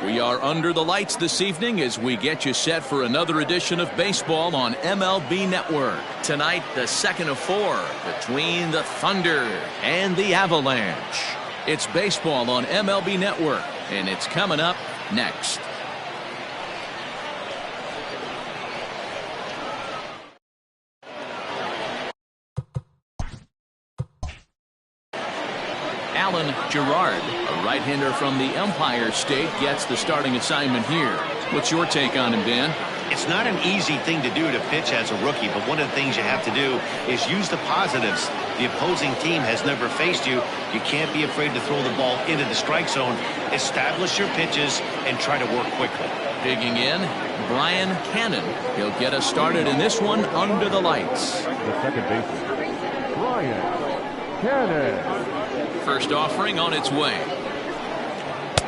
We are under the lights this evening as we get you set for another edition of baseball on MLB Network. Tonight, the second of 4 between the Thunder and the Avalanche. It's baseball on MLB Network, and it's coming up next. Alan Gerard, a right-hander from the Empire State, gets the starting assignment here. What's your take on him, Dan? It's not an easy thing to do to pitch as a rookie, but one of the things you have to do is use the positives. The opposing team has never faced you. You can't be afraid to throw the ball into the strike zone. Establish your pitches and try to work quickly. Digging in, Brian Cannon. He'll get us started in this one under the lights. The second baseman, Brian Cannon. First offering on its way.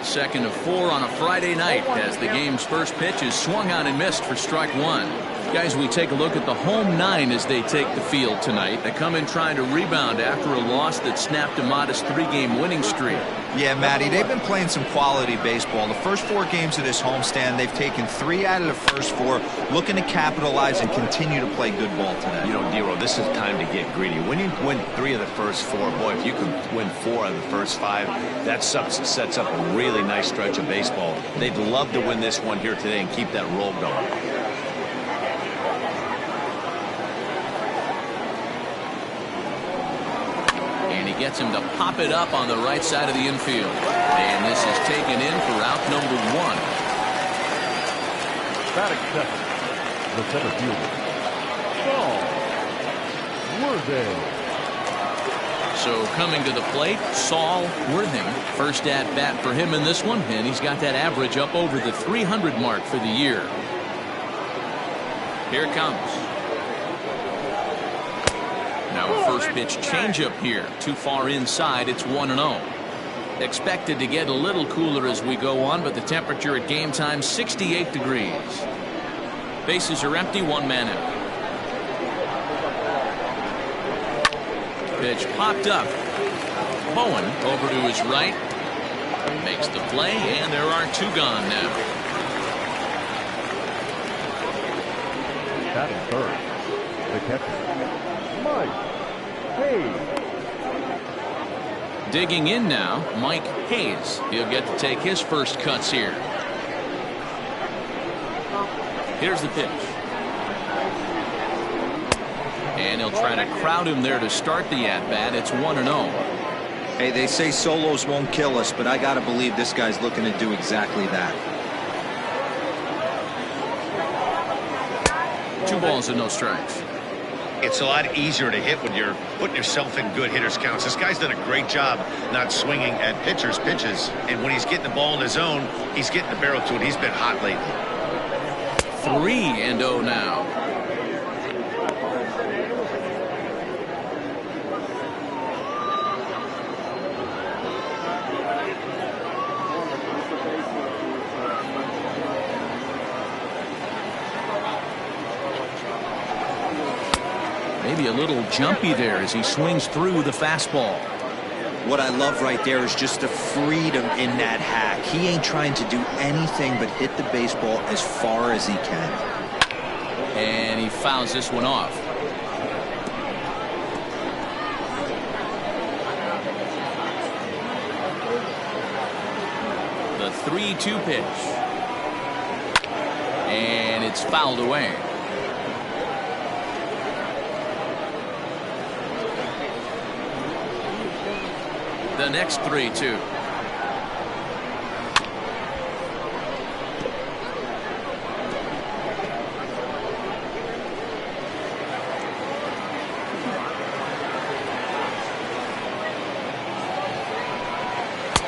Second of 4 on a Friday night as the game's first pitch is swung on and missed for strike 1. Guys, we take a look at the home 9 as they take the field tonight. They come in trying to rebound after a loss that snapped a modest 3-game winning streak. Yeah, Matty, they've been playing some quality baseball. The first 4 games of this homestand, they've taken 3 out of the first 4, looking to capitalize and continue to play good ball today. You know, Dero, this is time to get greedy. When you win 3 of the first 4, boy, if you can win 4 of the first 5, that sets up a really nice stretch of baseball. They'd love to win this one here today and keep that roll going. Gets him to pop it up on the right side of the infield. And this is taken in for out number 1. Batting second, the center fielder, Saul Worthing. So coming to the plate, Saul Worthing. First at bat for him in this one, and he's got that average up over the 300 mark for the year. Here it comes. Now a first pitch changeup here. Too far inside. It's 1-0. Expected to get a little cooler as we go on, but the temperature at game time 68 degrees. Bases are empty. 1 man out. Pitch popped up. Bowen over to his right. Makes the play, and there are 2 gone now. Batting third, the catcher, Mike Hayes. Digging in now, Mike Hayes. He'll get to take his first cuts here. Here's the pitch. And he'll try to crowd him there to start the at-bat. It's 1-0. Hey, they say solos won't kill us, but I got to believe this guy's looking to do exactly that. 2 balls and no strikes. It's a lot easier to hit when you're putting yourself in good hitters counts. This guy's done a great job not swinging at pitchers' pitches. And when he's getting the ball in his zone, he's getting the barrel to it. He's been hot lately. 3-0 now. Maybe a little jumpy there as he swings through the fastball. What I love right there is just the freedom in that hack. He ain't trying to do anything but hit the baseball as far as he can. And he fouls this one off. The 3-2 pitch. And it's fouled away. The next 3-2.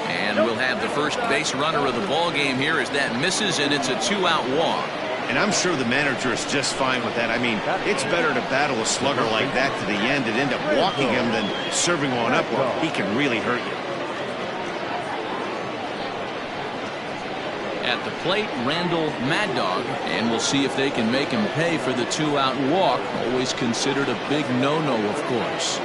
And we'll have the first base runner of the ball game here as that misses, and it's a 2-out walk. And I'm sure the manager is just fine with that. I mean, it's better to battle a slugger like that to the end and end up walking him than serving one up where he can really hurt you. At the plate, Randall Mad Dog, and we'll see if they can make him pay for the 2-out walk. Always considered a big no-no, of course.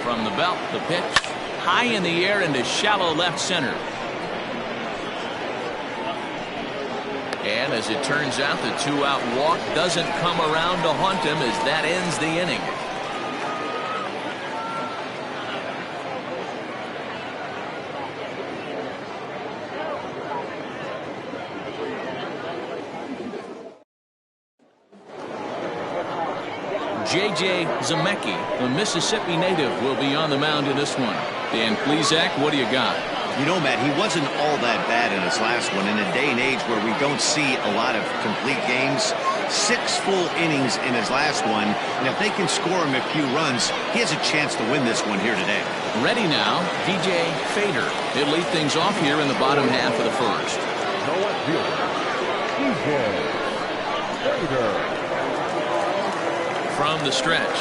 From the belt, the pitch. high in the air into shallow left center. And as it turns out, the 2-out walk doesn't come around to haunt him as that ends the inning. J.J. Zemecki, the Mississippi native, will be on the mound in this one. Dan Plesac, what do you got? You know, Matt, he wasn't all that bad in his last one. In a day and age where we don't see a lot of complete games, 6 full innings in his last one, and if they can score him a few runs, he has a chance to win this one here today. Ready now, DJ Fader. He'll lead things off here in the bottom half of the first. No one fielder, DJ Fader. From the stretch.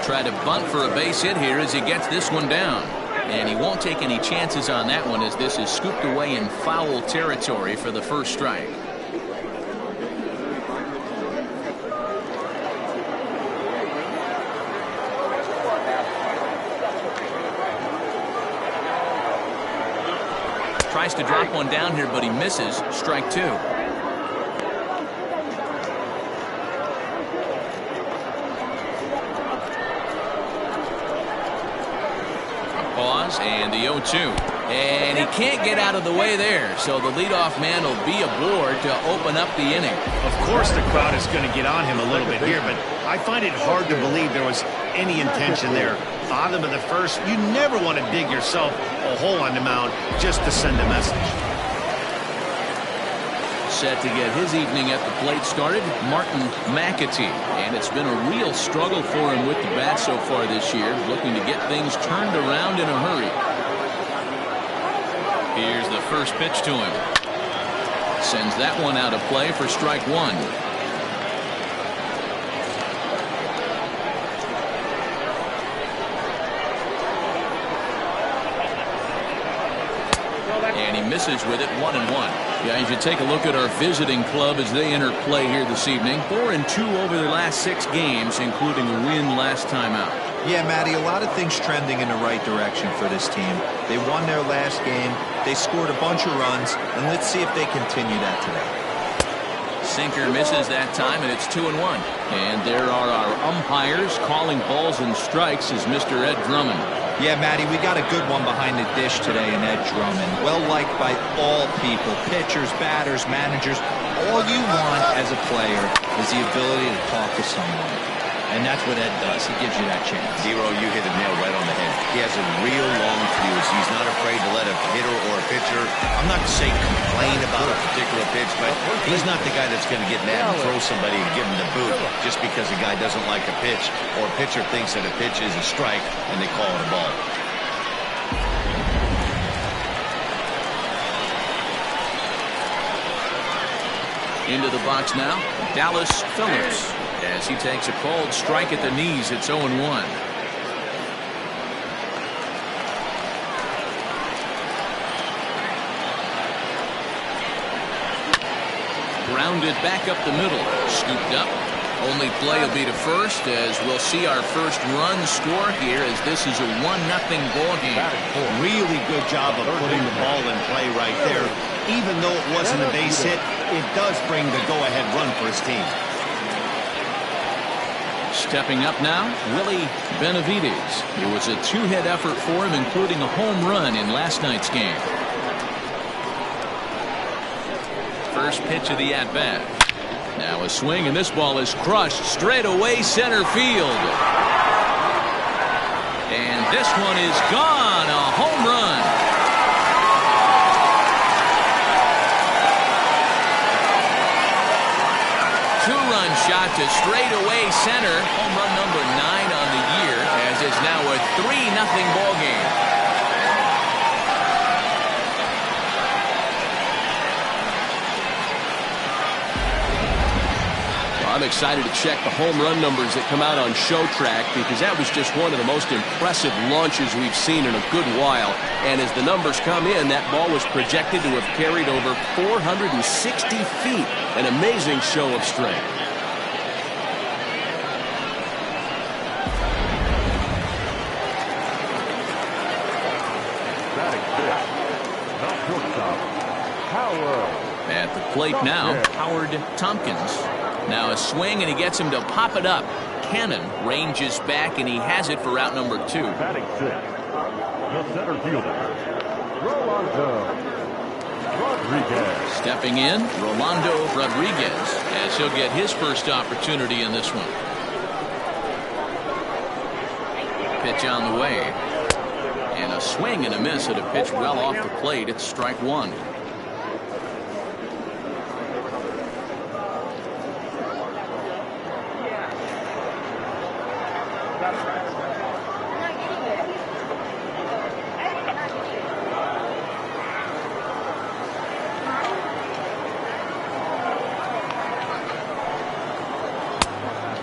Try to bunt for a base hit here as he gets this one down. And he won't take any chances on that one as this is scooped away in foul territory for the first strike. Tries to drop one down here, but he misses. Strike 2. Pause and the 0-2. And he can't get out of the way there, so the leadoff man will be aboard to open up the inning. Of course the crowd is going to get on him a little bit here, but I find it hard to believe there was any intention there. Bottom of the first, you never want to dig yourself a hole on the mound just to send a message. Set to get his evening at the plate started, Martin McAtee. And it's been a real struggle for him with the bat so far this year, looking to get things turned around in a hurry. Here's the first pitch to him. Sends that one out of play for strike 1. And he misses with it, 1-1. Guys, you take a look at our visiting club as they enter play here this evening. 4-2 over their last 6 games, including a win last time out. Yeah, Matty, a lot of things trending in the right direction for this team. They won their last game, they scored a bunch of runs, and let's see if they continue that today. Sinker misses that time, and it's 2-1. And there are our umpires calling balls and strikes as Mr. Ed Drummond. Yeah, Matty, we got a good one behind the dish today in Ed Drummond. Well liked by all people, pitchers, batters, managers. All you want as a player is the ability to talk to someone. And that's what Ed does. He gives you that chance. Zero, you hit the nail right on the head. He has a real long fuse. He's not afraid to let a hitter or a pitcher, I'm not to say complain about a particular pitch, but he's not the guy that's going to get mad and throw somebody and give him the boot just because a guy doesn't like a pitch or a pitcher thinks that a pitch is a strike and they call it a ball. Into the box now, Dallas Phillips. As he takes a cold strike at the knees, it's 0-1. Grounded back up the middle, scooped up. Only play will be to first as we'll see our first run score here as this is a 1-0 ball game. Really good job of putting the ball in play right there. Even though it wasn't a base hit, it does bring the go-ahead run for his team. Stepping up now, Willie Benavides. It was a 2-hit effort for him, including a home run in last night's game. First pitch of the at-bat. Now a swing, and this ball is crushed straight away center field. And this one is gone, a home run. Two-run shot to straightaway center. Home run number 9 on the year, as it's now a 3-0 ball game. I'm excited to check the home run numbers that come out on Show Track because that was just one of the most impressive launches we've seen in a good while. And as the numbers come in, that ball was projected to have carried over 460 feet. An amazing show of strength. At the plate now, Howard Tompkins. Now a swing, and he gets him to pop it up. Cannon ranges back, and he has it for out number 2. Batting 6, the center fielder, Rolando Rodriguez. Stepping in, Rolando Rodriguez, as he'll get his first opportunity in this one. Pitch on the way. And a swing and a miss at a pitch well off the plate. It's strike 1.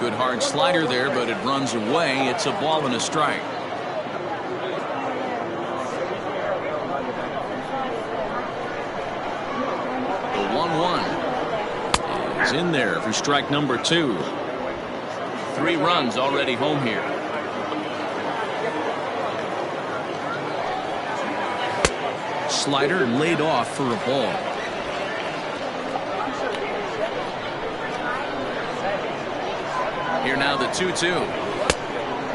Good hard slider there, but it runs away. It's a ball and a strike. The 1-1 is in there for strike number 2. 3 runs already home here. Slider laid off for a ball. Here now the 2-2.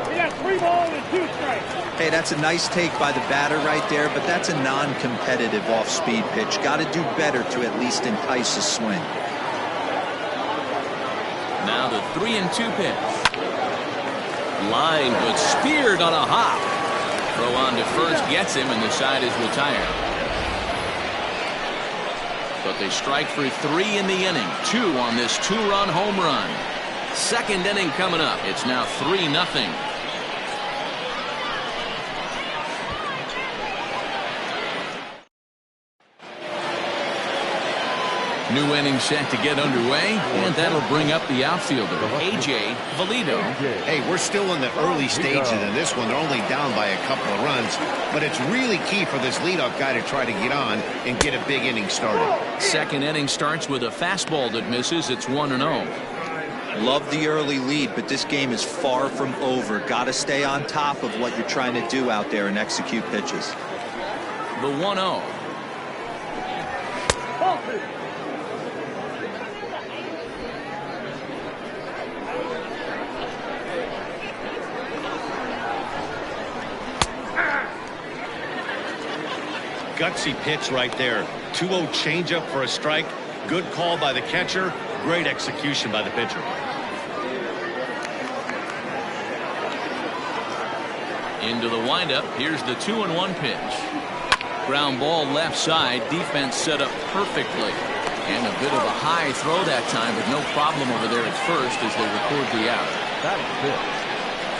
We got 3 balls and 2 strikes. Hey, that's a nice take by the batter right there, but that's a non-competitive off-speed pitch. Got to do better to at least entice a swing. Now the 3-2 pitch. Line, but speared on a hop. Throw on to first gets him, and the side is retired. But they strike for 3 in the inning. 2 on this 2-run home run. Second inning coming up. It's now 3-0. New inning set to get underway, and that'll bring up the outfielder, A.J. Valido. Hey, we're still in the early stages of this one. They're only down by a couple of runs, but it's really key for this leadoff guy to try to get on and get a big inning started. Second inning starts with a fastball that misses. It's 1-0. Love the early lead, but this game is far from over. Got to stay on top of what you're trying to do out there and execute pitches. The 1-0. Gutsy pitch right there. 2-0 changeup for a strike. Good call by the catcher. Great execution by the pitcher. Into the windup. Here's the 2-1 pitch. Ground ball left side. Defense set up perfectly. And a bit of a high throw that time, but no problem over there at first as they record the out. Batting 6,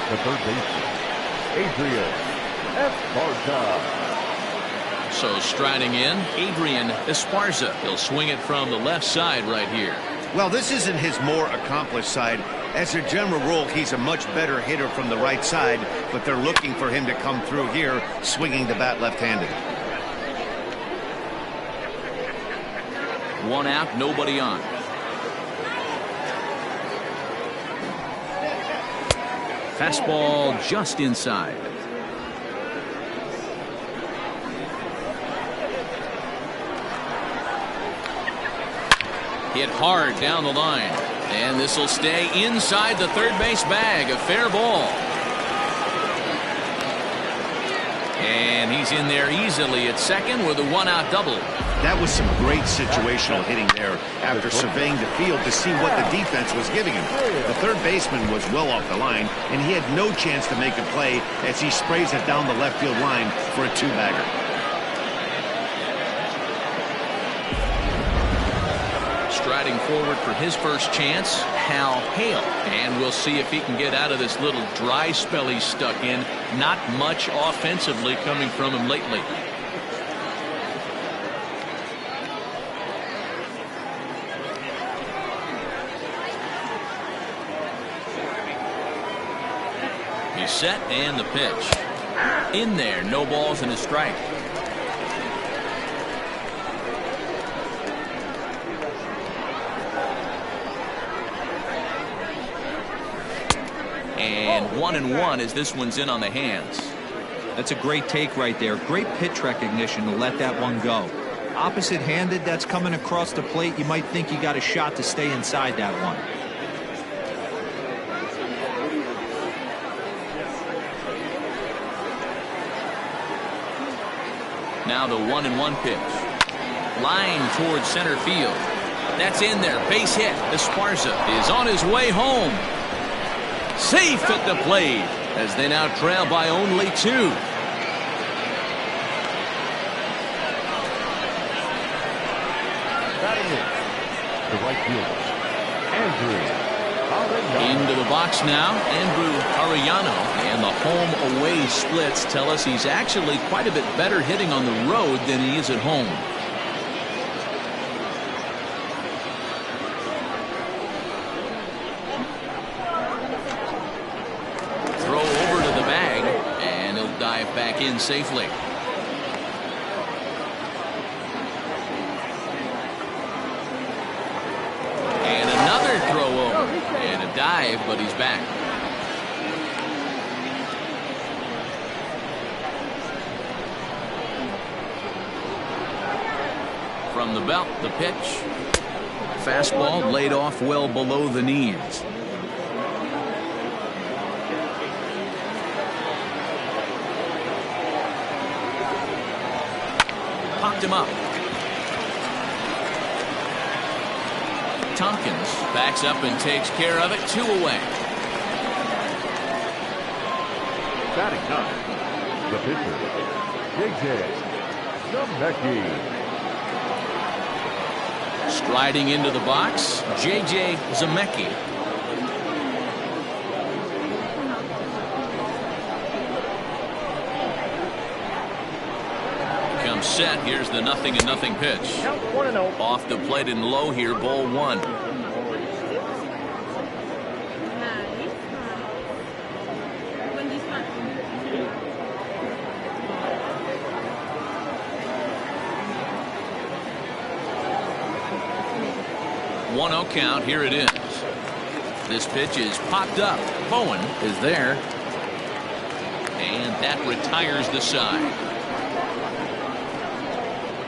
the third baseman, Adrian Esparza. So striding in, Adrian Esparza. He'll swing it from the left side right here. Well, this isn't his more accomplished side. As a general rule, he's a much better hitter from the right side, but they're looking for him to come through here, swinging the bat left-handed. 1 out, nobody on. Fastball just inside. Hit hard down the line. And this will stay inside the third base bag. A fair ball. And he's in there easily at second with a 1-out double. That was some great situational hitting there after surveying the field to see what the defense was giving him. The third baseman was well off the line, and he had no chance to make a play as he sprays it down the left field line for a 2-bagger. Striding forward for his first chance, Hal Hale. And we'll see if he can get out of this little dry spell he's stuck in. Not much offensively coming from him lately. He's set, and the pitch. In there, no balls and a strike. And 1-1 as this one's in on the hands. That's a great take right there. Great pitch recognition to let that one go. Opposite-handed, that's coming across the plate. You might think you got a shot to stay inside that one. Now the 1-1 pitch. Line towards center field. That's in there. Base hit. Esparza is on his way home. Safe at the plate as they now trail by only 2. Batting in, the right fielder, Andrew. Into the box now, Andrew Arellano, and the home-away splits tell us he's actually quite a bit better hitting on the road than he is at home. Throw over to the bag, and he'll dive back in safely. And another throw over. And a dive, but he's back. From the belt, the pitch. Fastball laid off well below the knees. Popped him up. Tompkins backs up and takes care of it. 2 away. Batting ninth, the pitcher, J.J. Zemecki. Striding into the box, J.J. Zemecki. Comes set. Here's the 0-0 pitch. Count 1-0. Off the plate and low here, ball 1. One-zero count. Here it is. This pitch is popped up. Bowen is there, and that retires the side.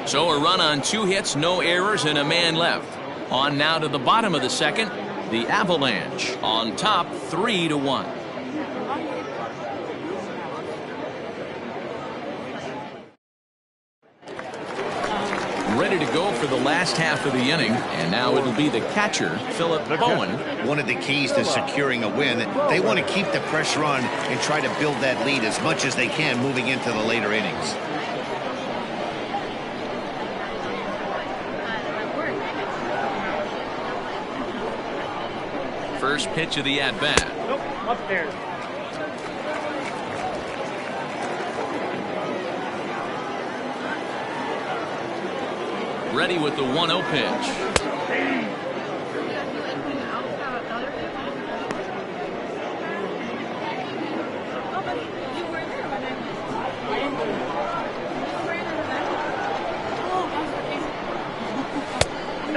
So a run on 2 hits, no errors, and a man left. On now to the bottom of the second. The Avalanche on top 3-1. Ready to go for the last half of the inning, and now it'll be the catcher, Philip Bowen. One of the keys to securing a win, they want to keep the pressure on and try to build that lead as much as they can moving into the later innings. First pitch of the at-bat. Nope, upstairs. Ready with the 1-0 pitch.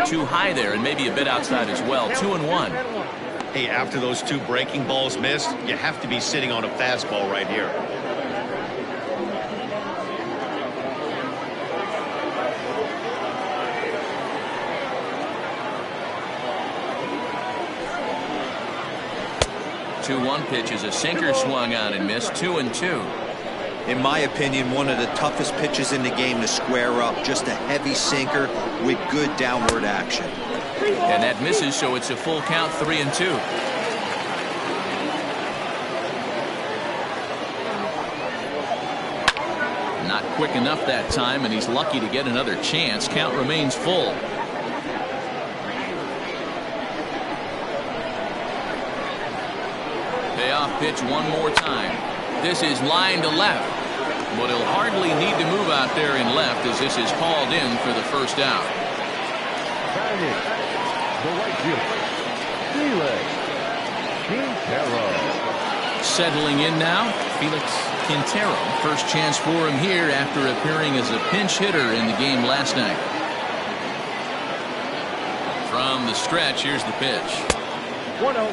Too high there and maybe a bit outside as well. 2-1. Hey, after those 2 breaking balls missed, you have to be sitting on a fastball right here. Two-one pitch is a sinker swung on and missed. 2-2. In my opinion, one of the toughest pitches in the game to square up. Just a heavy sinker with good downward action. And that misses, so it's a full count. 3-2. Not quick enough that time, and he's lucky to get another chance. Count remains full. Payoff pitch one more time. This is line to left, but he'll hardly need to move out there in left as this is called in for the first out. Batting the right fielder, Felix Quintero. Settling in now, Felix Quintero. First chance for him here after appearing as a pinch hitter in the game last night. From the stretch, here's the pitch. 1-0.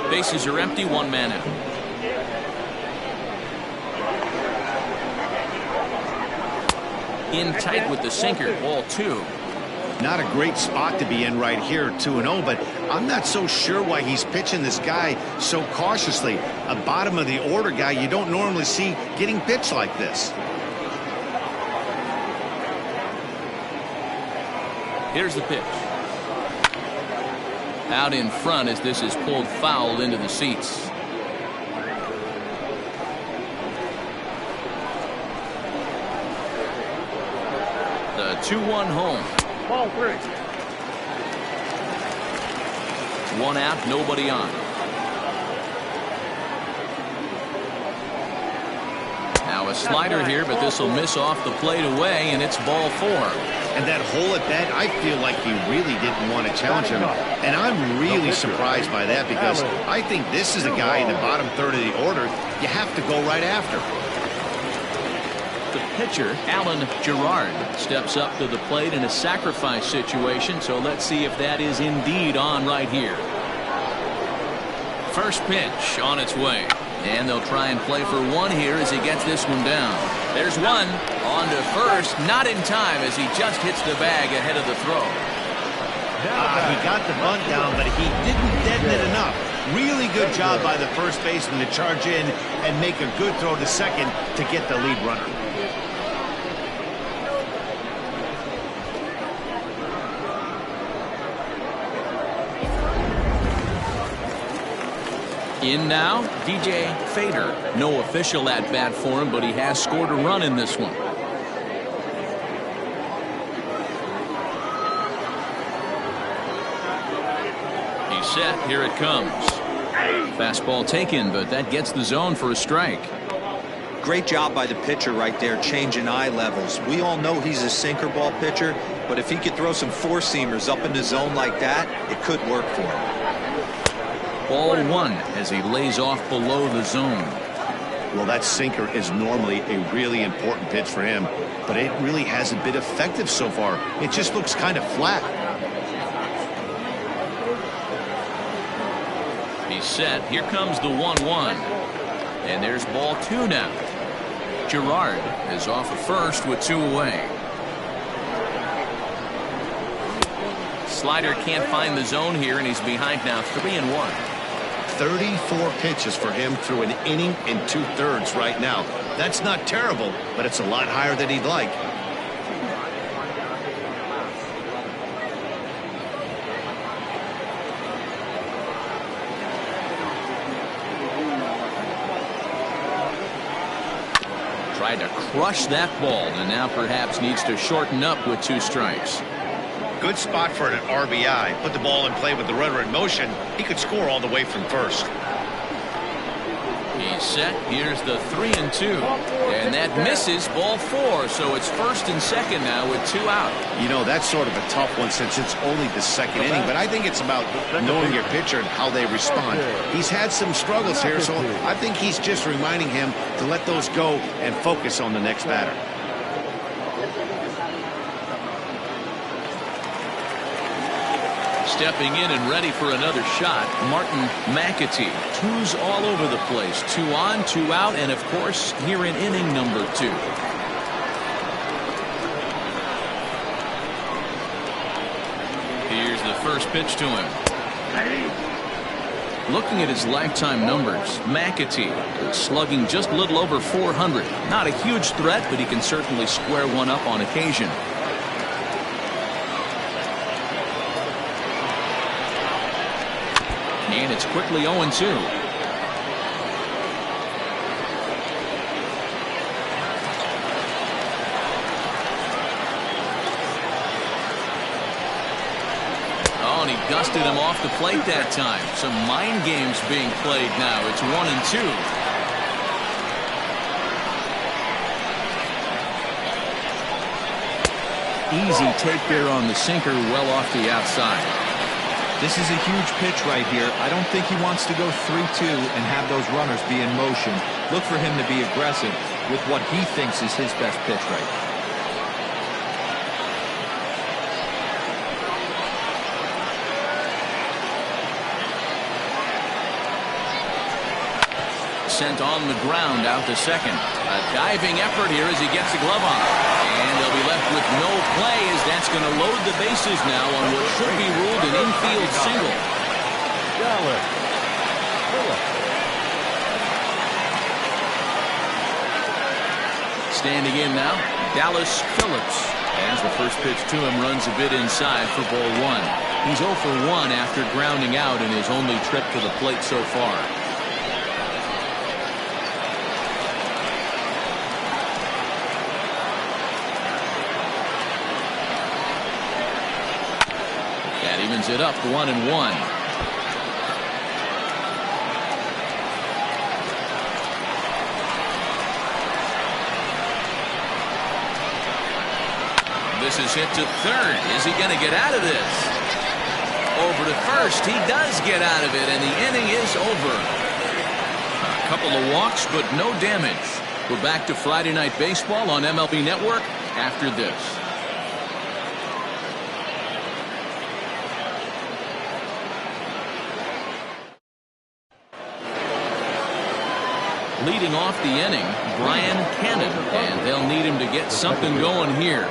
Bases are empty, one man out. In tight with the sinker, ball 2. Not a great spot to be in right here, 2-0, but I'm not so sure why he's pitching this guy so cautiously. A bottom of the order guy you don't normally see getting pitched like this. Here's the pitch. Out in front as this is pulled foul into the seats. The 2-1 home. Ball 3. One out, nobody on. Now a slider here, but this will miss off the plate away, and it's ball 4. And that hole at bat, I feel like he really didn't want to challenge him. And I'm really surprised by that because I think this is a guy in the bottom third of the order you have to go right after. The pitcher, Alan Gerard, steps up to the plate in a sacrifice situation, so let's see if that is indeed on right here. First pitch on its way. And they'll try and play for one here as he gets this one down. There's one. On to first. Not in time as he just hits the bag ahead of the throw. He got the bunt down, but he didn't deaden it enough. Really good job by the first baseman to charge in and make a good throw to second to get the lead runner. In now, DJ Fader. No official at bat for him, but he has scored a run in this one. He's set. Here it comes. Fastball taken, but that gets the zone for a strike. Great job by the pitcher right there, changing eye levels. We all know he's a sinker ball pitcher, but if he could throw some four-seamers up in the zone like that, it could work for him. Ball 1 as he lays off below the zone. Well, that sinker is normally a really important pitch for him, but it really hasn't been effective so far. It just looks kind of flat. He's set. Here comes the 1-1. And there's ball 2 now. Gerard is off of first with 2 away. Slider can't find the zone here, and he's behind now 3-1. 34 pitches for him through an inning and 2/3 right now. That's not terrible, but it's a lot higher than he'd like. Tried to crush that ball, and now perhaps needs to shorten up with 2 strikes. Good spot for an RBI. Put the ball in play with the runner in motion. He could score all the way from first. He's set. Here's the 3-2. And that misses ball 4. So it's first and second now with 2 out. You know, that's sort of a tough one since it's only the second inning. But I think it's about knowing your pitcher and how they respond. He's had some struggles here, so I think he's just reminding him to let those go and focus on the next batter. Stepping in and ready for another shot, Martin McAtee. 2s all over the place. 2 on, 2 out, and of course, here in inning number 2. Here's the first pitch to him. Looking at his lifetime numbers, McAtee is slugging just a little over 400. Not a huge threat, but he can certainly square one up on occasion. And it's quickly 0-2. Oh, and he dusted him off the plate that time. Some mind games being played now. It's 1-2. Easy take there on the sinker, well off the outside. This is a huge pitch right here. I don't think he wants to go 3-2 and have those runners be in motion. Look for him to be aggressive with what he thinks is his best pitch right now. sent on the ground out to second. A diving effort here as he gets the glove on. And they'll be left with no play as that's going to load the bases now on what should be ruled an infield single. Standing in now, Dallas Phillips. As the first pitch to him runs a bit inside for ball one. He's 0 for 1 after grounding out in his only trip to the plate so far. That evens it up 1-1. This is hit to third. Is he going to get out of this? Over to first. He does get out of it, and the inning is over. A couple of walks, but no damage. We're back to Friday Night Baseball on MLB Network after this. Leading off the inning, Brian Cannon, and they'll need him to get something going here.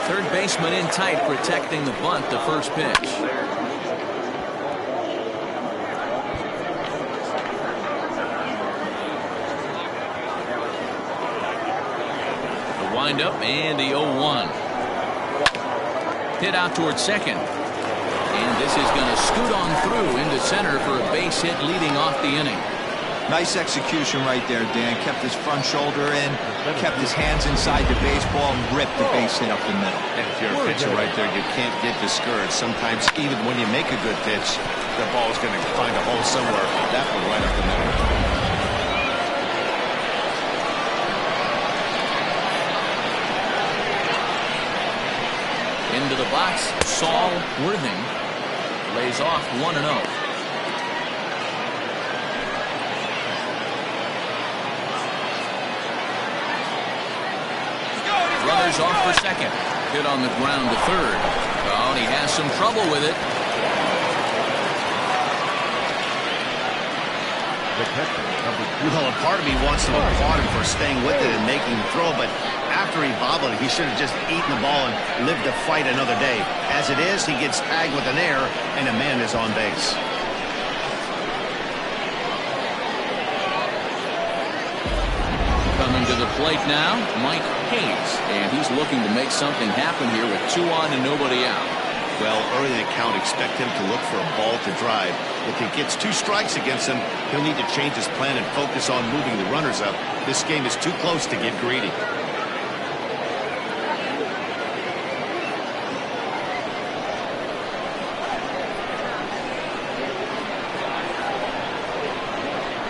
Third baseman in tight, protecting the bunt, the first pitch. The windup and the 0-1. Hit out towards second. And this is going to scoot on through into center for a base hit leading off the inning. Nice execution right there, Dan. Kept his front shoulder in, kept his hands inside the baseball, and ripped the base hit up the middle. And if you're a pitcher right there, you can't get discouraged. Sometimes even when you make a good pitch, the ball's going to find a hole somewhere. That one right up the middle. Into the box, Saul Worthing lays off 1-0. Runners off for second. Hit on the ground to third. Oh, and he has some trouble with it. Well, a part of me wants to applaud him for staying with it and making the throw, but after he bobbled, he should have just eaten the ball and lived to fight another day. As it is, he gets tagged with an error, and a man is on base. Coming to the plate now, Mike Hayes, and he's looking to make something happen here with 2 on and nobody out. Well, early in the count, expect him to look for a ball to drive. If he gets 2 strikes against him, he'll need to change his plan and focus on moving the runners up. This game is too close to get greedy.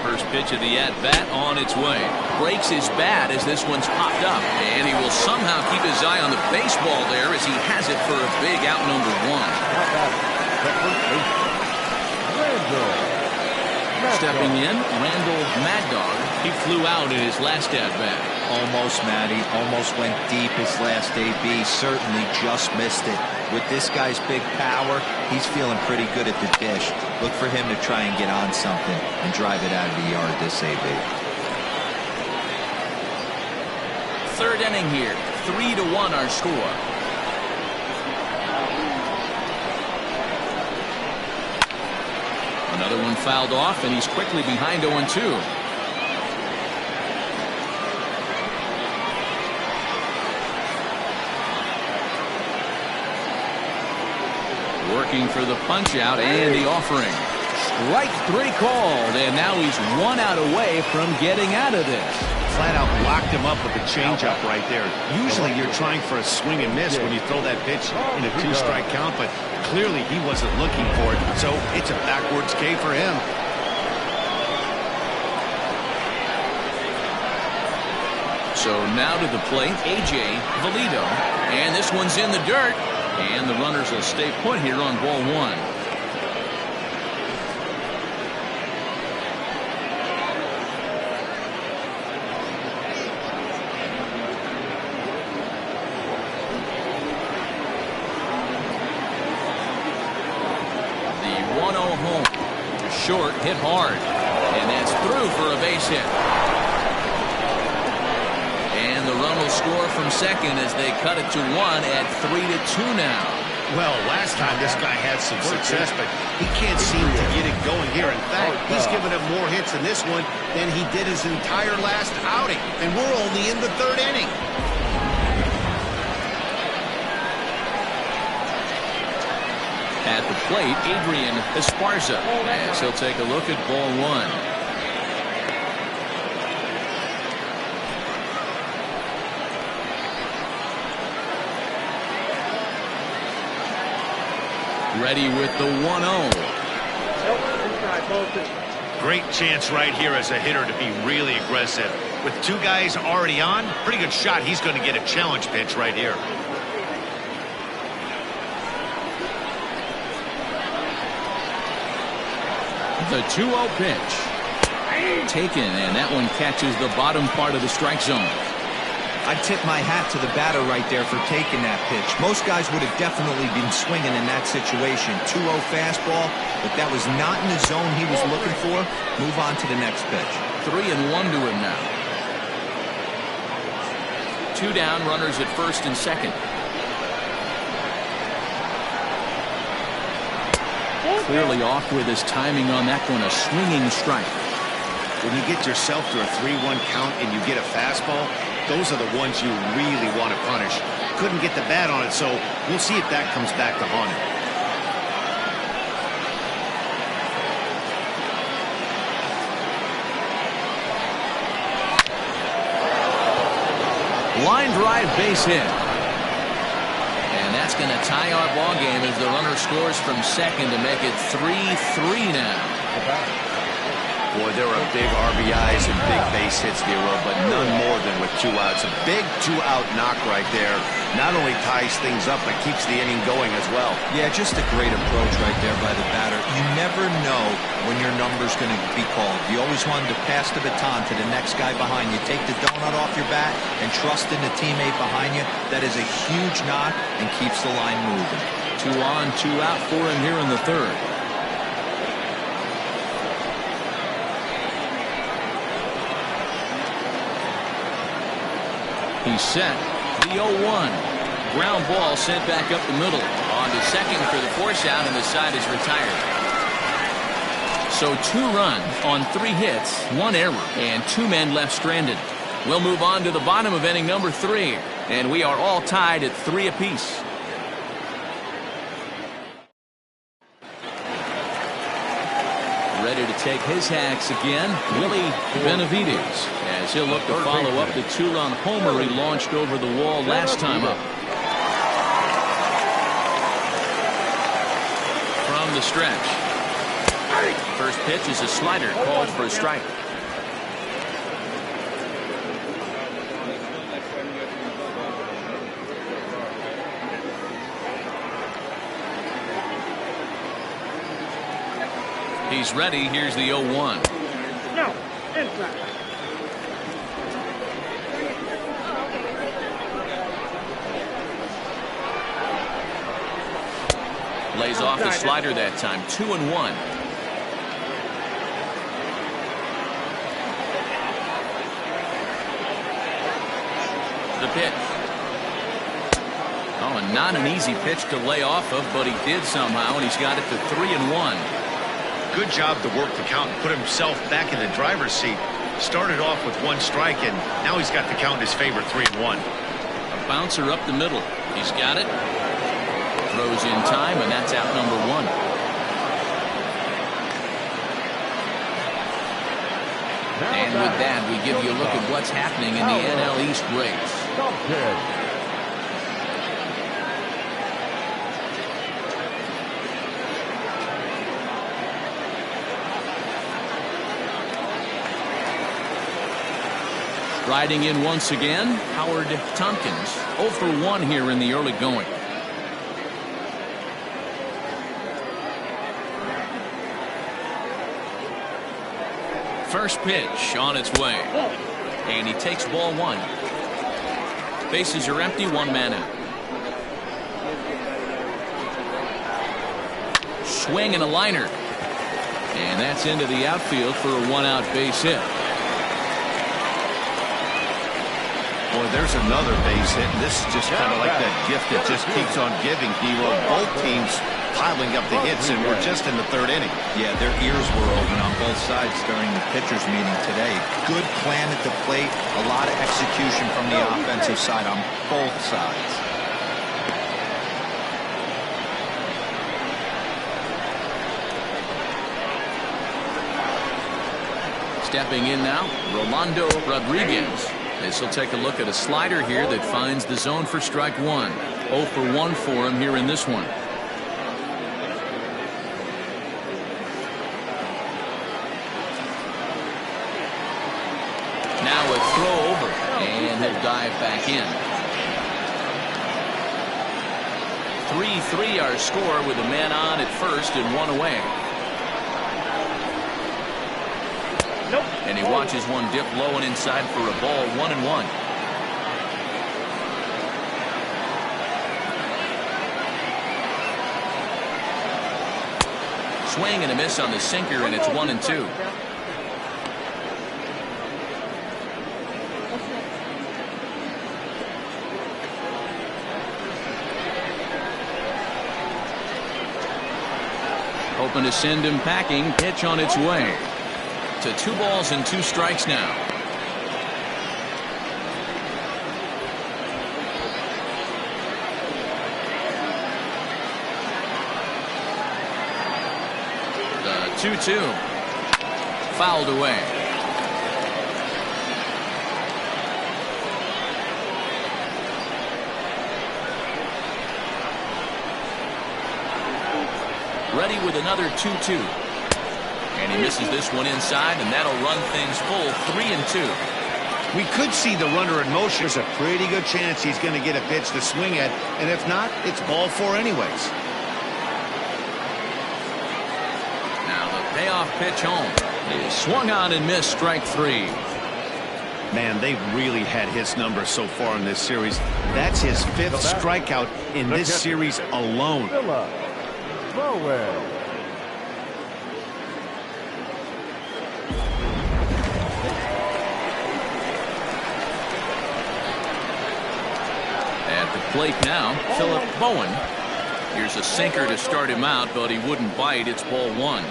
First pitch of the at-bat on its way. Breaks his bat as this one's popped up. And he will somehow keep his eye on the baseball there as he has it for a big out number 1. Stepping in, Randall Mad Dog. He flew out in his last at-bat. Almost, Matty. Almost went deep his last AB. Certainly just missed it. With this guy's big power, he's feeling pretty good at the dish. Look for him to try and get on something and drive it out of the yard this AB. Third inning here. 3-1 our score. Another one fouled off, and he's quickly behind 0-2. Working for the punch out and the offering. Strike 3 called, and now he's 1 out away from getting out of this. Flat out blocked him up with a changeup right there. Usually you're trying for a swing and miss when you throw that pitch in a 2-strike count, but clearly he wasn't looking for it, so it's a backwards K for him. So now to the plate, A.J. Valido, and this one's in the dirt, and the runners will stay put here on ball 1. short, hit hard. And that's through for a base hit. And the run will score from second as they cut it to one at 3-2 now. Well, last time this guy had some success, but he can't seem to get it going here. In fact, he's given up more hits in this one than he did his entire last outing. And we're only in the third inning. At the plate, Adrian Esparza, as he'll take a look at ball one. Ready with the 1-0. Great chance right here as a hitter to be really aggressive. With two guys already on, pretty good shot. He's going to get a challenge pitch right here. The 2-0 pitch. Taken, and that one catches the bottom part of the strike zone. I tip my hat to the batter right there for taking that pitch. Most guys would have definitely been swinging in that situation. 2-0 fastball, but that was not in the zone he was looking for. Move on to the next pitch. 3-1 to him now. 2 down, runners at first and second. Clearly off with his timing on that one, a swinging strike. When you get yourself to a 3-1 count and you get a fastball, those are the ones you really want to punish. Couldn't get the bat on it, so we'll see if that comes back to haunt him. Line drive base hit. And that's going to tie our ball game as the runner scores from second to make it 3-3 now. Boy, there are big RBIs and big base hits, Nero, but none more than with 2 outs. A big 2-out knock right there. Not only ties things up, but keeps the inning going as well. Yeah, just a great approach right there by the batter. You never know when your number's going to be called. You always wanted to pass the baton to the next guy behind you. Take the donut off your bat and trust in the teammate behind you. That is a huge knock and keeps the line moving. 2 on, 2 out for him here in the third. He's set. The 0-1. Ground ball sent back up the middle. On to second for the force out, and the side is retired. So 2 runs on 3 hits, 1 error, and 2 men left stranded. We'll move on to the bottom of inning number 3, and we are all tied at 3 apiece. Ready to take his hacks again, Willie Benavides, as he'll look to follow up the 2-run homer he launched over the wall last time up. From the stretch. First pitch is a slider called for a strike. He's ready. Here's the 0-1. No, inside. Lays off the slider that time. 2-1. The pitch. Oh, and not an easy pitch to lay off of, but he did somehow, and he's got it to 3-1. Good job to work the count and put himself back in the driver's seat. Started off with 1 strike, and now he's got the count in his favor, 3-1. A bouncer up the middle. He's got it. Throws in time, and that's out number 1. And with that, we give you a look at what's happening in the NL East race. Riding in once again, Howard Tompkins. 0 for 1 here in the early going. First pitch on its way. And he takes ball 1. Bases are empty, 1 man out. Swing and a liner. And that's into the outfield for a one-out base hit. Boy, there's another base hit. And this is just kind of like that gift that just keeps on giving, D-Roll. Both teams piling up the hits, and we're just in the third inning. Yeah, their ears were open on both sides during the pitchers meeting today. Good plan at the plate, a lot of execution from the offensive side on both sides. Stepping in now, Rolando Rodriguez. This will take a look at a slider here that finds the zone for strike one. 0 for 1 for him here in this one. Now a throw over, and he'll dive back in. 3-3 our score with a man on at first and one away. And he watches one dip low and inside for a ball, 1-1. Swing and a miss on the sinker, and it's 1-2. Hoping to send him packing. Pitch on its way. To 2 balls and 2 strikes now. The 2-2 fouled away. Ready with another 2-2. And he misses this one inside, and that'll run things full, 3-2. We could see the runner in motion. There's a pretty good chance he's going to get a pitch to swing at, and if not, it's ball 4 anyways. Now the payoff pitch home is swung on and missed, strike 3. Man, they've really had his number so far in this series. That's his 5th strikeout in this series alone. At the plate now, Philip Bowen. Here's a sinker to start him out, but he wouldn't bite. It's ball 1.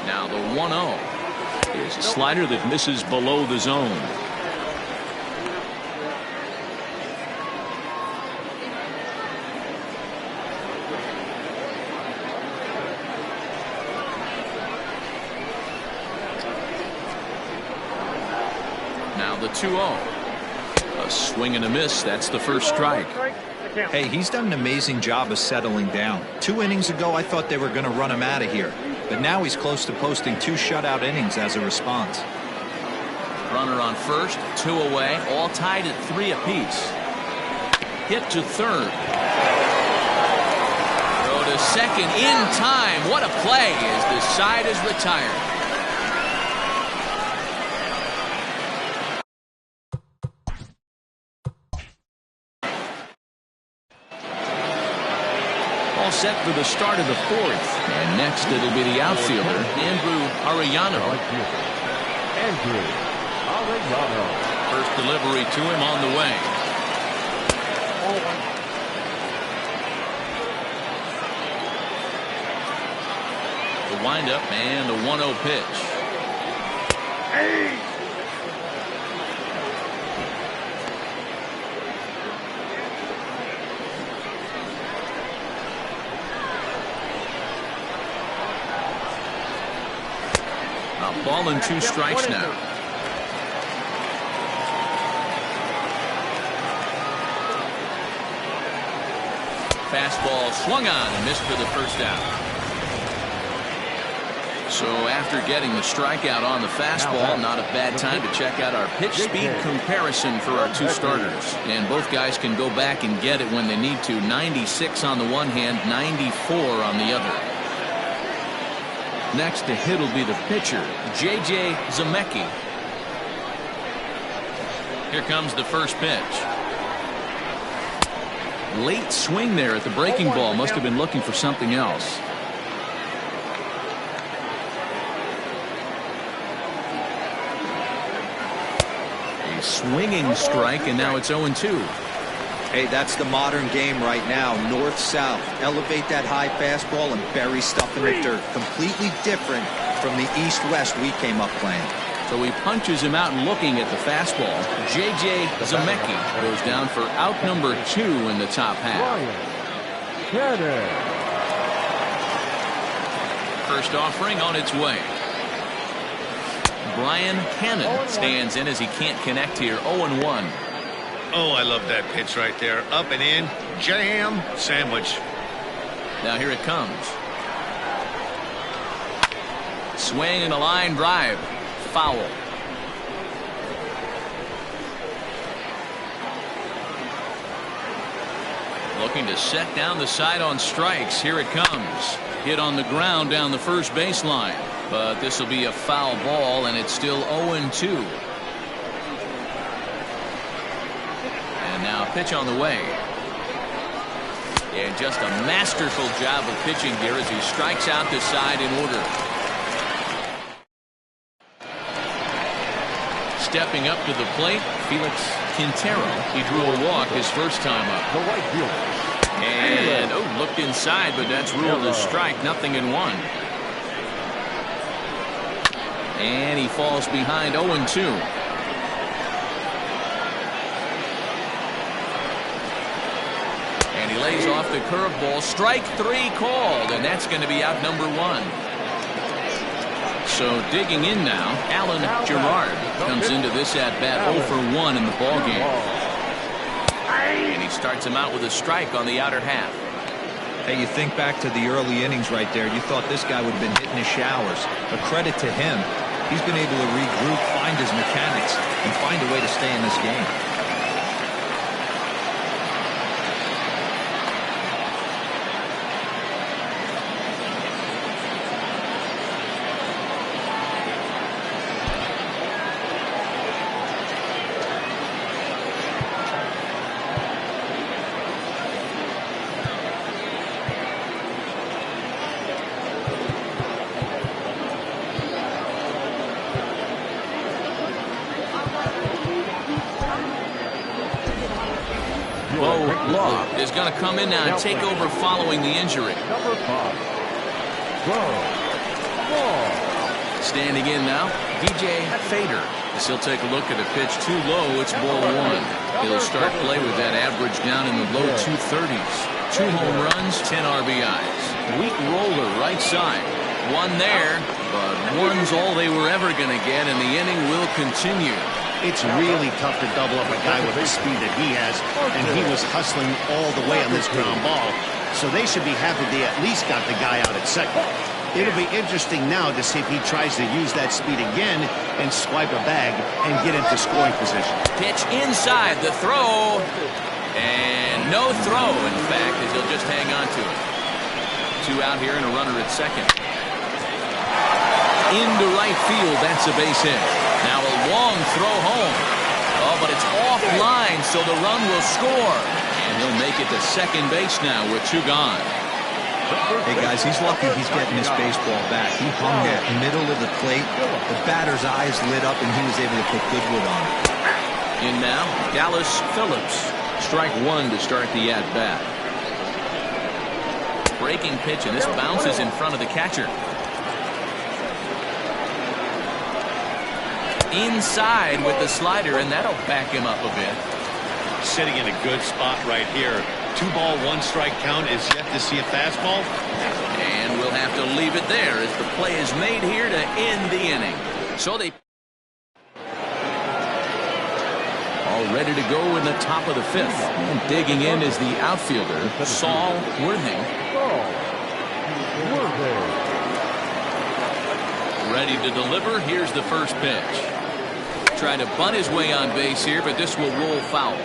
Now the 1-0 is a slider that misses below the zone. Now the 2-0. A swing and a miss. That's the first strike. Hey, he's done an amazing job of settling down. 2 innings ago, I thought they were going to run him out of here. But now he's close to posting 2 shutout innings as a response. Runner on first, 2 away, all tied at 3 apiece. Hit to third. Throw to second in time. What a play as the side is retired. All set for the start of the 4th. And next it'll be the outfielder, Andrew Arellano. First delivery to him on the way. The windup and a 1-0 pitch. Ball and 2 strikes now. Fastball swung on and missed for the first out. So after getting the strikeout on the fastball, not a bad time to check out our pitch speed comparison for our 2 starters. And both guys can go back and get it when they need to. 96 on the one hand, 94 on the other. Next to hit will be the pitcher, J.J. Zemecki. Here comes the first pitch. Late swing there at the breaking ball. Must have been looking for something else. A swinging strike, and now it's 0-2. Hey, that's the modern game right now. North-south. Elevate that high fastball and bury stuff in the dirt. Completely different from the east-west we came up playing. So he punches him out and looking at the fastball. J.J. Zemecki goes down for out number 2 in the top half. First offering on its way. Brian Cannon stands in as he can't connect here. 0-1. Oh, I love that pitch right there. Up and in. Jam. Sandwich. Now here it comes. Swing and a line drive. Foul. Looking to set down the side on strikes. Here it comes. Hit on the ground down the first baseline. But this will be a foul ball, and it's still 0-2. And now a pitch on the way. And just a masterful job of pitching here as he strikes out the side in order. Stepping up to the plate, Felix Quintero. He drew a walk his first time up. The right fielder. And looked inside, but that's ruled a strike. 0-1. And he falls behind. 0-2. And he lays off the curveball. Strike 3 called, and that's going to be out number 1. So digging in now, Alan Gerard comes into this at bat 0 for 1 in the ballgame. And he starts him out with a strike on the outer half. Hey, you think back to the early innings right there. You thought this guy would have been hitting his showers. But credit to him. He's been able to regroup, find his mechanics, and find a way to stay in this game. Is going to come in now and take over following the injury. Number 5. Standing in now, DJ Fader. As he'll take a look at a pitch too low, it's ball 1. He'll start play with that average down in the low 230s. 2 home runs, 10 RBIs. Weak roller right side. One there, but one's all they were ever going to get, and the inning will continue. It's really tough to double up a guy with the speed that he has, and he was hustling all the way on this ground ball. So they should be happy they at least got the guy out at second. It'll be interesting now to see if he tries to use that speed again and swipe a bag and get into scoring position. Pitch inside, the throw, and no throw, in fact, as he'll just hang on to it. 2 out here and a runner at second. Into right field, that's a base hit. Now a long throw home. Oh, but it's offline, so the run will score. And he'll make it to second base now with 2 gone. Hey, guys, he's lucky he's getting this baseball back. He hung there, middle of the plate. The batter's eyes lit up, and he was able to put good wood on it. In now, Dallas Phillips. Strike 1 to start the at-bat. Breaking pitch, and this bounces in front of the catcher. Inside with the slider, and that'll back him up a bit. Sitting in a good spot right here. 2 ball, 1 strike count is yet to see a fastball. And we'll have to leave it there as the play is made here to end the inning. So they all ready to go in the top of the 5th. And digging in is the outfielder, Saul Worthing. Ready to deliver. Here's the first pitch. Trying to bunt his way on base here, but this will roll foul.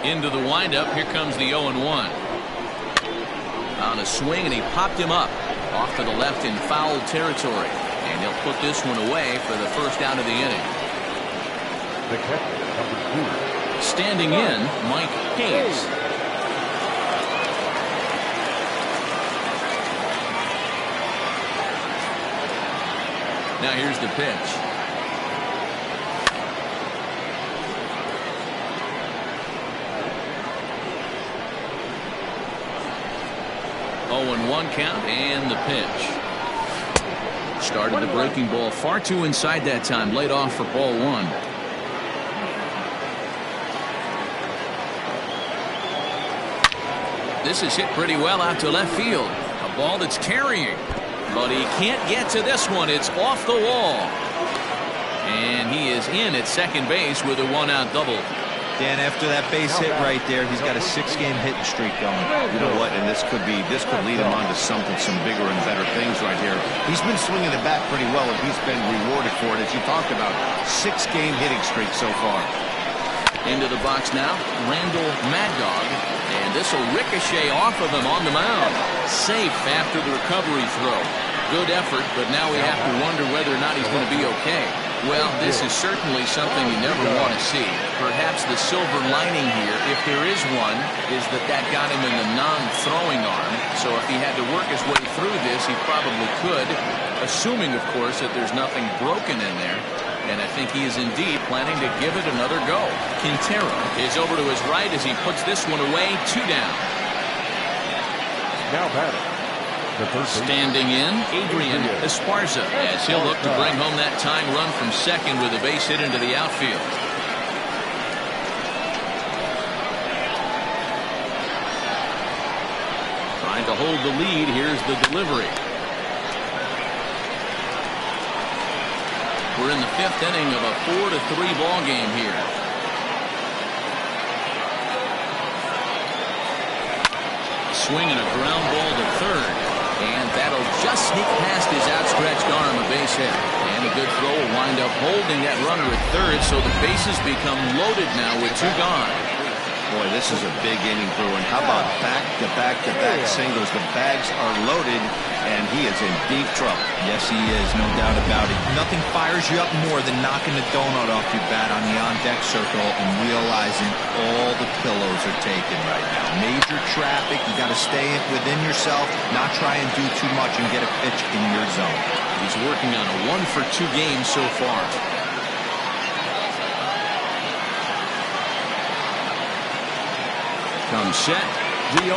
Into the windup. Here comes the 0-1. On a swing, and he popped him up off to the left in foul territory. And he'll put this one away for the first out of the inning. The catcher, number 2. Standing in, Mike Hayes. Now here's the pitch. Oh, and 1 count, and the pitch. Started the breaking ball far too inside that time. Laid off for ball 1. This is hit pretty well out to left field. A ball that's carrying. But he can't get to this one. It's off the wall. And he is in at second base with a 1-out double. Dan, after that base hit right there, he's got a 6-game hitting streak going. You know what? And this could lead him on to some bigger and better things right here. He's been swinging the bat pretty well, and he's been rewarded for it, as you talked about. 6-game hitting streak so far. Into the box now, Randall Mad Dog. And this will ricochet off of him on the mound. Safe after the recovery throw. Good effort, but now we have to wonder whether or not he's going to be okay. Well, this is certainly something you never want to see. Perhaps the silver lining here, if there is one, is that got him in the non-throwing arm. So if he had to work his way through this, he probably could, assuming, of course, that there's nothing broken in there. And I think he is indeed planning to give it another go. Quintero is over to his right as he puts this one away. 2 down. Now batting. The first standing in, Adrian Esparza, as he'll look to bring home that tying run from second with a base hit into the outfield. Trying to hold the lead. Here's the delivery. We're in the 5th inning of a 4-3 ball game here. Swinging a ground ball to third. And that'll just sneak past his outstretched arm, a base hit. And a good throw will wind up holding that runner at third, so the bases become loaded now with 2 gone. Boy, this is a big inning, Bruin. How about back-to-back-to-back singles? The bags are loaded, and he is in deep trouble. Yes, he is, no doubt about it. Nothing fires you up more than knocking the donut off your bat on the on-deck circle and realizing all the pillows are taken right now. Major traffic. You got to stay within yourself, not try and do too much and get a pitch in your zone. He's working on a 1-for-2 game so far. Comes set, the 0-1.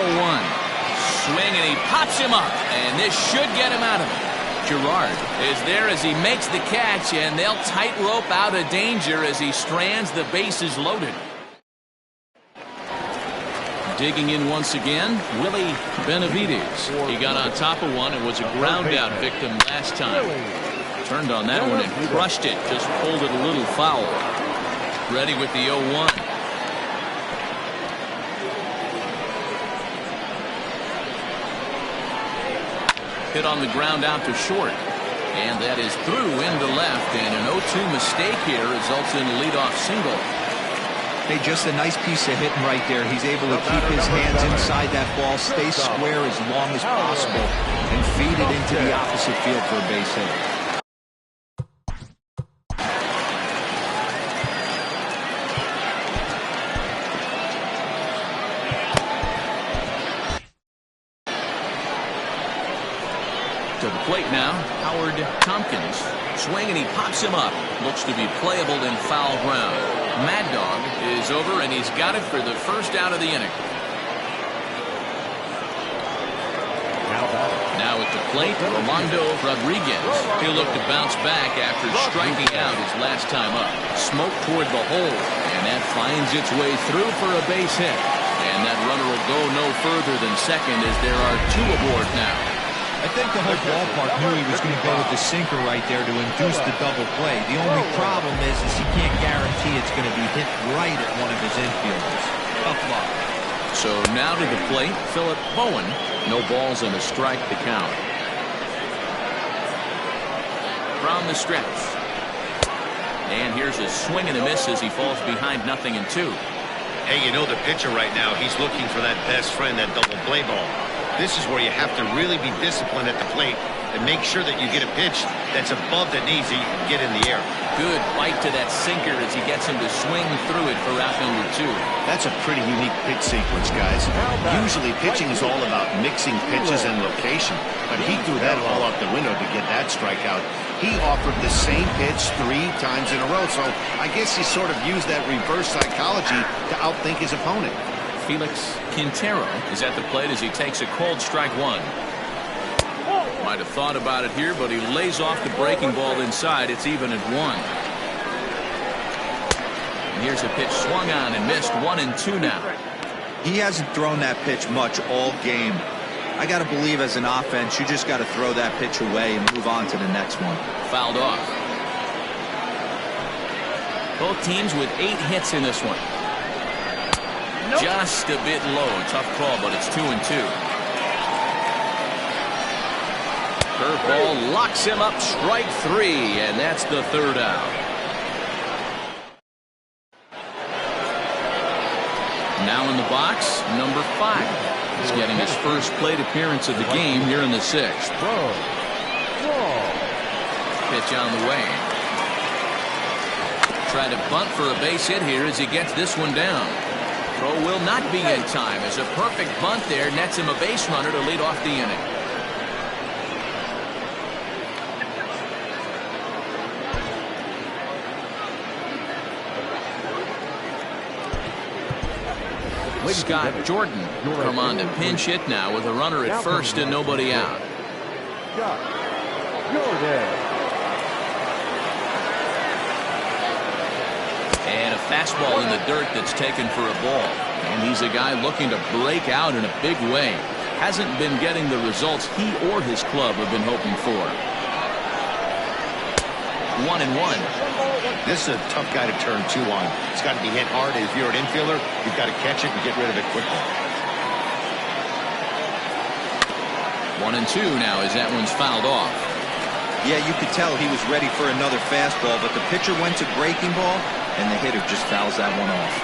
Swing, and he pops him up, and this should get him out of it. Gerard is there as he makes the catch, and they'll tightrope out of danger as he strands the bases loaded. Digging in once again, Willie Benavides. He got on top of one and was a ground out victim last time. Turned on that one and crushed it, just pulled it a little foul. Ready with the 0-1. Hit on the ground out to short. And that is through into left, and an 0-2 mistake here results in a leadoff single. Hey, just a nice piece of hitting right there. He's able to keep his hands inside that ball, stay square as long as possible, and feed it into the opposite field for a base hit. To the plate now, Howard Tompkins. Swing, and he pops him up. Looks to be playable in foul ground. Mad Dog is over, and he's got it for the first out of the inning. Now at the plate, Rolando Rodriguez. He'll look to bounce back after striking out his last time up. Smoke toward the hole, and that finds its way through for a base hit. And that runner will go no further than second as there are 2 aboard now. I think the whole ballpark knew he was going to go with the sinker right there to induce the double play. The only problem is he can't guarantee it's going to be hit right at one of his infielders. Tough luck. So now to the plate, Philip Bowen. No balls and a strike to count. From the stretch. And here's a swing and a miss as he falls behind 0-2. Hey, you know the pitcher right now, he's looking for that best friend, that double play ball. This is where you have to really be disciplined at the plate and make sure that you get a pitch that's above the knees that you can get in the air. Good bite to that sinker as he gets him to swing through it for out number 2. That's a pretty unique pitch sequence, guys. Usually pitching is all about mixing pitches and location, but he threw that all out the window to get that strikeout. He offered the same pitch 3 times in a row, so I guess he sort of used that reverse psychology to outthink his opponent. Felix Quintero is at the plate as he takes a cold strike 1. Might have thought about it here, but he lays off the breaking ball inside. It's even at 1. And here's a pitch swung on and missed. 1-2 now. He hasn't thrown that pitch much all game. I got to believe as an offense, you just got to throw that pitch away and move on to the next one. Fouled off. Both teams with 8 hits in this one. Nope. Just a bit low. Tough call, but it's 2-2. Curveball locks him up, strike 3, and that's the 3rd out. Now in the box, number 5. He's getting his first plate appearance of the game here in the 6th. Pitch on the way. Try to bunt for a base hit here as he gets this one down. Throw will not be in time as a perfect bunt there nets him a base runner to lead off the inning. Scott Jordan come on to pinch hit now with a runner at first and nobody out. And a fastball in the dirt that's taken for a ball. And he's a guy looking to break out in a big way. Hasn't been getting the results he or his club have been hoping for. 1-1. This is a tough guy to turn 2 on. It's got to be hit hard. If you're an infielder, you've got to catch it and get rid of it quickly. 1-2 now as that one's fouled off. Yeah, you could tell he was ready for another fastball, but the pitcher went to breaking ball, and the hitter just fouls that one off.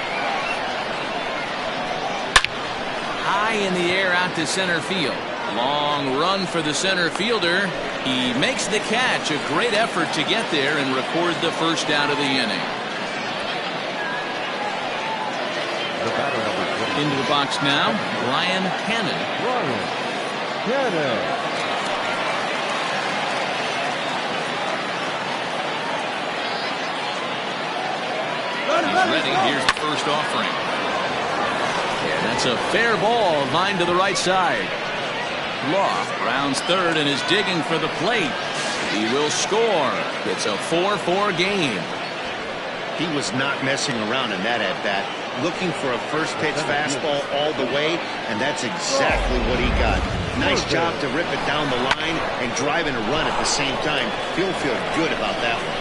High in the air out to center field. Long run for the center fielder. He makes the catch. A great effort to get there and record the first out of the inning. Into the box now, Ryan Hannon. He's ready. Here's the first offering. Yeah, that's a fair ball. Line to the right side. Law rounds third and is digging for the plate. He will score. It's a 4-4 game. He was not messing around in that at-bat. Looking for a first pitch fastball all the way, and that's exactly what he got. Nice job to rip it down the line and drive in a run at the same time. He'll feel good about that one.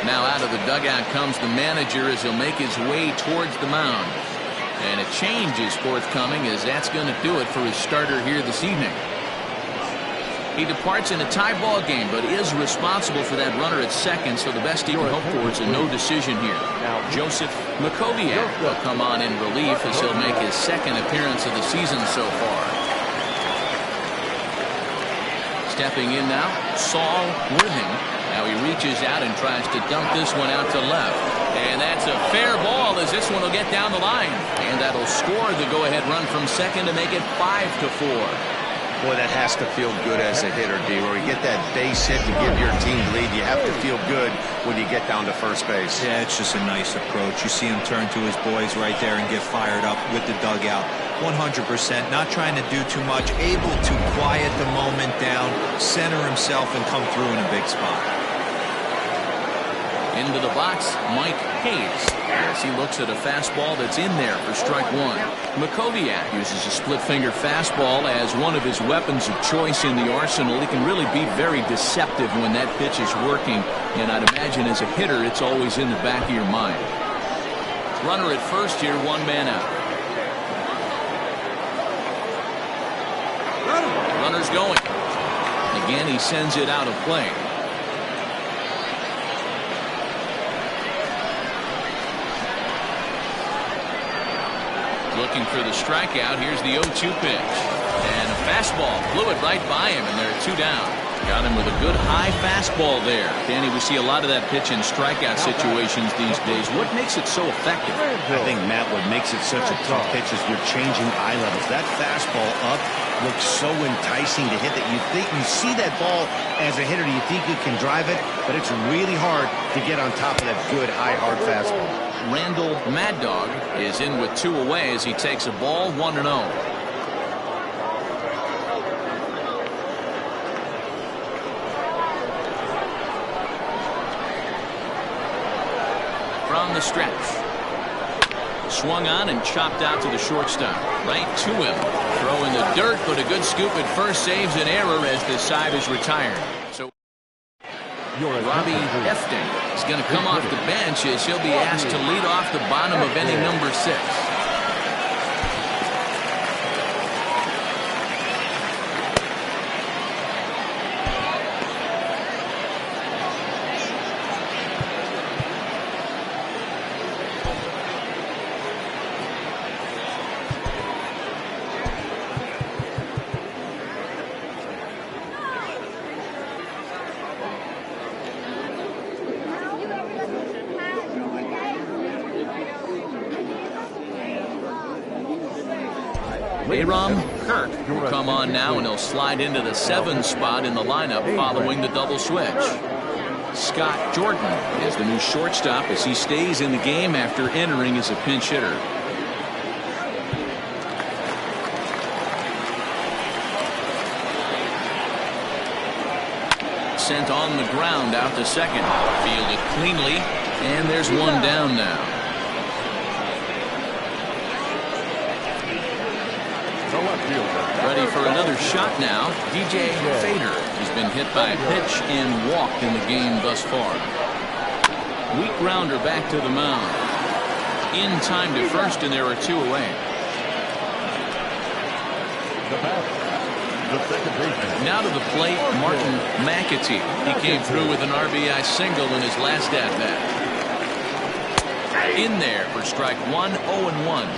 Now out of the dugout comes the manager as he'll make his way towards the mound. And a change is forthcoming as that's going to do it for his starter here this evening. He departs in a tie ball game, but is responsible for that runner at second, so the best he can hope for is a no decision here. Joseph Makoviak will come on in relief as he'll make his second appearance of the season so far. Stepping in now, Saul Worthing. Now he reaches out and tries to dump this one out to left. And that's a fair ball as this one will get down the line. And that'll score the go-ahead run from second to make it 5-4. Boy, that has to feel good as a hitter, D-Roy. You get that base hit to give your team the lead. You have to feel good when you get down to first base. Yeah, it's just a nice approach. You see him turn to his boys right there and get fired up with the dugout. 100%, not trying to do too much, able to quiet the moment down, center himself, and come through in a big spot. Into the box, Mike Hayes, as he looks at a fastball that's in there for strike 1. Makoviak uses a split-finger fastball as one of his weapons of choice in the arsenal. He can really be very deceptive when that pitch is working, and I'd imagine as a hitter, it's always in the back of your mind. Runner at first here, 1 man out. Runner's going. Again, he sends it out of play. Looking for the strikeout. Here's the 0-2 pitch. And a fastball blew it right by him, and there are 2 down. Got him with a good high fastball there. Danny, we see a lot of that pitch in strikeout situations these days. What makes it so effective? I think, Matt, what makes it such a tough pitch is you're changing eye levels. That fastball up looks so enticing to hit that you see that ball as a hitter, you think you can drive it, but it's really hard to get on top of that good high hard fastball. Randall Mad Dog is in with 2 away as he takes a ball 1-0. From the stretch. Swung on and chopped out to the shortstop. Right to him. Throw in the dirt, but a good scoop at first saves an error as the side is retired. So Robbie Efting is going to come off the bench as he'll be asked to lead off the bottom of inning number 6. Aram Kirk will come on now, and he'll slide into the 7 spot in the lineup following the double switch. Scott Jordan is the new shortstop as he stays in the game after entering as a pinch hitter. Sent on the ground out to second. Fielded cleanly, and there's 1 down now. Ready for another shot now. DJ Fader has been hit by a pitch and walked in the game thus far. Weak grounder back to the mound. In time to first, and there are 2 away. Now to the plate, Martin McAtee. He came through with an RBI single in his last at-bat. In there for strike 1, 0-1.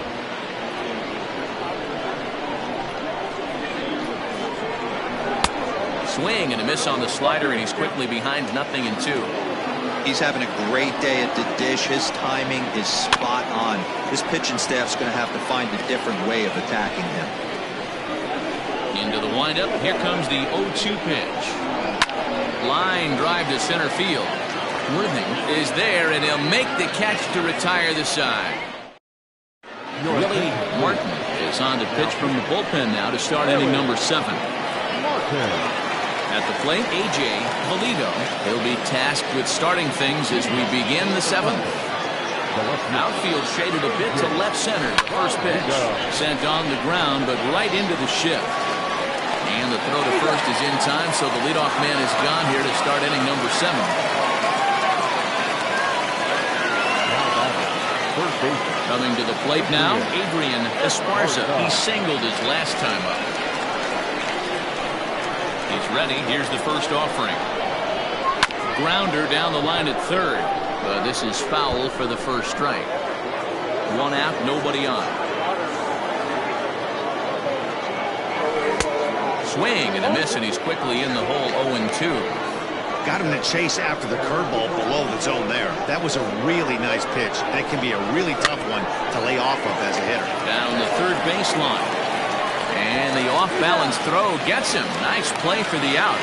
Swing and a miss on the slider, and he's quickly behind 0-2. He's having a great day at the dish. His timing is spot on. His pitching staff's going to have to find a different way of attacking him. Into the windup. Here comes the 0-2 pitch. Line drive to center field. Worthing is there, and he'll make the catch to retire the side. Willie Martin is on to pitch from the bullpen now to start inning number 7. At the plate, A.J. Valito. He'll be tasked with starting things as we begin the 7th. Outfield shaded a bit to left center. The first pitch sent on the ground, but right into the shift. And the throw to first is in time, so the leadoff man is gone here to start inning number 7. Coming to the plate now, Adrian Esparza. He singled his last time up. He's ready. Here's the first offering. Grounder down the line at third. But this is foul for the first strike. 1 out, nobody on. Swing and a miss, and he's quickly in the hole. 0-2. Got him to chase after the curveball below the zone there. That was a really nice pitch. That can be a really tough one to lay off of as a hitter. Down the third baseline. And the off-balance throw gets him. Nice play for the out.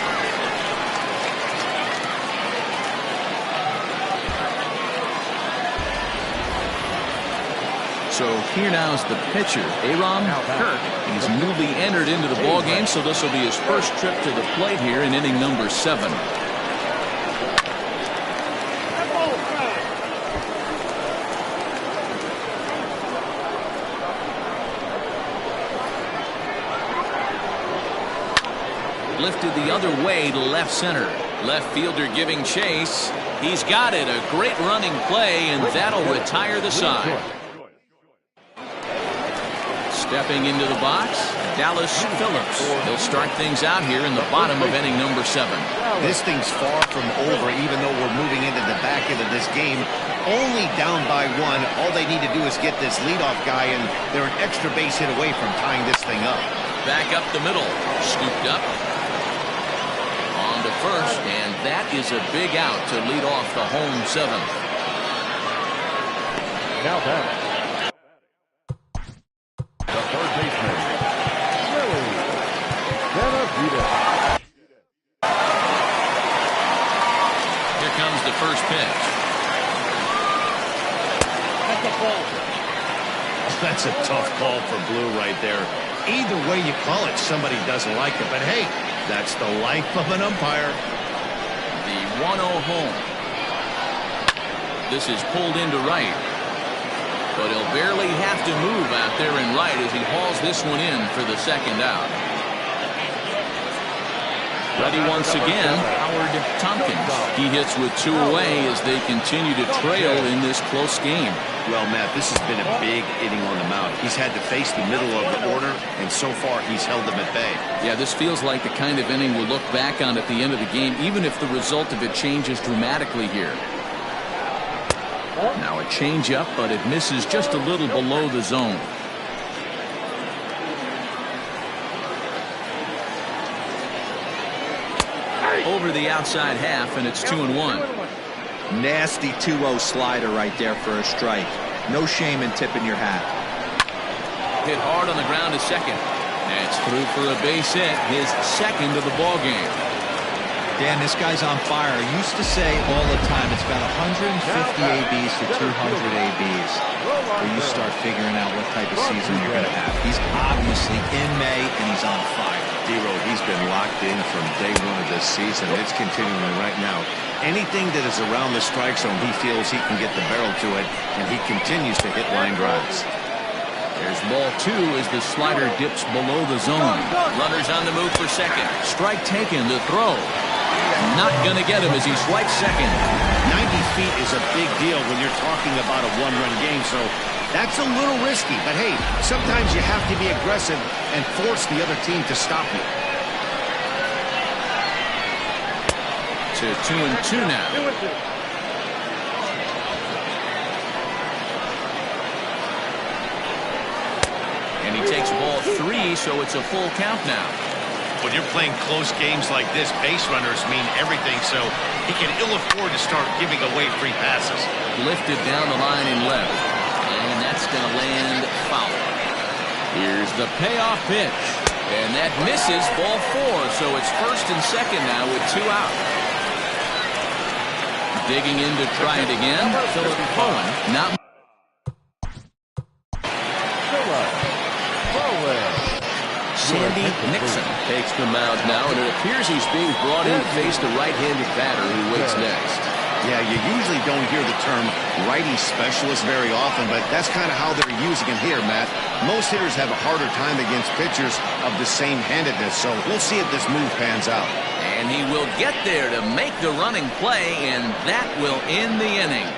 So here now is the pitcher, Aram Kirk. He's newly entered into the ball game, so this will be his first trip to the plate here in inning number 7. Lifted the other way to left center. Left fielder giving chase. He's got it. A great running play, and that'll retire the side. Stepping into the box, Dallas Phillips. He'll start things out here in the bottom of inning number 7. This thing's far from over, even though we're moving into the back end of this game. Only down by 1. All they need to do is get this leadoff guy, and they're an extra base hit away from tying this thing up. Back up the middle. Scooped up. On to first, and that is a big out to lead off the home 7th. Now batting, the third baseman, Willie Benavides. Here comes the first pitch. That's a ball. That's a tough call for Blue right there. Either way you call it, somebody doesn't like it. But hey, that's the life of an umpire. The 1-0 home. This is pulled into right. But he'll barely have to move out there in right as he hauls this one in for the second out. Ready once again, Howard Tompkins. He hits with 2 away as they continue to trail in this close game. Well, Matt, this has been a big inning on the mound. He's had to face the middle of the order, and so far he's held them at bay. Yeah, this feels like the kind of inning we'll look back on at the end of the game, even if the result of it changes dramatically here. Now a changeup, but it misses just a little below the zone. Over the outside half, and it's 2-1. Nasty 2-0 slider right there for a strike. No shame in tipping your hat. Hit hard on the ground to second. That's through for a base hit, his second of the ball game. Dan, this guy's on fire. I used to say all the time it's about 150 ABs to 200 ABs where you start figuring out what type of season you're going to have. He's obviously in May, and he's on fire. D-Row, he's been locked in from day 1 of this season. It's continuing right now. Anything that is around the strike zone, he feels he can get the barrel to it, and he continues to hit line drives. There's ball 2 as the slider dips below the zone. Runners on the move for second. Strike taken, the throw. Not going to get him as he swipes second. 90 feet is a big deal when you're talking about a one-run game, so that's a little risky. But hey, sometimes you have to be aggressive and force the other team to stop you. To 2-2 now. 2-2. And he takes ball 3, so it's a full count now. When you're playing close games like this, base runners mean everything, so he can ill afford to start giving away free passes. Lifted down the line in left. And that's going to land foul. Here's the payoff pitch. And that misses ball 4, so it's first and second now with 2 out. Digging in to try it again. Philip Cohen. Not. Sandy Nixon takes the mound now, and it appears he's being brought in to face the right-handed batter who waits next. Yeah, you usually don't hear the term righty specialist very often, but that's kind of how they're using it here, Matt. Most hitters have a harder time against pitchers of the same handedness, so we'll see if this move pans out. And he will get there to make the running play, and that will end the inning.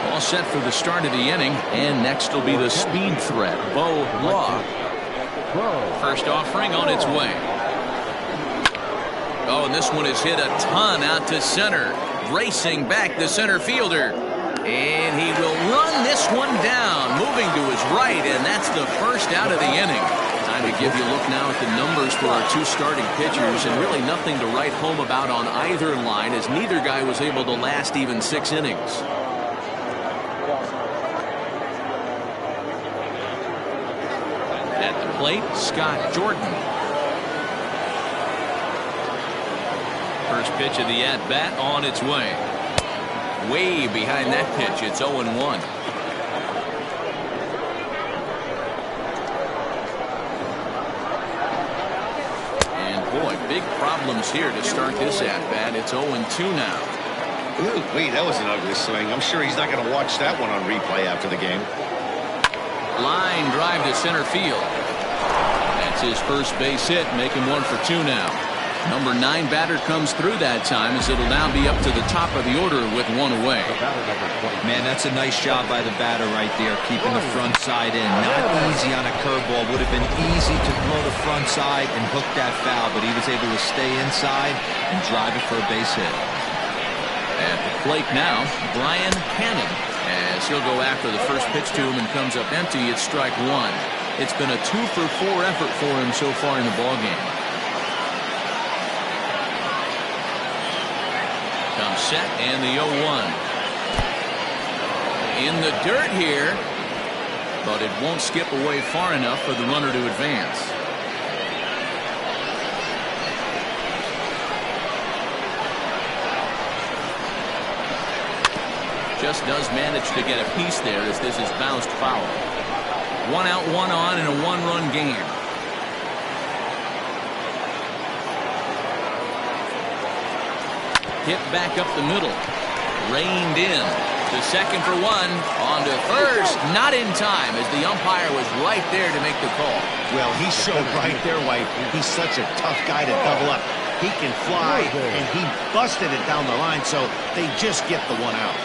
All set for the start of the inning, and next will be the speed threat, Bo Law. First offering on its way. Oh, and this one is hit a ton out to center. Racing back the center fielder. And he will run this one down, moving to his right, and that's the first out of the inning. Time to give you a look now at the numbers for our 2 starting pitchers, and really nothing to write home about on either line, as neither guy was able to last even 6 innings. At the plate, Scott Jordan. First pitch of the at-bat on its way. Way behind that pitch, it's 0-1. And boy, big problems here to start this at-bat. It's 0-2 now. Ooh, wait, that was an ugly swing. I'm sure he's not going to watch that one on replay after the game. Line drive to center field. That's his first base hit, making 1 for 2 now. Number 9 batter comes through that time, as it'll now be up to the top of the order with one away. Man, that's a nice job by the batter right there, keeping the front side in. Not easy on a curveball. Would have been easy to throw the front side and hook that foul, but he was able to stay inside and drive it for a base hit. At the plate now, Brian Hannon, as he'll go after the first pitch to him and comes up empty. It's strike one. It's been a 2-for-4 effort for him so far in the ballgame. Comes set and the 0-1. In the dirt here, but it won't skip away far enough for the runner to advance. Just does manage to get a piece there as this is bounced foul. 1 out, 1 on in a 1-run game. Hit back up the middle. Reined in. To second for 1. On to first. Not in time, as the umpire was right there to make the call. Well, he showed right there why he's such a tough guy to double up. He can fly, and he busted it down the line, so they just get the 1 out.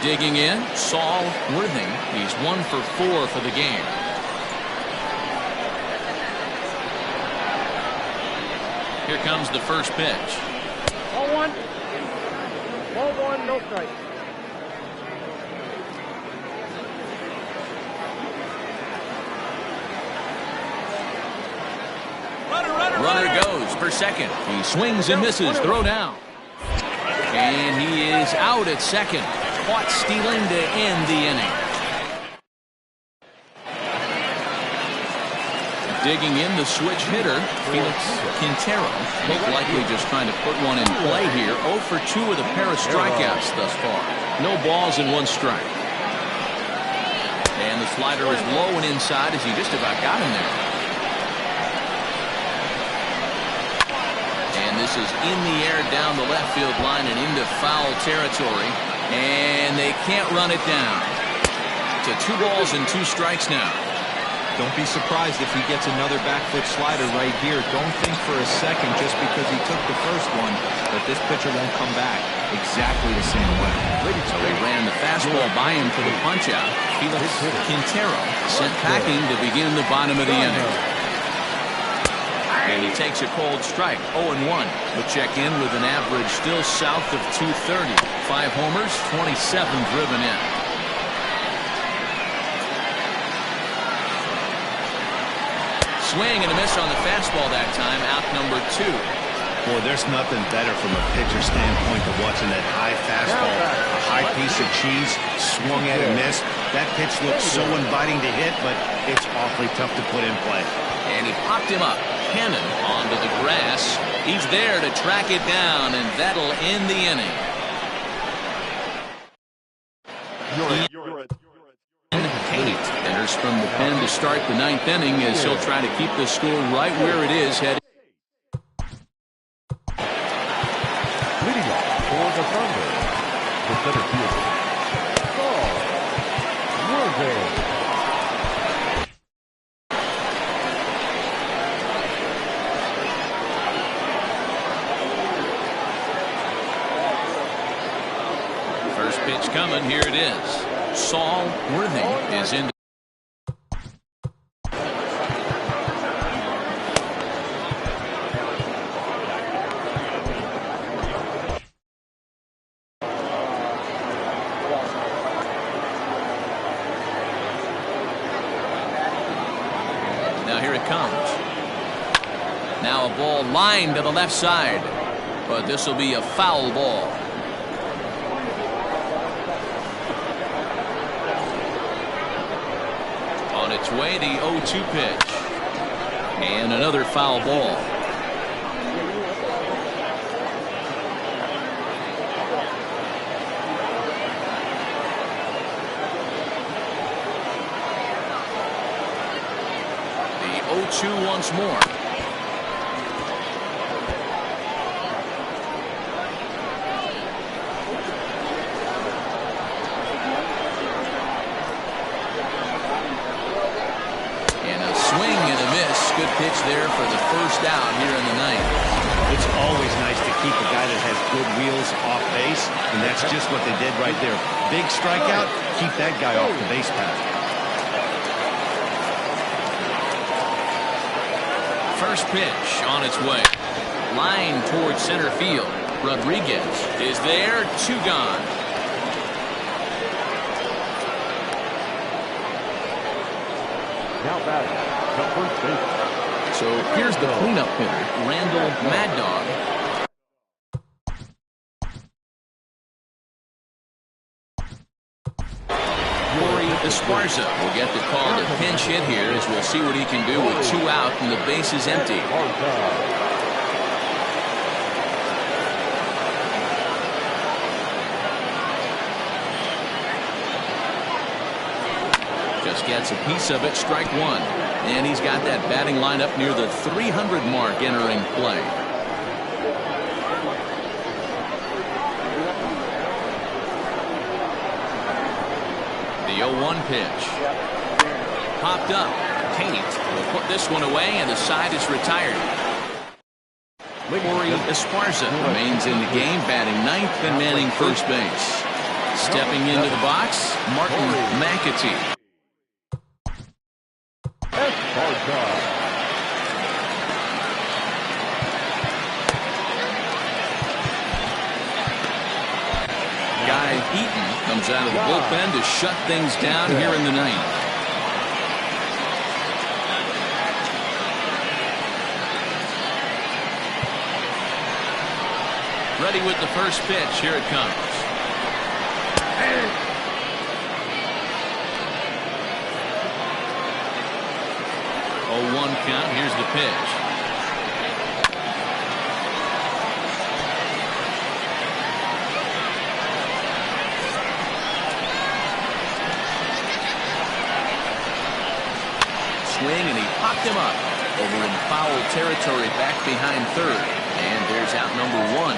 Digging in, Saul Worthing. He's 1 for 4 for the game. Here comes the first pitch. 0-1. 0-1, no strike. Runner goes for second. He swings and misses. Throw down. And he is out at second. Caught stealing to end the inning. Digging in, the switch hitter, Felix Quintero. Most likely just trying to put one in play here. 0 for 2 with a pair of strikeouts thus far. No balls and 1 strike. And the slider is low and inside as he just about got him there. And this is in the air down the left field line and into foul territory. And they can't run it down. To 2 balls and 2 strikes now. Don't be surprised if he gets another back foot slider right here. Don't think for a second just because he took the first one that this pitcher won't come back exactly the same way. So they ran the fastball by him for the punch out. Felix Quintero sent packing to begin the bottom of the inning. And he takes a cold strike, 0-1. We'll check in with an average still south of 230. 5 homers, 27 driven in. Swing and a miss on the fastball that time, out number 2. Boy, there's nothing better from a pitcher standpoint than watching that high fastball. A high piece of cheese, swung at and missed. That pitch looks so inviting to hit, but it's awfully tough to put in play. And he popped him up. Hannon onto the grass. He's there to track it down, and that'll end the inning. Kate enters from the pen to start the 9th inning as he'll try to keep the score right where it is. Leading off for the Thunder, the center fielder, Saul Worthing. First pitch coming. Here it is. Saul Worthing is in. Now here it comes. Now a ball lined to the left side, but this will be a foul ball. On its way, the 0-2 pitch. And another foul ball. The 0-2 once more. Good pitch there for the first out here in the ninth. It's always nice to keep a guy that has good wheels off base, and that's just what they did right there. Big strikeout, keep that guy off the base path. First pitch on its way. Line towards center field. Rodriguez is there, 2 gone. Now batting, the first baseman. So here's the cleanup hitter, Randall Mad Dog. Esparza will get the call to pinch hit here, as we'll see what he can do with 2 out and the base is empty. Just gets a piece of it, strike 1. And he's got that batting line up near the 300 mark entering play. The 0-1 pitch. Popped up. Tate will put this one away, and the side is retired. Corey Esparza remains in the game, batting 9th and manning first base. Stepping into the box, Martin McAtee. Guy Eaton comes out of the bullpen to shut things down here in the ninth. Ready with the first pitch. Here it comes. 0-1 count. Here's the pitch. Swing, and he popped him up over in foul territory back behind third. And there's out number 1.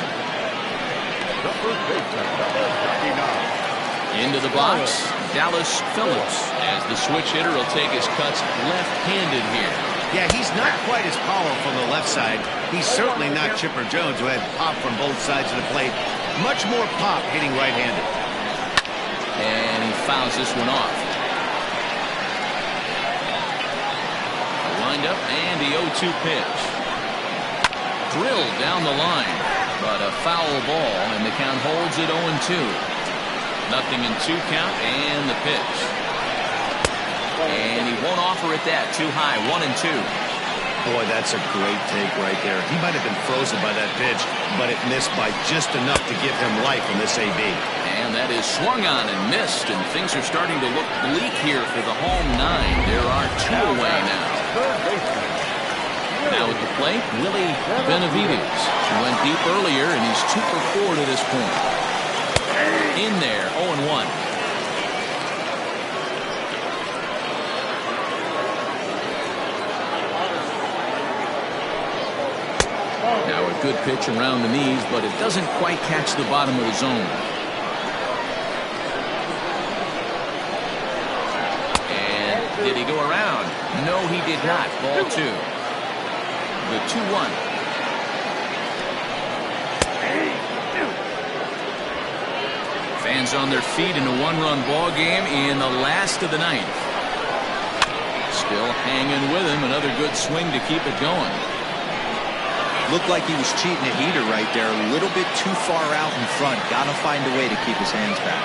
Into the box, Dallas Phillips, as the switch hitter will take his cuts left-handed here. Yeah, he's not quite as powerful on the left side. He's certainly not Chipper Jones, who had pop from both sides of the plate. Much more pop hitting right-handed. And he fouls this one off. A wind-up and the 0-2 pitch. Drilled down the line, but a foul ball, and the count holds at 0-2. 0-2 count, and the pitch. And he won't offer it that. Too high, 1-2. Boy, that's a great take right there. He might have been frozen by that pitch, but it missed by just enough to give him life in this AB. And that is swung on and missed, and things are starting to look bleak here for the home 9. There are 2 away now. Now at the plate, Willie Benavides. He went deep earlier, and he's 2 for 4 to this point. In there, 0-1. Now a good pitch around the knees, but it doesn't quite catch the bottom of the zone. And did he go around? No, he did not. Ball 2. The 2-1. Fans on their feet in a 1-run ball game in the last of the ninth. Still hanging with him. Another good swing to keep it going. Looked like he was cheating a heater right there. A little bit too far out in front. Got to find a way to keep his hands back.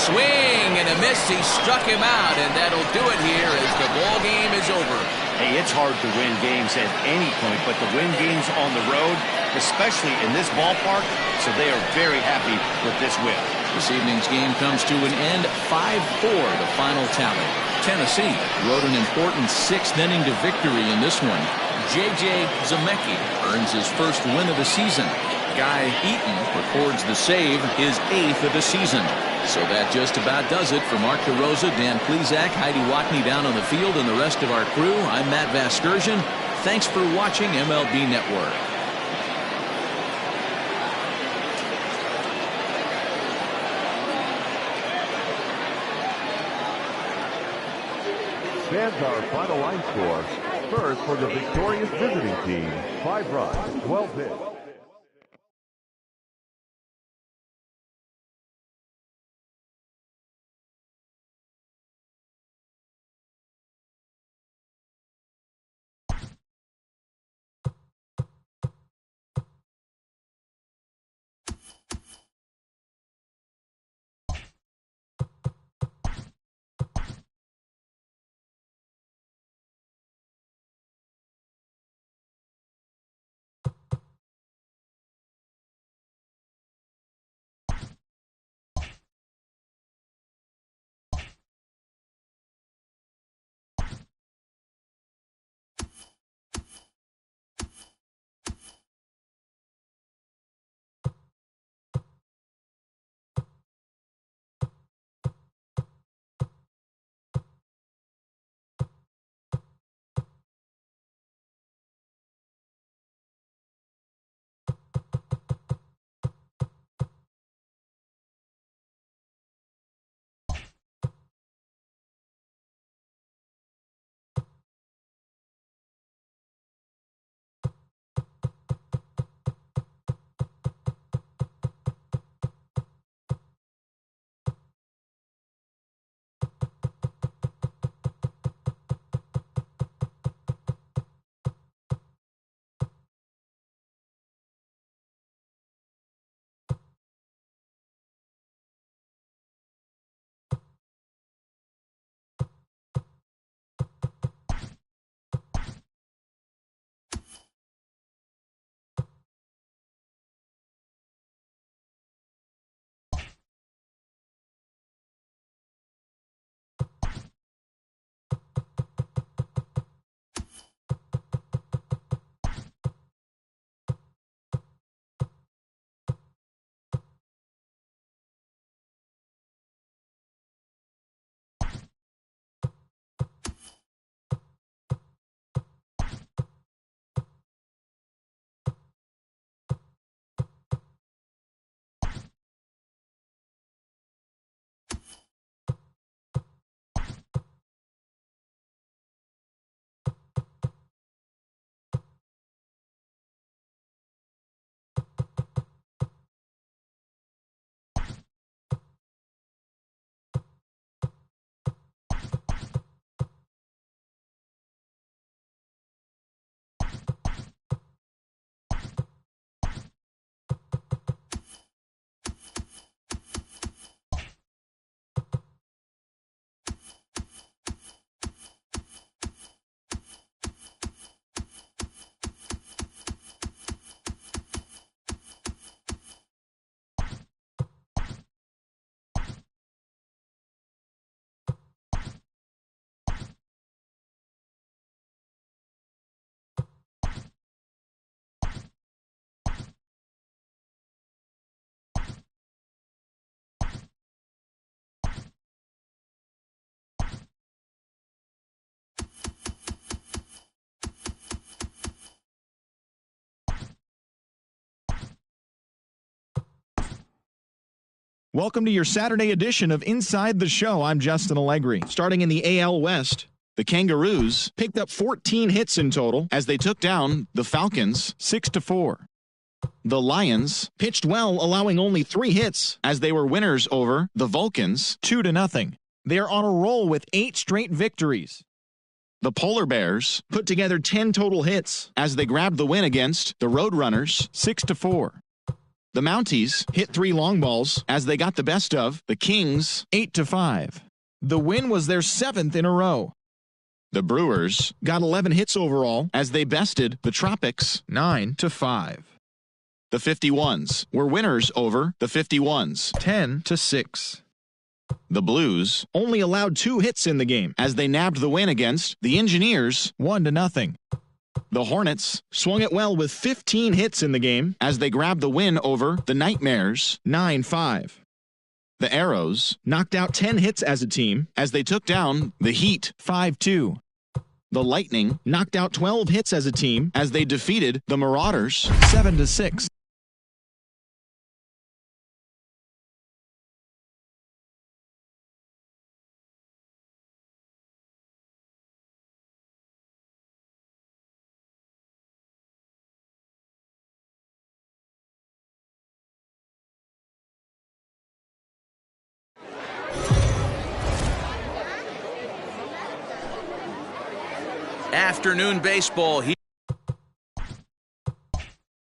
Swing and a miss. He struck him out, and that'll do it here as the ball game is over. Hey, it's hard to win games at any point, but to win games on the road, especially in this ballpark, so they are very happy with this win. This evening's game comes to an end, 5-4, the final tally. Tennessee rode an important 6th inning to victory in this one. J.J. Zemecki earns his first win of the season. Guy Eaton records the save, his 8th of the season. So that just about does it. For Mark DeRosa, Dan Plesac, Heidi Watney down on the field, and the rest of our crew, I'm Matt Vasgersian. Thanks for watching MLB Network. Stands our final line score. First for the victorious visiting team, 5 runs, 12 hits. Welcome to your Saturday edition of Inside the Show. I'm Justin Allegri. Starting in the AL West, the Kangaroos picked up 14 hits in total as they took down the Falcons 6-4. The Lions pitched well, allowing only 3 hits as they were winners over the Vulcans 2-0. They are on a roll with 8 straight victories. The Polar Bears put together 10 total hits as they grabbed the win against the Roadrunners 6-4. The Mounties hit 3 long balls as they got the best of the Kings 8-5. The win was their 7th in a row. The Brewers got 11 hits overall as they bested the Tropics 9-5. The 51s were winners over the 51s 10-6. The Blues only allowed 2 hits in the game as they nabbed the win against the Engineers 1-0. The Hornets swung it well with 15 hits in the game as they grabbed the win over the Nightmares 9-5. The Arrows knocked out 10 hits as a team as they took down the Heat 5-2. The Lightning knocked out 12 hits as a team as they defeated the Marauders 7-6. Afternoon baseball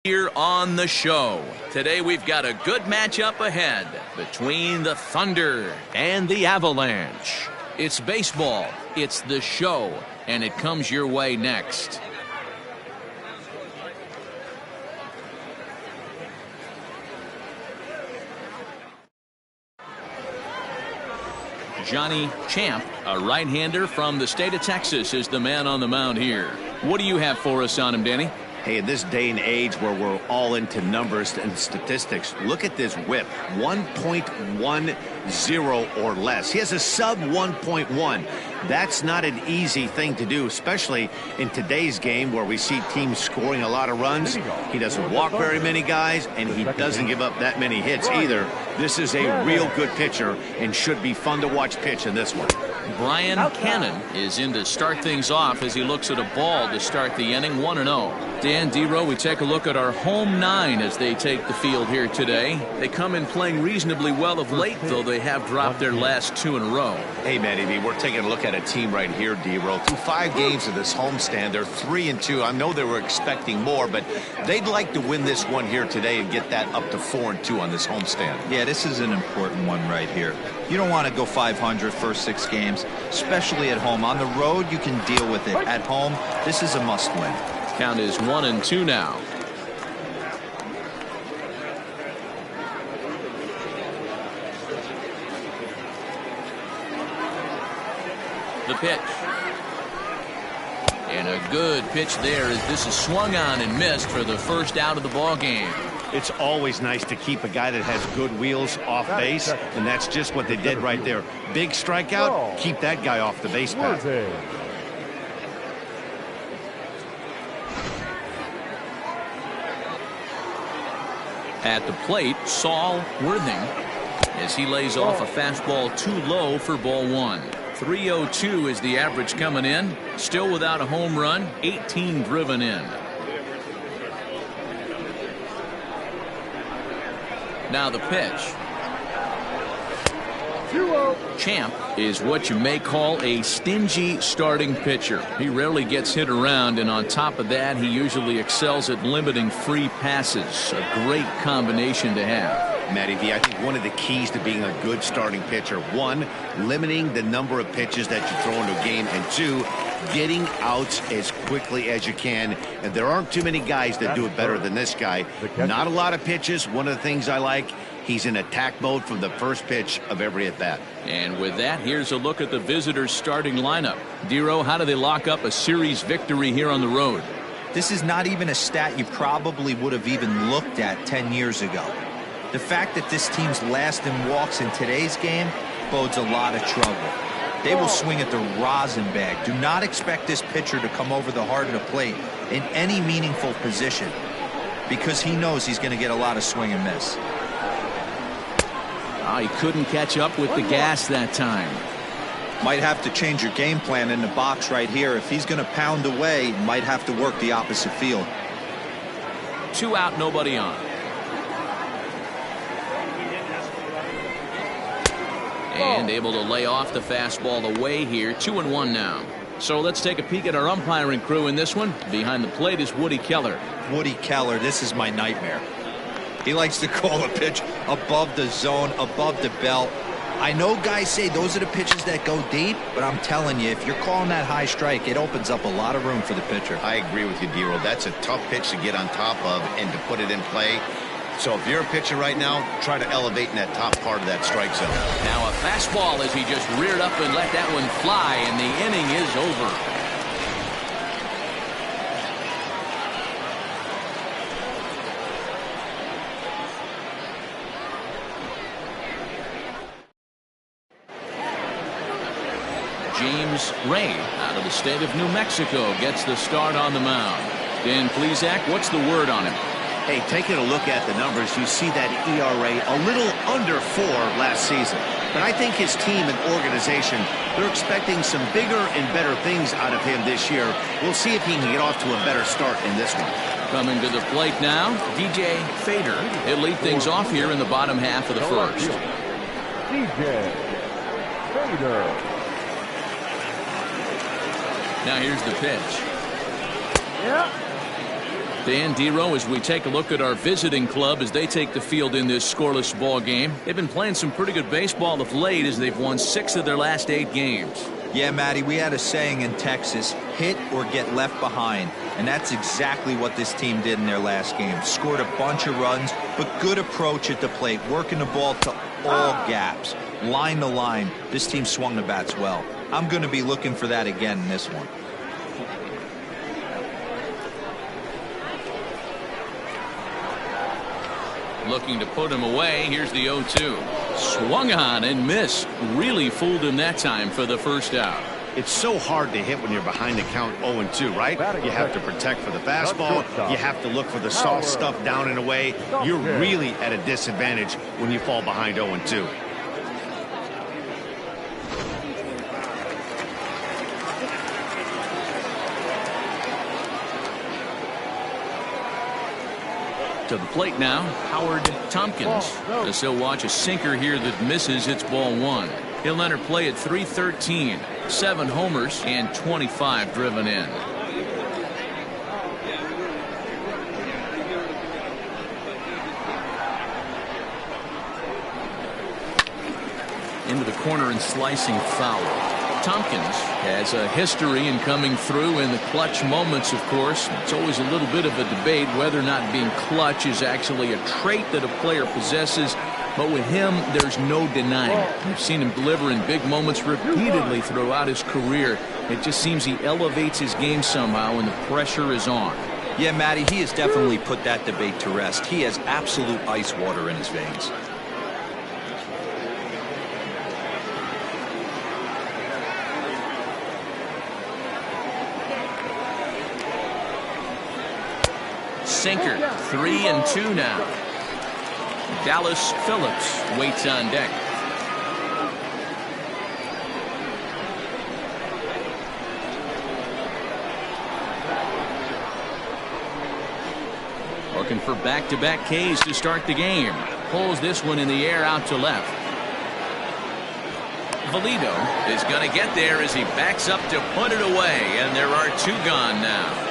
here on the show. Today we've got a good matchup ahead between the Thunder and the Avalanche. It's baseball, it's the show, and it comes your way next. Johnny Champ, a right-hander from the state of Texas, is the man on the mound here. What do you have for us on him, Danny? Hey, in this day and age where we're all into numbers and statistics, look at this whip, 1.10 or less. He has a sub 1.1. That's not an easy thing to do, especially in today's game where we see teams scoring a lot of runs. He doesn't walk very many guys, and he doesn't give up that many hits either. This is a real good pitcher and should be fun to watch pitch in this one. Brian Cannon is in to start things off as he looks at a ball to start the inning, 1-0. Dan Dero, we take a look at our home nine as they take the field here today. They come in playing reasonably well of late, though they have dropped their last 2 in a row. Hey, Matty V, we're taking a look at a team right here, Dero. Through 5 games of this homestand, they're 3-2. I know they were expecting more, but they'd like to win this one here today and get that up to 4-2 on this homestand. Yeah, this is an important one right here. You don't want to go 500 first 6 games, especially at home. On the road, you can deal with it. At home, this is a must-win. Count is 1-2 now. The pitch. And a good pitch there as this is swung on and missed for the first out of the ball game. It's always nice to keep a guy that has good wheels off base, and that's just what they did right there. Big strikeout, keep that guy off the base path. At the plate, Saul Worthing as he lays off a fastball too low for ball 1. 302 is the average coming in. Still without a home run, 18 driven in. Now the pitch. Champ is what you may call a stingy starting pitcher. He rarely gets hit around, and on top of that, he usually excels at limiting free passes. A great combination to have. Matty V, I think one of the keys to being a good starting pitcher, 1, limiting the number of pitches that you throw into a game, and 2, getting outs as quickly as you can. And there aren't too many guys that do it better than this guy. Not a lot of pitches. One of the things I like, he's in attack mode from the first pitch of every at-bat. And with that, here's a look at the visitors' starting lineup. Dero, how do they lock up a series victory here on the road? This is not even a stat you probably would have even looked at 10 years ago. The fact that this team's last in walks in today's game bodes a lot of trouble. They will swing at the rosin bag. Do not expect this pitcher to come over the heart of the plate in any meaningful position because he knows he's going to get a lot of swing and miss. Oh, he couldn't catch up with the gas that time. Might have to change your game plan in the box right here. If he's going to pound away, might have to work the opposite field. 2 out, nobody on. And able to lay off the fastball away here. 2-1 now. So let's take a peek at our umpiring crew in this one. Behind the plate is Woody Keller. Woody Keller, this is my nightmare. He likes to call a pitch above the zone, above the belt. I know guys say those are the pitches that go deep, but I'm telling you, if you're calling that high strike, it opens up a lot of room for the pitcher. I agree with you, Dero. That's a tough pitch to get on top of and to put it in play. So if you're a pitcher right now, try to elevate in that top part of that strike zone. Now a fastball as he just reared up and let that one fly, and the inning is over. James Ray out of the state of New Mexico gets the start on the mound. Dan Plesac, what's the word on him? Hey, taking a look at the numbers, you see that ERA a little under 4 last season. But I think his team and organization, they're expecting some bigger and better things out of him this year. We'll see if he can get off to a better start in this one. Coming to the plate now, DJ Fader. He'll lead things off here in the bottom half of the first. DJ Fader. Now here's the pitch. Yeah. Dan Dero, as we take a look at our visiting club as they take the field in this scoreless ball game. They've been playing some pretty good baseball of late as they've won 6 of their last 8 games. Yeah, Matty, we had a saying in Texas, hit or get left behind. And that's exactly what this team did in their last game. Scored a bunch of runs, but good approach at the plate, working the ball to all gaps. Line to line, this team swung the bats well. I'm going to be looking for that again in this one. Looking to put him away. Here's the 0-2. Swung on and missed. Really fooled him that time for the first out. It's so hard to hit when you're behind the count 0-2, right? You have to protect for the fastball. You have to look for the soft stuff down and away. You're really at a disadvantage when you fall behind 0-2. To the plate now, Howard Tompkins. As he'll watch a sinker here that misses. It's ball 1. He'll enter play at 313. 7 homers and 25 driven in. Into the corner and slicing foul. Tompkins has a history in coming through in the clutch moments, of course. It's always a little bit of a debate whether or not being clutch is actually a trait that a player possesses. But with him, there's no denying it. We've seen him deliver in big moments repeatedly throughout his career. It just seems he elevates his game somehow when the pressure is on. Yeah, Matty, he has definitely put that debate to rest. He has absolute ice water in his veins. Sinker, 3-2 now. Dallas Phillips waits on deck. Looking for back-to-back Ks to start the game. Pulls this one in the air out to left. Valido is going to get there as he backs up to put it away, and there are 2 gone now.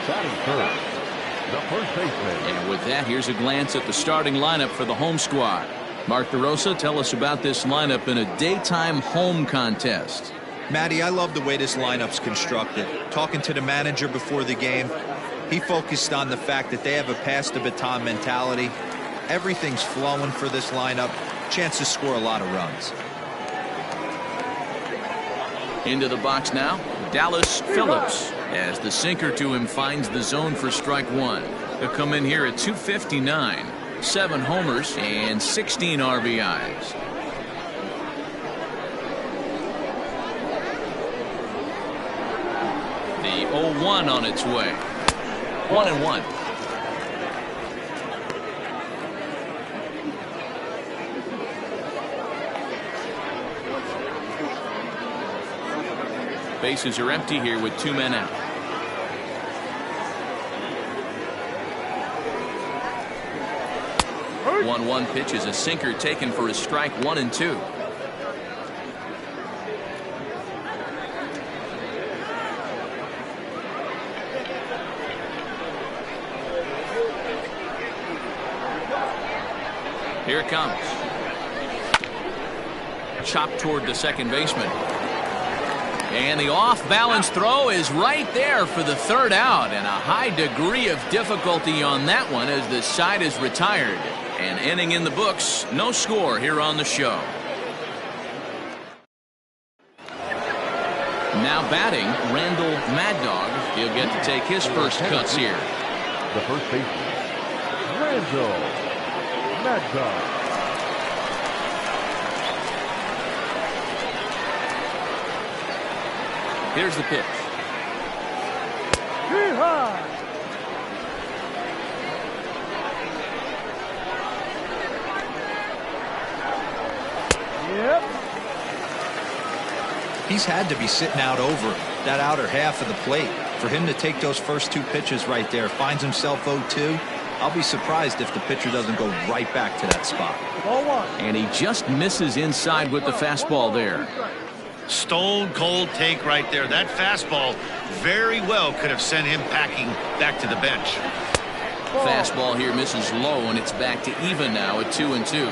Batting first, the first baseman. And with that, here's a glance at the starting lineup for the home squad. Mark DeRosa, tell us about this lineup in a daytime home contest. Matty, I love the way this lineup's constructed. Talking to the manager before the game, he focused on the fact that they have a pass the baton mentality. Everything's flowing for this lineup. Chance to score a lot of runs. Into the box now, Dallas Phillips, as the sinker to him finds the zone for strike 1. He'll come in here at 259, 7 homers and 16 RBIs. The 0-1 on its way. 1-1. Bases are empty here with 2 men out. Hurt. 1-1 pitch is a sinker taken for a strike 1-2. Here it comes. Chopped toward the second baseman. And the off-balance throw is right there for the third out, and a high degree of difficulty on that one as the side is retired. An inning in the books, no score here on the show. Now batting, Randall Mad Dog. He'll get to take his first cuts here. The first baseman, Randall Mad Dog. Here's the pitch. Yeehaw! Yep. He's had to be sitting out over that outer half of the plate. For him to take those first 2 pitches right there, finds himself 0-2. I'll be surprised if the pitcher doesn't go right back to that spot. Ball 1. And he just misses inside with the fastball there. Stone cold take right there. That fastball very well could have sent him packing back to the bench. Fastball here misses low, and it's back to even now at 2-2.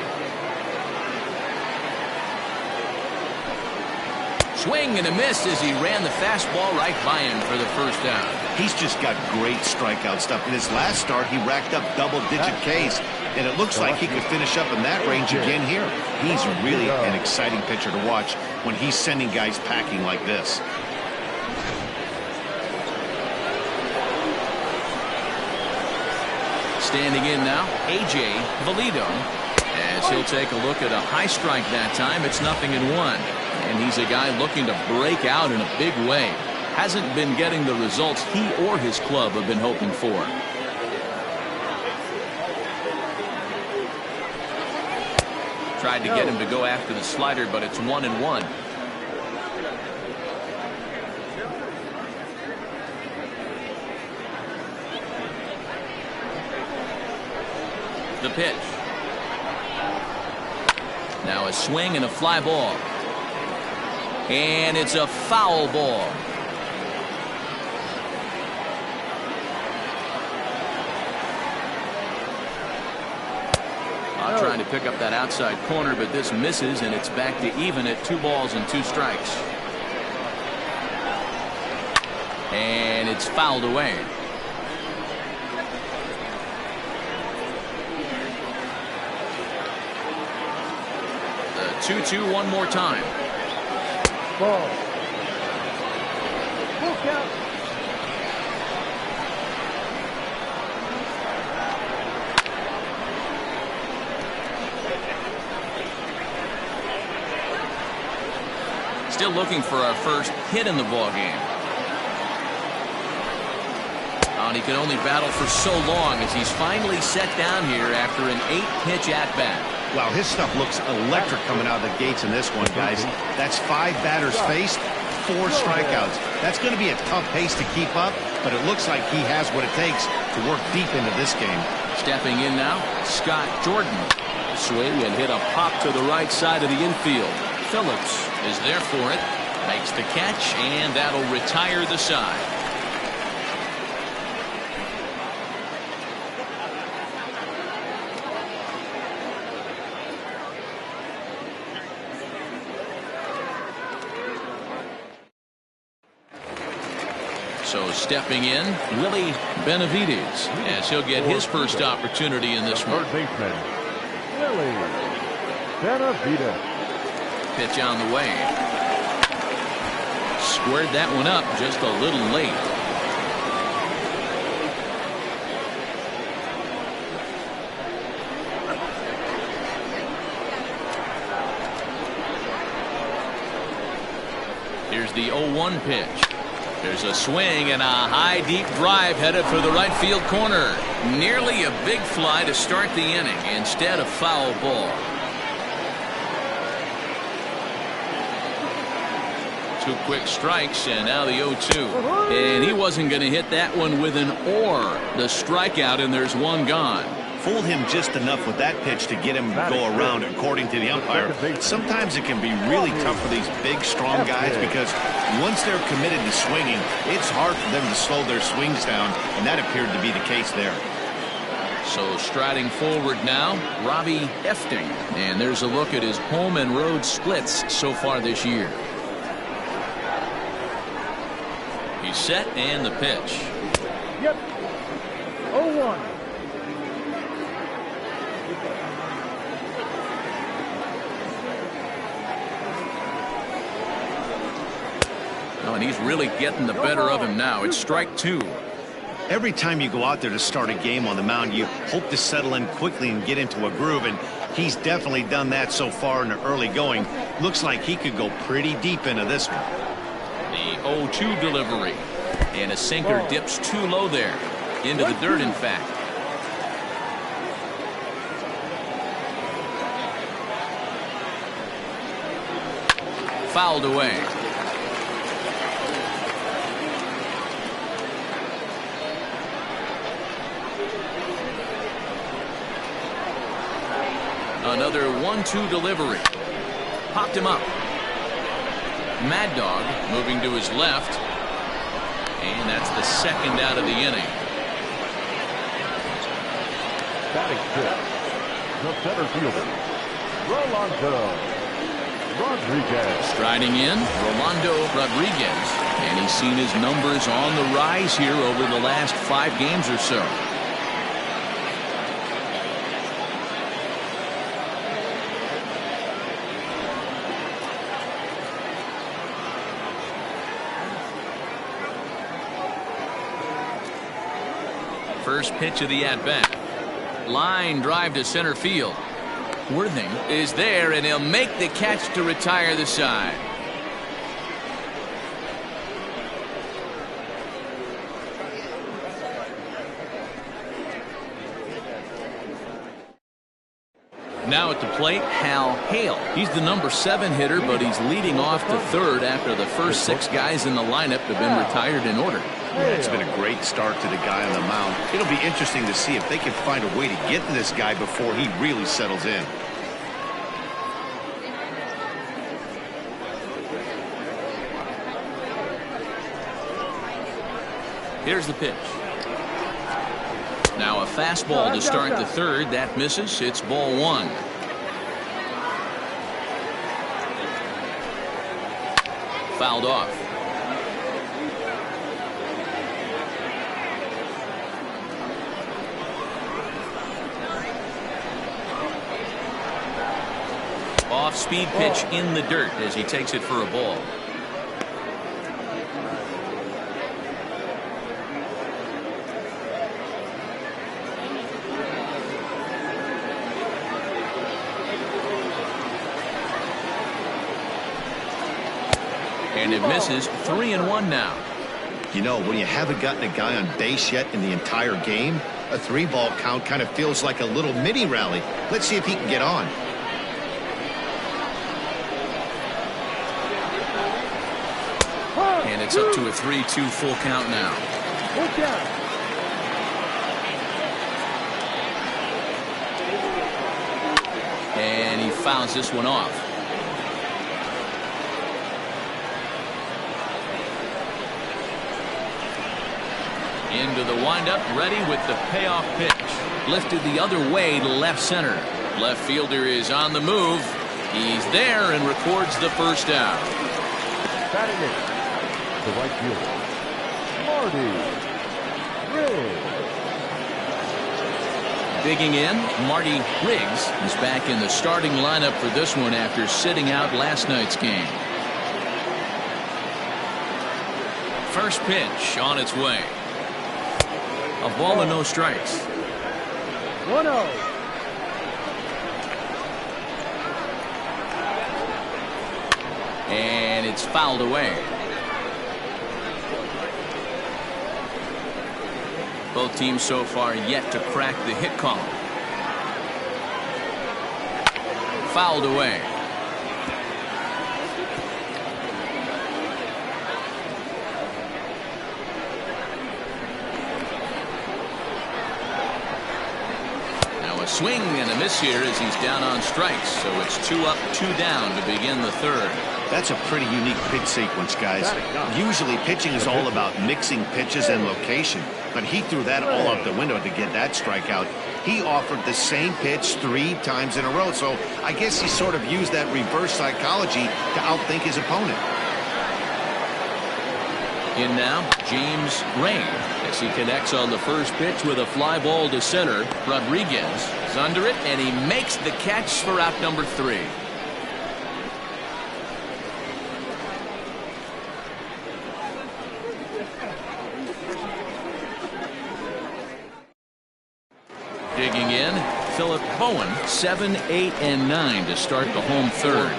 Swing and a miss as he ran the fastball right by him for the first down. He's just got great strikeout stuff. In his last start, he racked up double-digit Ks, and it looks like he could finish up in that range again here. He's really an exciting pitcher to watch when he's sending guys packing like this. Standing in now, A.J. Valido. As he'll take a look at a high strike that time, it's 0-1. And he's a guy looking to break out in a big way. Hasn't been getting the results he or his club have been hoping for. Tried to get him to go after the slider, but it's 1-1. The pitch. Now a swing and a fly ball. And it's a foul ball. Trying to pick up that outside corner, but this misses, and it's back to even at 2 balls and 2 strikes. And it's fouled away. The 2-2 one more time. Ball. Full count. Still looking for our first hit in the ball game. And he can only battle for so long as he's finally set down here after an 8-pitch at-bat. Wow, his stuff looks electric coming out of the gates in this one, guys. That's 5 batters faced, 4 strikeouts. That's going to be a tough pace to keep up, but it looks like he has what it takes to work deep into this game. Stepping in now, Scott Jordan. Swing and hit a pop to the right side of the infield. Phillips is there for it, makes the catch, and that'll retire the side. So stepping in, Willie Benavides, as he'll get his first opportunity in this one. Third baseman, Willie Benavides. Pitch on the way. Squared that one up just a little late. Here's the 0-1 pitch. There's a swing and a high deep drive headed for the right field corner. Nearly a big fly to start the inning. Instead, a foul ball. 2 quick strikes, and now the 0-2. And he wasn't going to hit that one with an or. The strikeout, and there's one gone. Fooled him just enough with that pitch to get him to go around, according to the umpire. Sometimes it can be really tough for these big, strong guys because once they're committed to swinging, it's hard for them to slow their swings down, and that appeared to be the case there. So striding forward now, Robbie Efting. And there's a look at his home and road splits so far this year. He's set, and the pitch. Yep. 0-1. Oh, and he's really getting the better of him now. It's strike 2. Every time you go out there to start a game on the mound, you hope to settle in quickly and get into a groove, and he's definitely done that so far in the early going. Looks like he could go pretty deep into this one. The 0-2 delivery. And a sinker dips too low there. Into the dirt, in fact. Fouled away. Another 1-2 delivery. Popped him up. Mad Dog moving to his left. And that's the second out of the inning. Batting fifth, the center fielder, Rolando Rodriguez. Striding in, Rolando Rodriguez. And he's seen his numbers on the rise here over the last 5 games or so. First pitch of the at-bat. Line drive to center field. Worthing is there, and he'll make the catch to retire the side. Now at the plate, Hal Hale. He's the number 7 hitter, but he's leading off to third after the first 6 guys in the lineup have been retired in order. It's been a great start to the guy on the mound. It'll be interesting to see if they can find a way to get to this guy before he really settles in. Here's the pitch. Now a fastball to start the third. That misses. It's ball 1. Fouled off. Off-speed pitch in the dirt as he takes it for a ball. And it misses. 3-1 now. You know, when you haven't gotten a guy on base yet in the entire game, a 3-ball count kind of feels like a little mini rally. Let's see if he can get on. And it's up to a 3-2 full count now. And he fouls this one off. Into the windup, ready with the payoff pitch. Lifted the other way to left center. Left fielder is on the move. He's there and records the first out. Batting eighth, the right fielder, Marty Riggs. Digging in, Marty Riggs is back in the starting lineup for this one after sitting out last night's game. First pitch on its way. A ball and no strikes. 1-0. And it's fouled away. Both teams so far yet to crack the hit column. Fouled away. Now a swing and a miss here as he's down on strikes. So it's 2 up, 2 down to begin the third. That's a pretty unique pitch sequence, guys. Usually pitching is all about mixing pitches and location, but he threw that all out the window to get that strikeout. He offered the same pitch 3 times in a row, so I guess he sort of used that reverse psychology to outthink his opponent. In now, James Rain as he connects on the first pitch with a fly ball to center. Rodriguez is under it, and he makes the catch for out number 3. Digging in, Philip Bowen, 7, 8, and 9 to start the home third.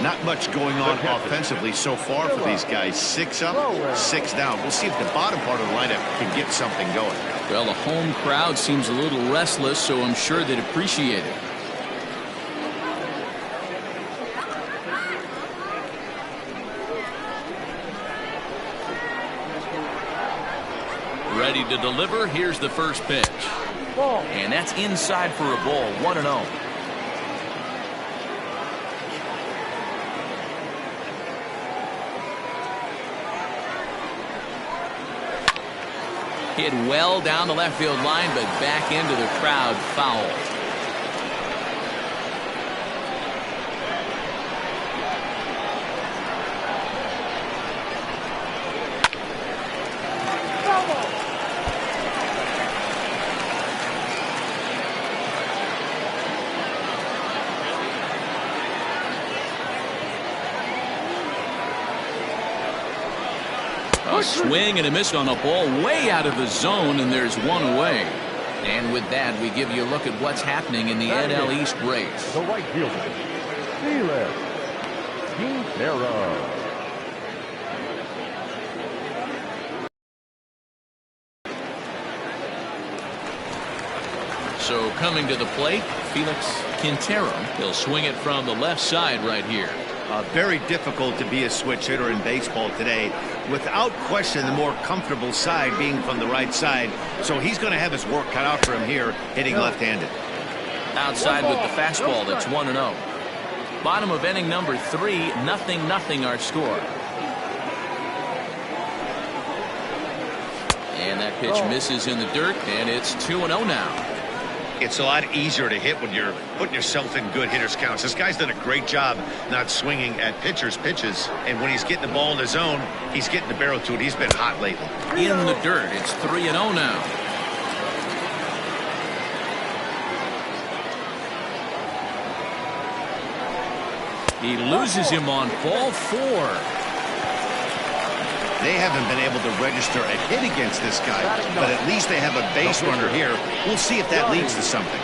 Not much going on offensively so far for these guys. 6 up, 6 down. We'll see if the bottom part of the lineup can get something going. Well, the home crowd seems a little restless, so I'm sure they'd appreciate it. Ready to deliver. Here's the first pitch. And that's inside for a ball. 1-0. Hit well down the left field line, but back into the crowd, foul. A swing and a miss on a ball way out of the zone, and there's one away. And with that, we give you a look at what's happening in the NL East race. The right fielder, Felix Quintero. So coming to the plate, Felix Quintero. He'll swing it from the left side right here. Very difficult to be a switch hitter in baseball today. Without question, the more comfortable side being from the right side. So he's going to have his work cut out for him here, hitting left-handed. Outside with the fastball, that's 1-0. Bottom of inning number 3, 0-0 our score. And that pitch misses in the dirt, and it's 2-0 now. It's a lot easier to hit when you're putting yourself in good hitters counts. This guy's done a great job not swinging at pitchers' pitches. And when he's getting the ball in the zone, he's getting the barrel to it. He's been hot lately. In the dirt, it's 3-0 now. He loses him on ball 4. They haven't been able to register a hit against this guy, but at least they have a base runner here. We'll see if that leads to something.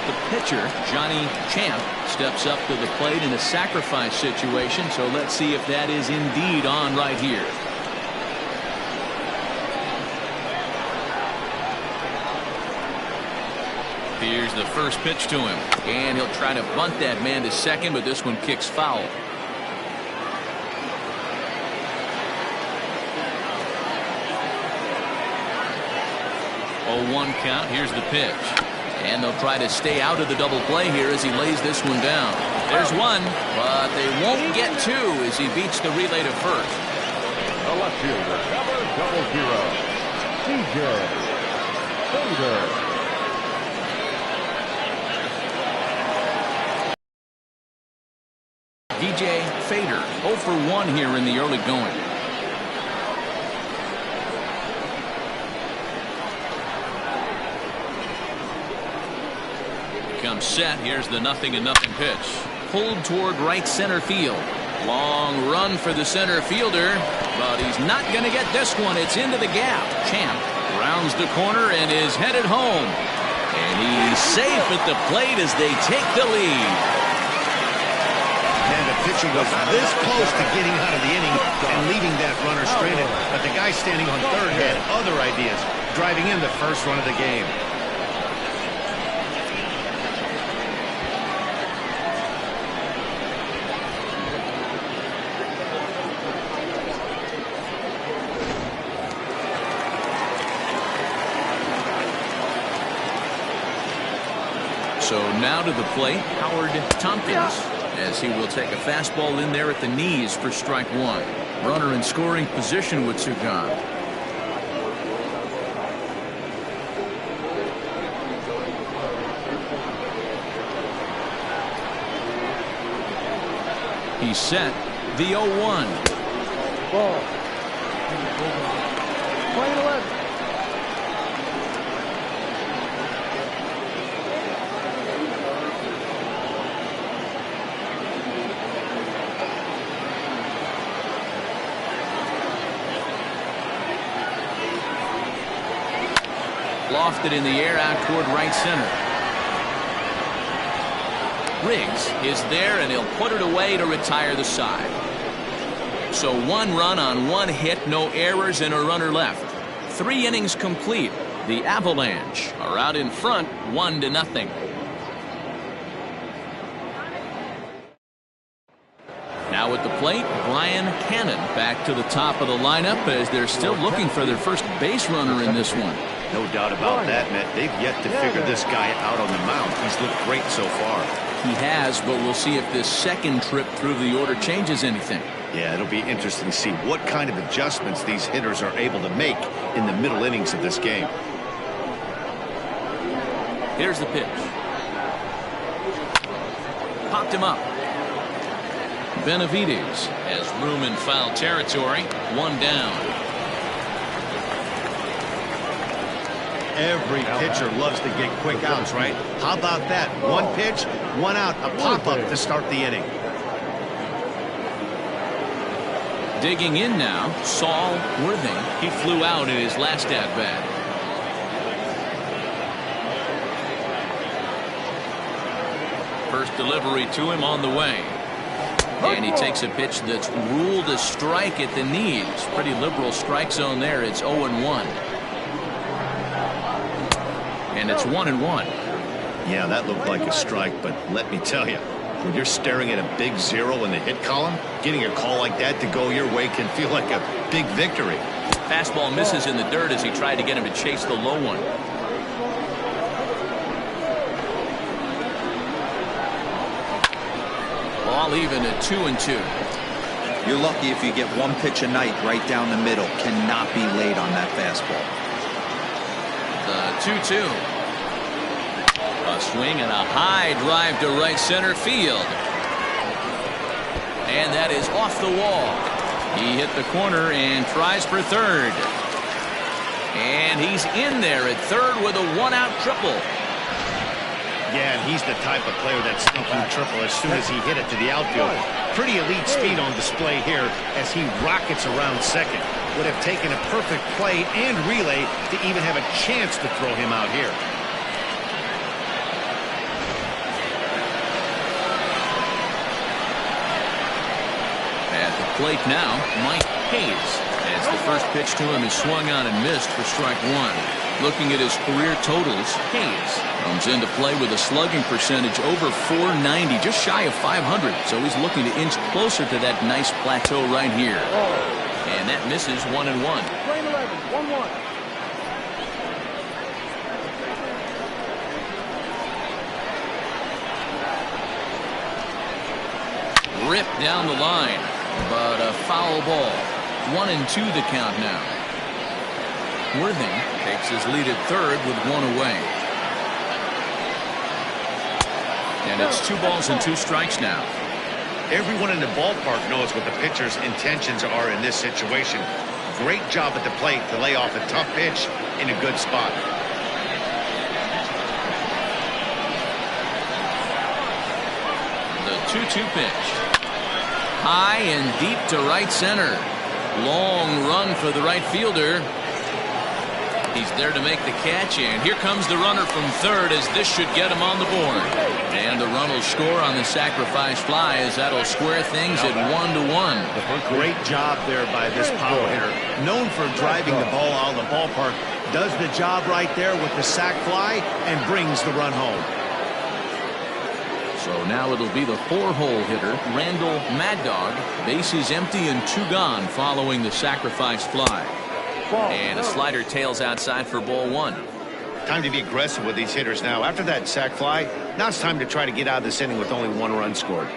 The pitcher, Johnny Champ, steps up to the plate in a sacrifice situation, so let's see if that is indeed on right here. Here's the first pitch to him, and he'll try to bunt that man to second, but this one kicks foul. 0-1 count. Here's the pitch, and they'll try to stay out of the double play here as he lays this one down. There's one, but they won't get two as he beats the relay to first. The left fielder, number 00, DJ Fader. DJ Fader, 0 for 1 here in the early going. Comes set. Here's the 0-0 pitch. Pulled toward right center field. Long run for the center fielder, but he's not going to get this one. It's into the gap. Champ rounds the corner and is headed home. And he's safe at the plate as they take the lead. And the pitcher was this close to getting out of the inning and leaving that runner stranded. But the guy standing on third had other ideas, driving in the first run of the game. So now to the plate, Howard Tompkins, as he will take a fastball in there at the knees for strike 1. Runner in scoring position with Sugan. He's set. The 0-1. Ball. Play 11. Lofted in the air out toward right center. Riggs is there, and he'll put it away to retire the side. So 1 run on 1 hit, no errors, and a runner left. 3 innings complete. The Avalanche are out in front, 1-0. Now at the plate, Brian Cannon back to the top of the lineup as they're still looking for their first base runner in this one. No doubt about that, Matt. They've yet to figure this guy out on the mound. He's looked great so far. He has, but we'll see if this second trip through the order changes anything. Yeah, it'll be interesting to see what kind of adjustments these hitters are able to make in the middle innings of this game. Here's the pitch. Popped him up. Benavides has room in foul territory. One down. Every pitcher loves to get quick outs, right? How about that? One pitch, one out, a pop-up to start the inning. Digging in now, Saul Worthing. He flew out in his last at-bat. First delivery to him on the way. And he takes a pitch that's ruled a strike at the knees. Pretty liberal strike zone there. It's 0-1. And it's 1-1. Yeah, that looked like a strike, but let me tell you, when you're staring at a big 0 in the hit column, getting a call like that to go your way can feel like a big victory. Fastball misses in the dirt as he tried to get him to chase the low one. Ball even at 2-2. You're lucky if you get one pitch a night right down the middle. Cannot be late on that fastball. The 2-2. A swing and a high drive to right center field. And that is off the wall. He hit the corner and tries for third. And he's in there at third with a one-out triple. Yeah, and he's the type of player that snuck through triple as soon as he hit it to the outfield. Pretty elite speed on display here as he rockets around second. Would have taken a perfect play and relay to even have a chance to throw him out here. At the plate now, Mike Hayes. As the first pitch to him is swung on and missed for strike one. Looking at his career totals, Hayes comes into play with a slugging percentage over .490, just shy of .500. So he's looking to inch closer to that nice plateau right here. And that misses 1-1. Train 11, 1-1. Ripped down the line, but a foul ball. 1-2 the count now. Worthing takes his lead at third with one away. And it's 2 balls and 2 strikes now. Everyone in the ballpark knows what the pitcher's intentions are in this situation. Great job at the plate to lay off a tough pitch in a good spot. The 2-2 pitch. High and deep to right center. Long run for the right fielder. He's there to make the catch, and here comes the runner from third as this should get him on the board. And the run will score on the sacrifice fly as that'll square things at 1-1. Great job there by this power hitter. Known for driving the ball out of the ballpark, does the job right there with the sac fly and brings the run home. So now it'll be the 4-hole hitter, Randall Mad Dog. Bases empty and 2 gone following the sacrifice fly. And a slider tails outside for ball 1. Time to be aggressive with these hitters now. After that sac fly, now it's time to try to get out of this inning with only 1 run scored.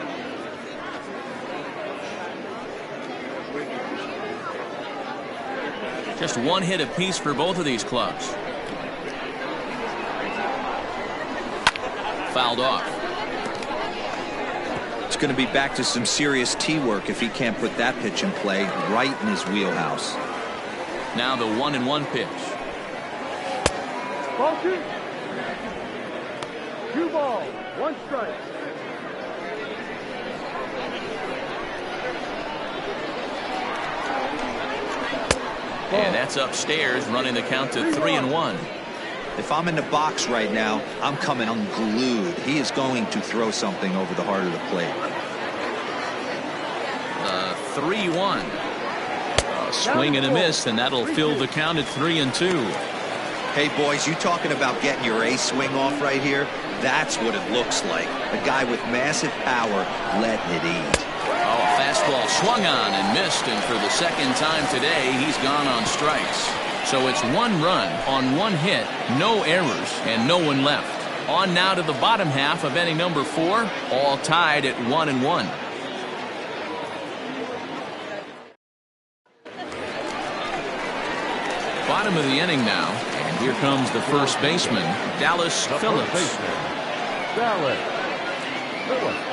Just 1 hit apiece for both of these clubs. Fouled off. It's going to be back to some serious tee work if he can't put that pitch in play right in his wheelhouse. Now the 1-1 pitch. Ball 2. 2 balls, 1 strike. And that's upstairs, running the count to 3-1. If I'm in the box right now, I'm coming unglued. He is going to throw something over the heart of the plate. The 3-1. Swing and a miss, and that'll fill the count at 3-2. Hey, boys, you talking about getting your A swing off right here? That's what it looks like. A guy with massive power letting it eat. Oh, a fastball swung on and missed, and for the second time today, he's gone on strikes. So it's 1 run on 1 hit, no errors, and no one left. On now to the bottom half of inning number 4, all tied at 1-1. Bottom of the inning now, and here comes the first baseman, Dallas Phillips. Dallas Phillips.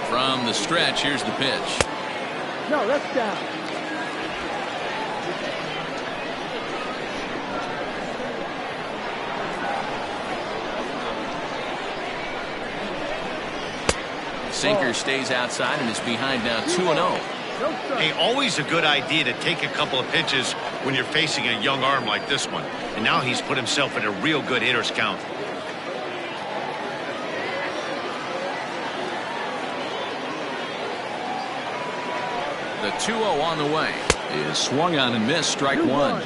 From the stretch, here's the pitch. No, that's down. Sinker stays outside and is behind now 2-0. Hey, always a good idea to take a couple of pitches when you're facing a young arm like this one. And now he's put himself in a real good hitter's count. The 2-0 on the way is swung on and missed, strike one.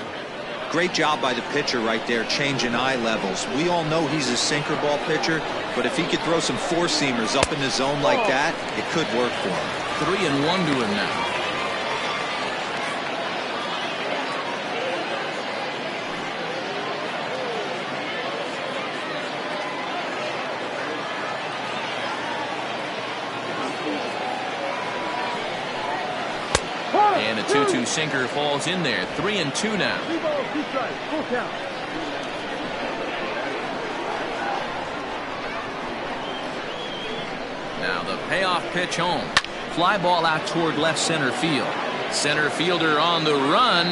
Great job by the pitcher right there, changing eye levels. We all know he's a sinker ball pitcher, but if he could throw some four-seamers up in the zone like that, it could work for him. 3-1 to him now. And a 2-2 sinker falls in there. 3-2 now. 3 balls, 2 strikes, full count. Now the payoff pitch home. Fly ball out toward left center field. Center fielder on the run.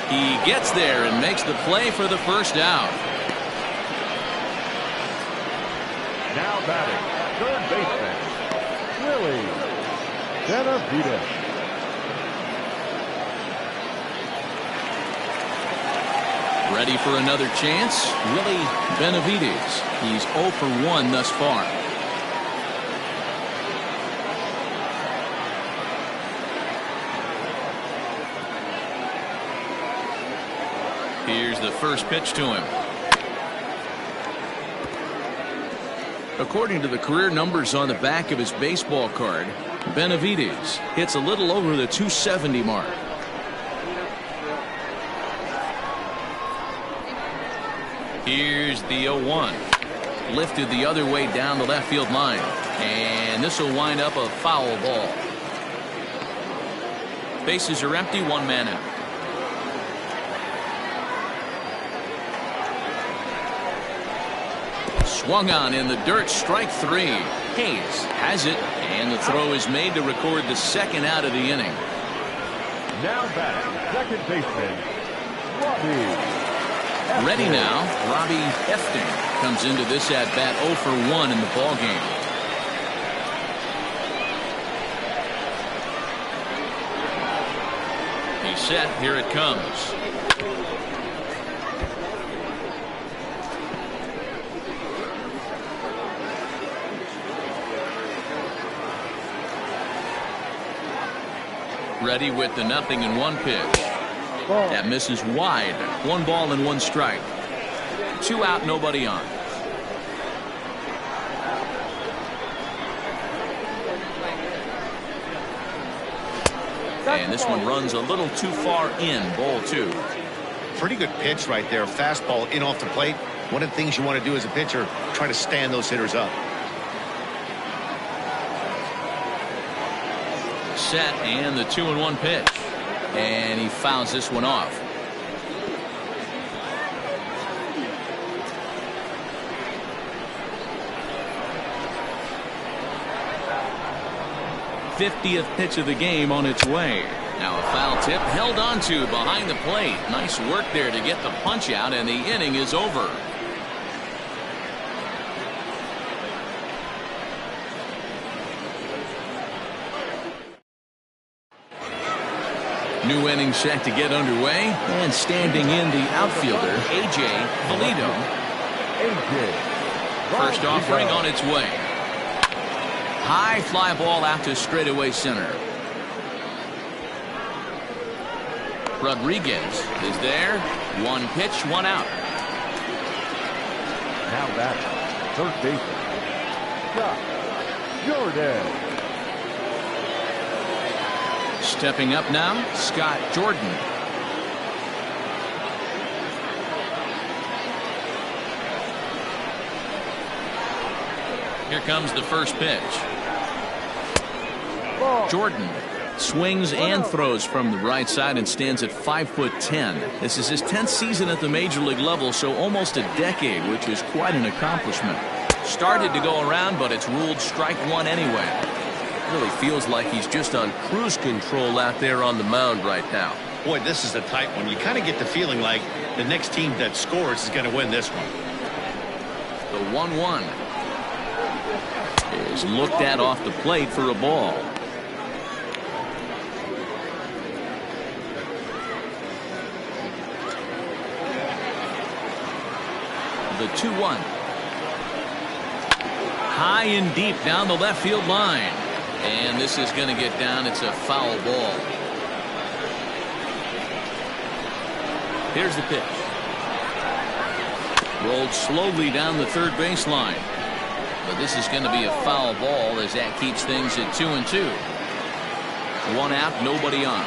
He gets there and makes the play for the first out. Now batting, third baseman, Willie Benavides. Ready for another chance? Willie Benavides. He's 0 for 1 thus far. Here's the first pitch to him. According to the career numbers on the back of his baseball card, Benavides hits a little over the 270 mark. Here's the 0-1. Lifted the other way down the left field line. And this will wind up a foul ball. Bases are empty, 1 man out. Swung on in the dirt, strike 3. Hayes has it, and the throw is made to record the second out of the inning. Now batting, second baseman, Robbie. Ready now, Robbie Hefting comes into this at bat 0 for 1 in the ball game. He's set, here it comes. Ready with the 0-1 pitch. That misses wide. 1 ball and 1 strike. 2 out, nobody on. And this one runs a little too far in, ball 2. Pretty good pitch right there. Fastball in off the plate. One of the things you want to do as a pitcher, try to stand those hitters up. Set, and the 2-1 pitch. And he fouls this one off. '50th pitch of the game on its way. Now a foul tip held onto behind the plate. Nice work there to get the punch out, and the inning is over. New inning set to get underway, and standing in the outfielder, A.J. Valito. First offering on its way. High fly ball out to straightaway center. Rodriguez is there. 1 pitch, 1 out. Now that's third baseman, Scott Jordan. Stepping up now, Scott Jordan. Here comes the first pitch. Jordan swings and throws from the right side and stands at 5'10". This is his 10th season at the major league level, so almost a decade, which is quite an accomplishment. Started to go around, but it's ruled strike one anyway. Really feels like he's just on cruise control out there on the mound right now. Boy, this is a tight one. You kind of get the feeling like the next team that scores is going to win this one. The 1-1 is looked at off the plate for a ball. The 2-1. High and deep down the left field line. And this is going to get down. It's a foul ball. Here's the pitch. Rolled slowly down the third baseline. But this is going to be a foul ball as that keeps things at 2-2. One out, nobody on.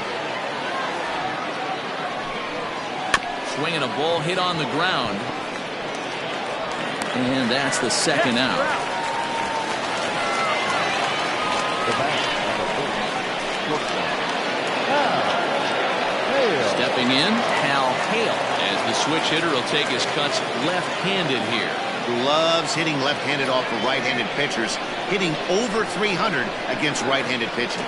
Swinging a ball hit on the ground. And that's the second out. Stepping in, Hal Hale, as the switch hitter will take his cuts left-handed here. Loves hitting left-handed off of right-handed pitchers, hitting over 300 against right-handed pitching.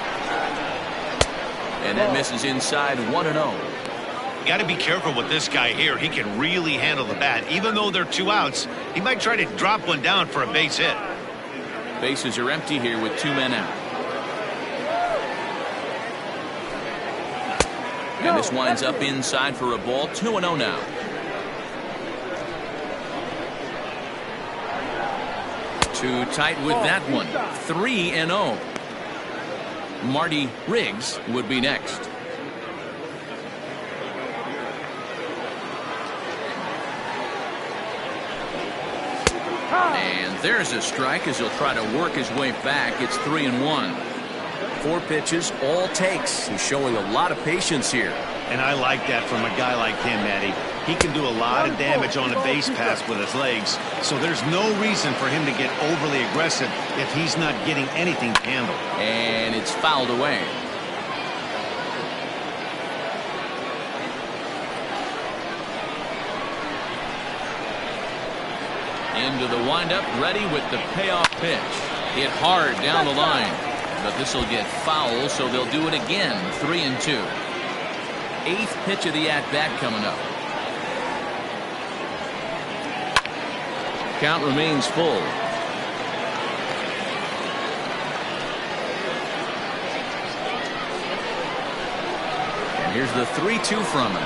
And that misses inside 1-0. Got to be careful with this guy here. He can really handle the bat. Even though they're 2 outs, he might try to drop one down for a base hit. Bases are empty here with 2 men out. And this winds up inside for a ball. 2-0 now. Too tight with that one. 3-0. Marty Riggs would be next. And there's a strike as he'll try to work his way back. It's 3-1. 4 pitches, all takes. He's showing a lot of patience here. And I like that from a guy like him, Matty. He can do a lot of damage on a base pass with his legs, so there's no reason for him to get overly aggressive if he's not getting anything to handle. And it's fouled away. Into the windup, ready with the payoff pitch. Hit hard down the line. But this will get foul, so they'll do it again. 3-2. 8th pitch of the at-bat coming up. Count remains full. And here's the 3-2 from him.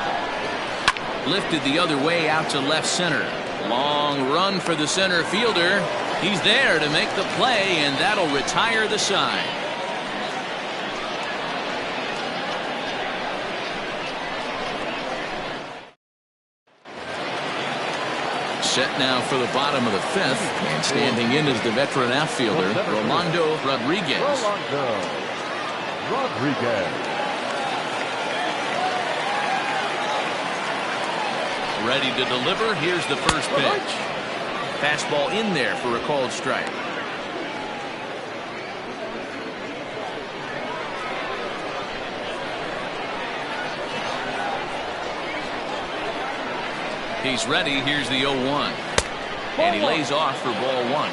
Lifted the other way out to left center. Long run for the center fielder. He's there to make the play, and that'll retire the side. Set now for the bottom of the 5th, and standing in is the veteran outfielder, Rolando Rodriguez. Ready to deliver. Here's the first pitch. Fastball in there for a called strike. He's ready. Here's the 0-1. And he lays off for ball 1.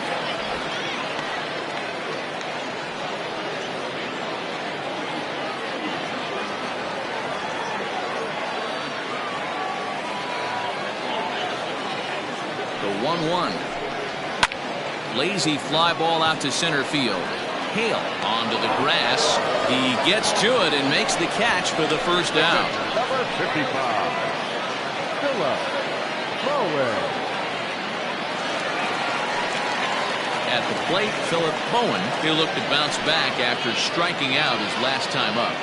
The 1-1. Lazy fly ball out to center field. Hale onto the grass. He gets to it and makes the catch for the first down. Number 55. At the plate, Philip Bowen. He'll look to bounce back after striking out his last time up.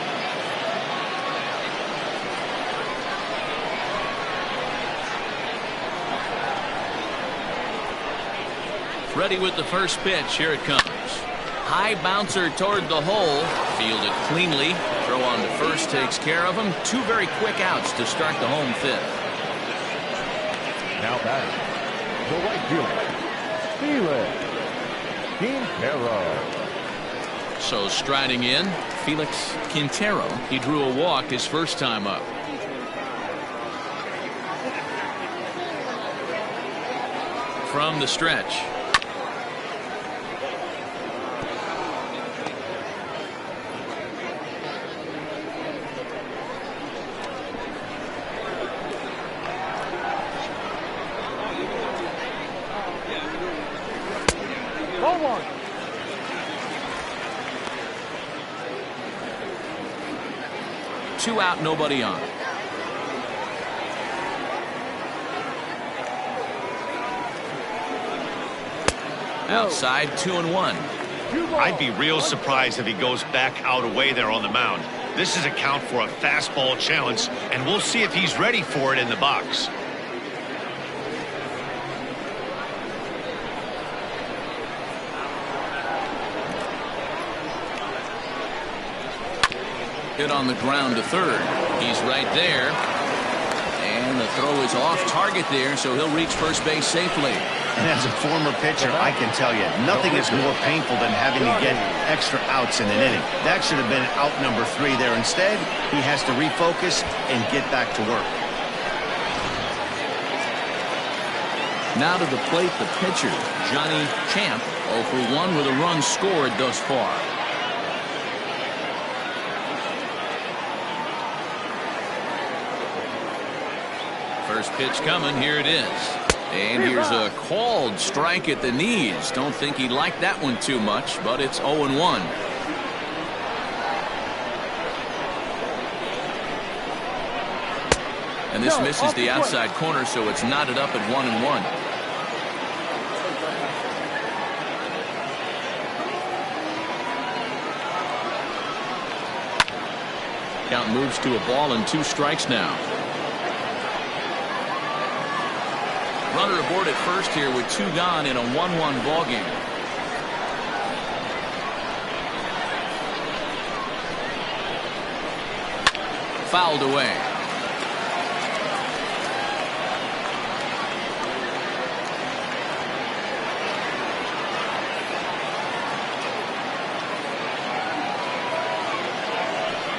Ready with the first pitch. Here it comes. High bouncer toward the hole. Fielded cleanly. Throw throw on to first takes care of him. 2 very quick outs to start the home 5th. Now back, the right fielder, Felix Quintero. So striding in, Felix Quintero. He drew a walk his first time up. From the stretch. Ball one. 2 out, nobody on. Outside, 2-1. I'd be real surprised if he goes back out away there on the mound. This is a count for a fastball challenge, and we'll see if he's ready for it in the box. Hit on the ground to third. He's right there. And the throw is off target there, so he'll reach first base safely. And as a former pitcher, I can tell you, nothing is more painful than having to get extra outs in an inning. That should have been out number 3 there. Instead, he has to refocus and get back to work. Now to the plate, the pitcher, Johnny Champ, 0 for 1 with a run scored thus far. First pitch coming, here it is. And here's a called strike at the knees. Don't think he liked that one too much, but it's 0-1. And this misses the outside corner, so it's knotted up at 1-1. Count moves to a ball and 2 strikes now. Runner aboard at first here with 2 gone in a 1-1 ball game. Fouled away.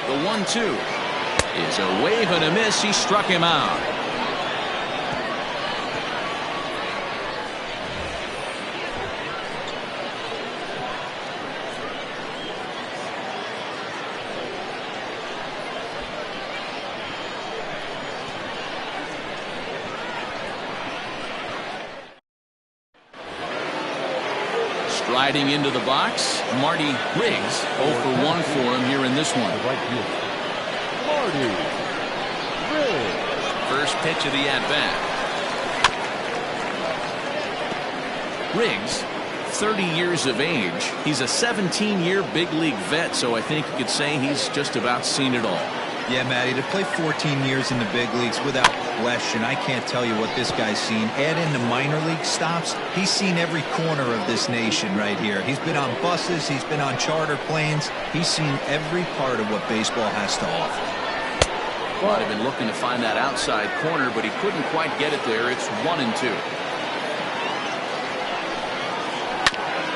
The 1-2 is a wave and a miss. He struck him out. Riding into the box, Marty Riggs. 0 for 1 for him here in this one. Right fielder, Marty Riggs. First pitch of the at-bat. Riggs, 30 years of age. He's a 17-year big league vet, so I think you could say he's just about seen it all. Yeah, Matty, to play 14 years in the big leagues without question, I can't tell you what this guy's seen. Add in the minor league stops, he's seen every corner of this nation right here. He's been on buses, he's been on charter planes, he's seen every part of what baseball has to offer. Might have been looking to find that outside corner, but he couldn't quite get it there. It's 1-2.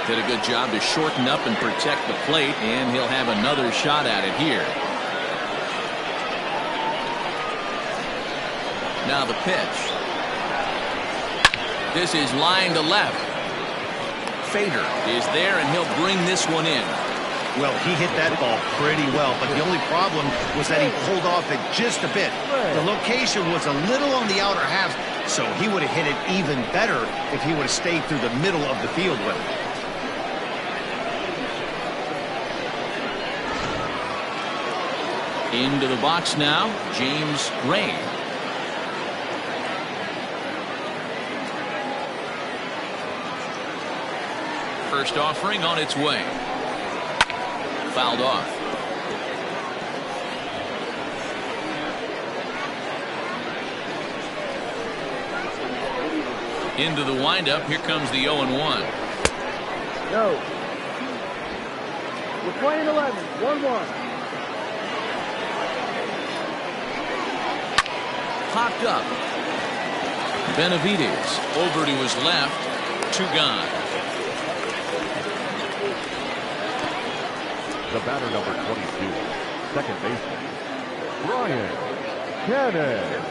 Did a good job to shorten up and protect the plate, and he'll have another shot at it here. Now the pitch. This is line to left. Fader is there, and he'll bring this one in. Well, he hit that ball pretty well, but the only problem was that he pulled off it just a bit. The location was a little on the outer half, so he would have hit it even better if he would have stayed through the middle of the field with it. Into the box now, James Ray. First offering on its way. Fouled off. Into the windup. Here comes the 0-1. No. We're playing 11. 1-1. popped up. Benavides over to his left. 2 gone. The batter, number 22, second baseman, Brian Cannon.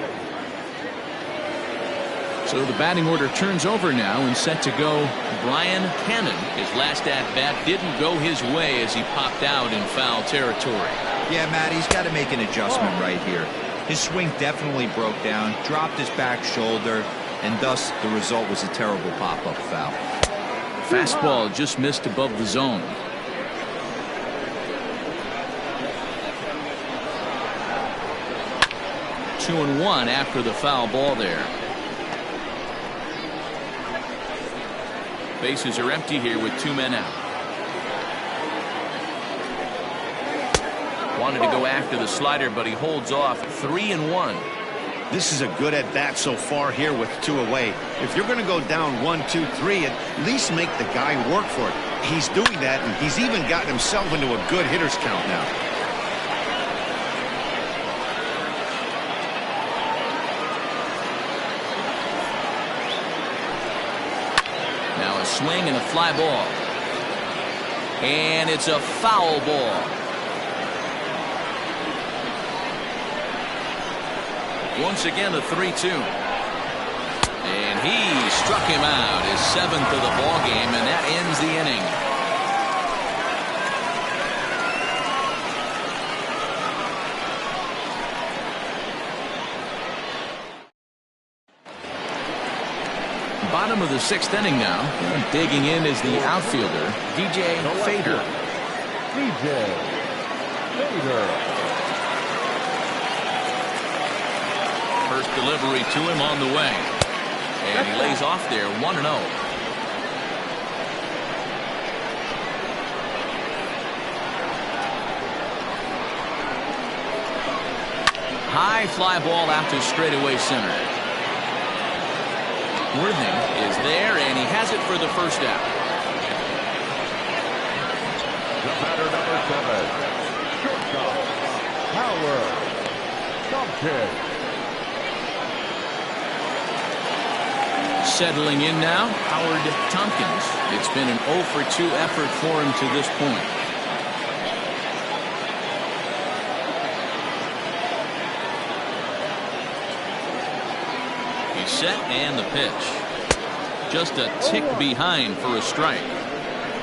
So the batting order turns over now and set to go Brian Cannon. His last at-bat didn't go his way as he popped out in foul territory. Yeah, Matt, he's got to make an adjustment right here. His swing definitely broke down, dropped his back shoulder, and thus the result was a terrible pop-up foul. Fastball just missed above the zone. 2-1 after the foul ball there. Bases are empty here with 2 men out. Wanted to go after the slider, but he holds off. 3-1. This is a good at bat so far here with 2 away. If you're going to go down 1, 2, 3, at least make the guy work for it. He's doing that, and he's even gotten himself into a good hitter's count now. Now a swing and a fly ball. And it's a foul ball. Once again a 3-2. And he struck him out, his 7th of the ball game, and that ends the inning. Bottom of the 6th inning now. Digging in is the outfielder, DJ Fader. DJ Fader. First delivery to him on the way. And he lays off there 1-0. High fly ball out to straightaway center. Worthing is there, and he has it for the first out. The batter, number 7, shortstop, Howard Tompkins. Settling in now, Howard Tompkins. It's been an 0-for-2 effort for him to this point. He's set and the pitch. Just a tick behind for a strike.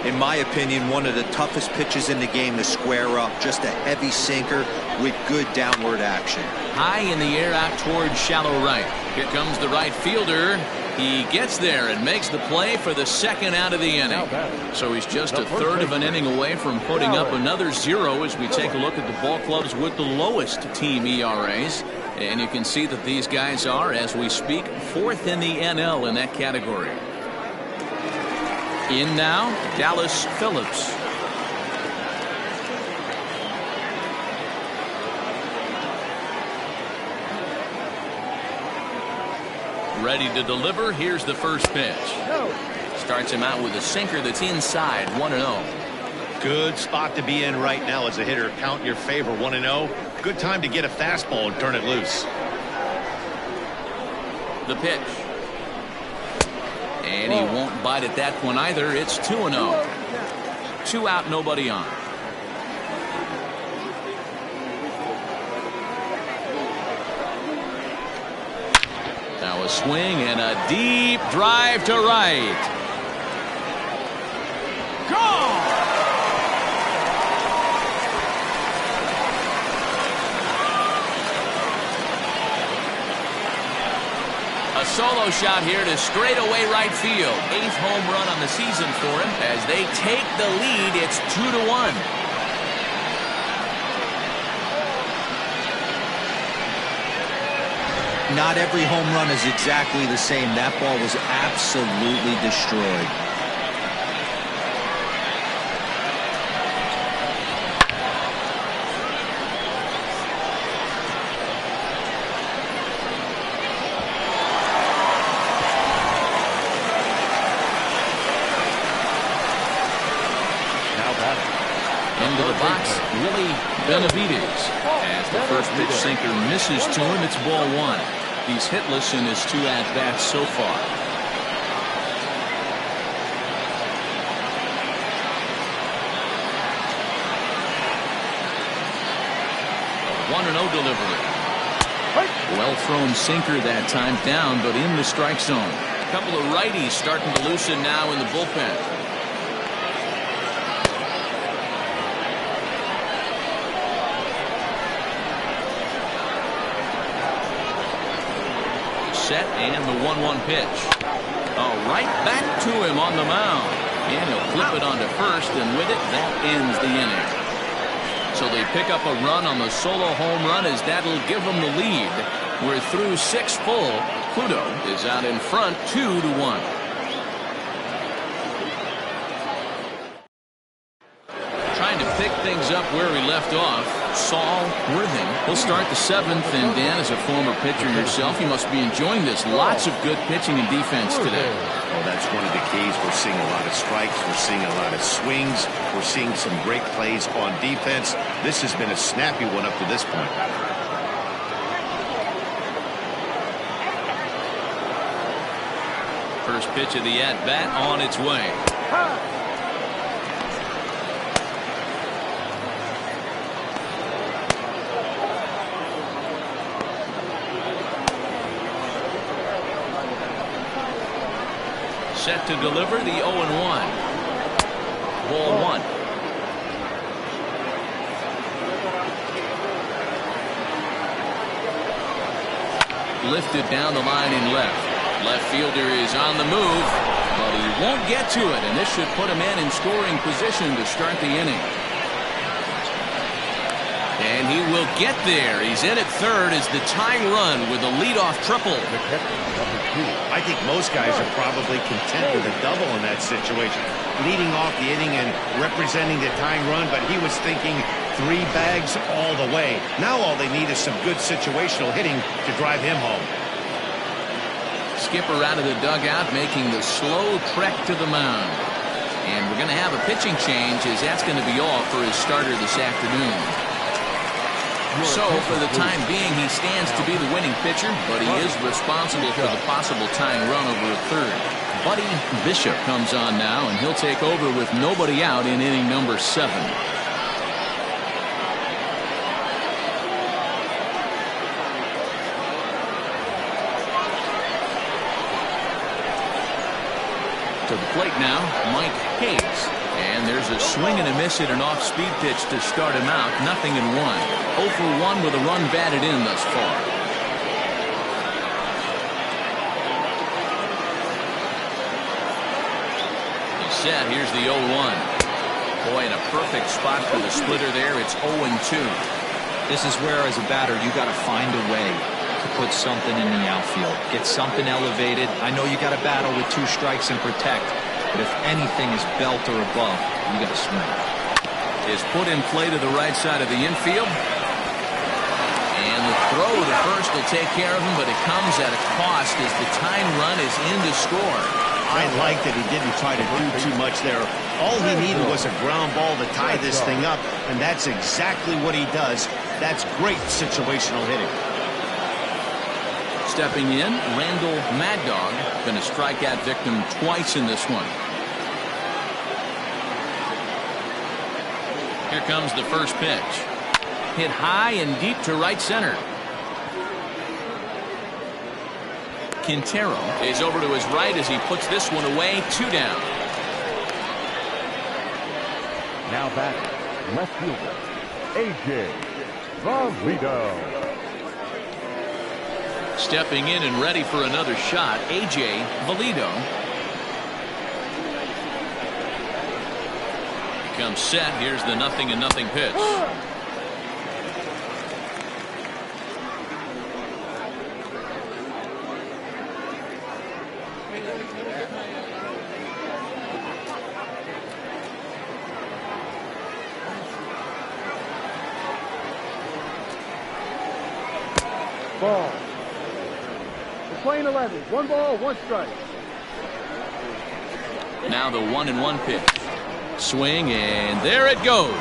In my opinion, one of the toughest pitches in the game to square up. Just a heavy sinker with good downward action. High in the air out towards shallow right. Here comes the right fielder. He gets there and makes the play for the 2nd out of the inning. So he's just a 1/3 of an inning away from putting up another 0 as we take a look at the ball clubs with the lowest team ERAs. And you can see that these guys are, as we speak, 4th in the NL in that category. In now, Dallas Phillips. Ready to deliver. Here's the first pitch. Starts him out with a sinker that's inside. 1-0. Good spot to be in right now as a hitter. Count your favor. 1-0. Good time to get a fastball and turn it loose. The pitch. And he won't bite at that one either. It's 2-0. 2 out, nobody on. Now a swing and a deep drive to right. Gone! A solo shot here to straightaway right field. 8th home run on the season for him. As they take the lead, it's 2-1. Not every home run is exactly the same. That ball was absolutely destroyed. Into the box, Willie Benavides. As the first pitch sinker misses to him, it's ball 1. He's hitless in his 2 at-bats so far. 1-0 delivery. Well thrown sinker that time, down but in the strike zone. A couple of righties starting to loosen now in the bullpen. Set and the 1-1 pitch. Oh, right back to him on the mound. And he'll flip it onto first, and with it, that ends the inning. So they pick up a run on the solo home run, as that'll give them the lead. We're through 6 full. Pluto is out in front 2-1. Trying to pick things up where we left off. Saul Worthing will start the 7th, and Dan, as a former pitcher yourself, you must be enjoying this. Lots of good pitching and defense today. Well, that's one of the keys. We're seeing a lot of strikes. We're seeing a lot of swings. We're seeing some great plays on defense. This has been a snappy one up to this point. First pitch of the at-bat on its way. Set to deliver the 0-1. Ball 1. Lifted down the line in left. Left fielder is on the move, but he won't get to it, and this should put him in scoring position to start the inning. And he will get there. He's in at third as the tying run with a leadoff triple. I think most guys are probably content with a double in that situation. Leading off the inning and representing the tying run, but he was thinking 3 bags all the way. Now all they need is some good situational hitting to drive him home. Skipper out of the dugout, making the slow trek to the mound. And we're going to have a pitching change, as that's going to be all for his starter this afternoon. So for the time being, he stands to be the winning pitcher, but he is responsible for the possible tying run over a third. Buddy Bishop comes on now, and he'll take over with nobody out in inning number 7. To the plate now, Mike Hayes. And there's a swing and a miss at an off-speed pitch to start him out. 0-1. 0 for 1 with a run batted in thus far. He's set. Here's the 0-1. Boy, in a perfect spot for the splitter there. It's 0-2. This is where, as a batter, you got to find a way to put something in the outfield. Get something elevated. I know you got to battle with 2 strikes and protect. But if anything is belt or above, you got to swing. Is put in play to the right side of the infield. And the throw to first will take care of him, but it comes at a cost as the tying run is in to score. I like that he didn't try to do too much there. All he needed was a ground ball to tie this thing up, and that's exactly what he does. That's great situational hitting. Stepping in, Randall Mad Dog, been a strikeout victim twice in this one. Here comes the first pitch. Hit high and deep to right center. Quintero is over to his right as he puts this one away. 2 down. Now back, left fielder, A.J. Valito. Stepping in and ready for another shot, A.J. Valito. Comes set. Here's the 0-0 pitch. Ball. We're playing 11. 1 ball, 1 strike. Now the 1-1 pitch. Swing, and there it goes.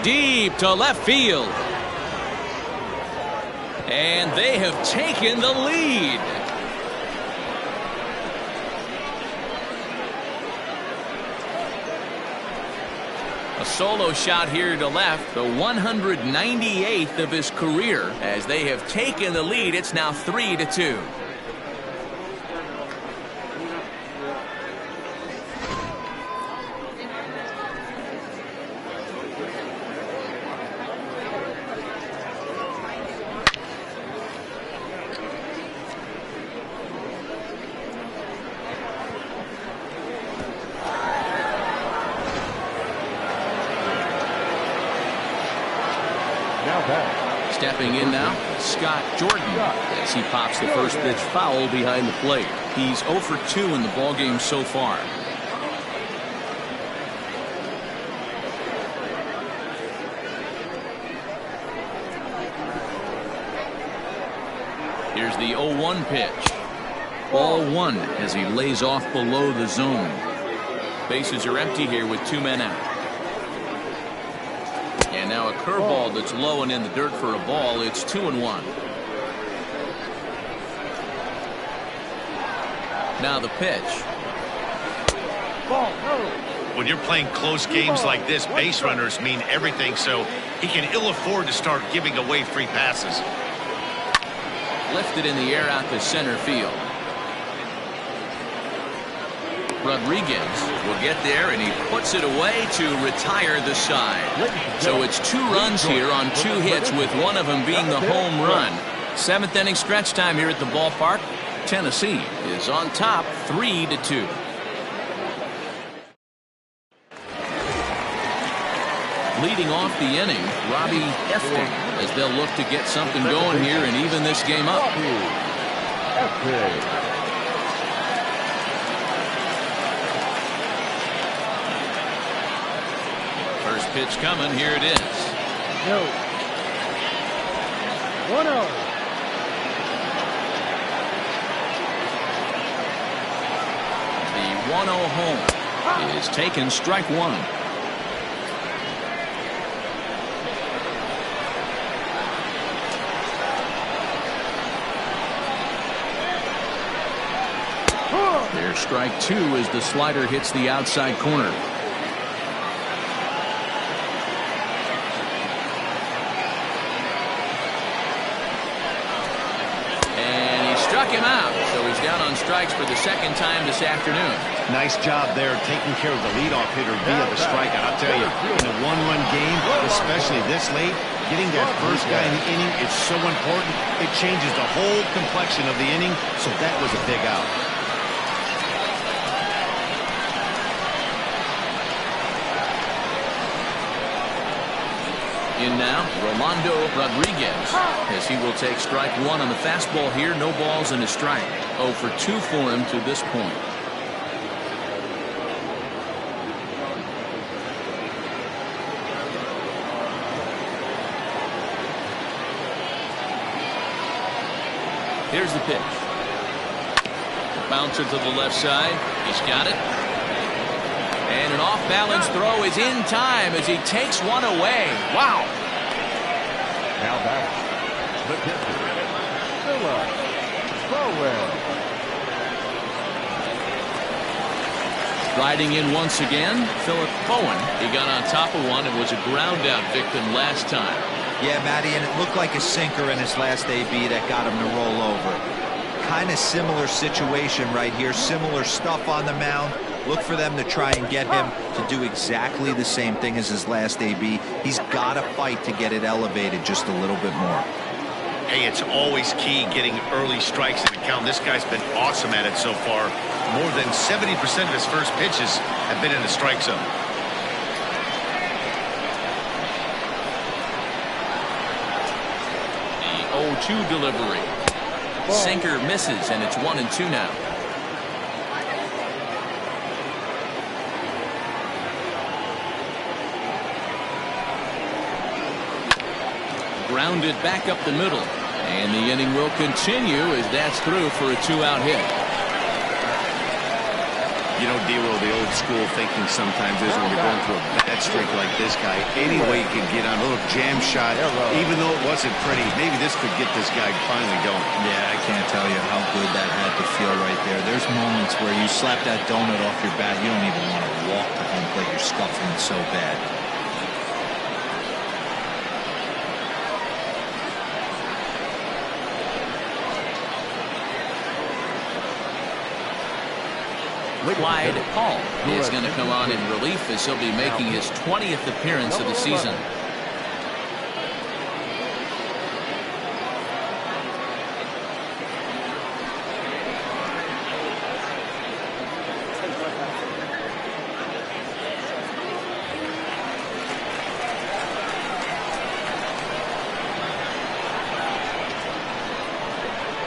Deep to left field. And they have taken the lead. A solo shot here to left, the 198th of his career. As they have taken the lead, it's now 3-2. Stepping in now, Scott Jordan, as he pops the first pitch foul behind the plate. He's 0 for 2 in the ballgame so far. Here's the 0-1 pitch. Ball 1 as he lays off below the zone. Bases are empty here with 2 men out. And now a curveball that's low and in the dirt for a ball. It's 2-1. Now the pitch. When you're playing close games like this, base runners mean everything, so he can ill afford to start giving away free passes. Lifted in the air out to center field. Rodriguez will get there, and he puts it away to retire the side. So it's 2 runs here on 2 hits, with one of them being the home run. 7th inning stretch time here at the ballpark. Tennessee is on top 3-2. Leading off the inning, Robbie Efting, as they'll look to get something going here and even this game up. First pitch coming. Here it is. No. 1-0. The 1-0 home is taken, strike 1. There's strike 2 as the slider hits the outside corner. Struck him out, so he's down on strikes for the 2nd time this afternoon. Nice job there taking care of the leadoff hitter via the strikeout. I'll tell you, in a 1-run game, especially this late, getting that first guy in the inning is so important. It changes the whole complexion of the inning, so that was a big out. In now, Rolando Rodriguez, as he will take strike 1 on the fastball here. No balls and a strike. 0 for 2 for him to this point. Here's the pitch. Bouncer to the left side. He's got it. And an off-balance throw is in time as he takes one away. Wow. Now back. The pitcher, Philip Bowen. Riding in once again, Philip Bowen. He got on top of one and was a ground-out victim last time. Yeah, Matty, and it looked like a sinker in his last AB that got him to roll over. Kind of similar situation right here. Similar stuff on the mound. Look for them to try and get him to do exactly the same thing as his last AB. He's got to fight to get it elevated just a little bit more. Hey, it's always key getting early strikes in the count. This guy's been awesome at it so far. More than 70% of his first pitches have been in the strike zone. The 0-2 delivery. Sinker misses, and it's 1-2 now. Grounded back up the middle, and the inning will continue as that's through for a 2-out hit. You know, D'Lo, the old school thinking sometimes is when you're going through a bad streak like this guy, any way you can get on a little jam shot, even though it wasn't pretty, maybe this could get this guy finally going. Yeah, I can't tell you how good that had to feel right there. There's moments where you slap that donut off your bat, you don't even want to walk to home plate. You're scuffling so bad. Clyde Hall is going to come on in relief as he'll be making his 20th appearance of the season.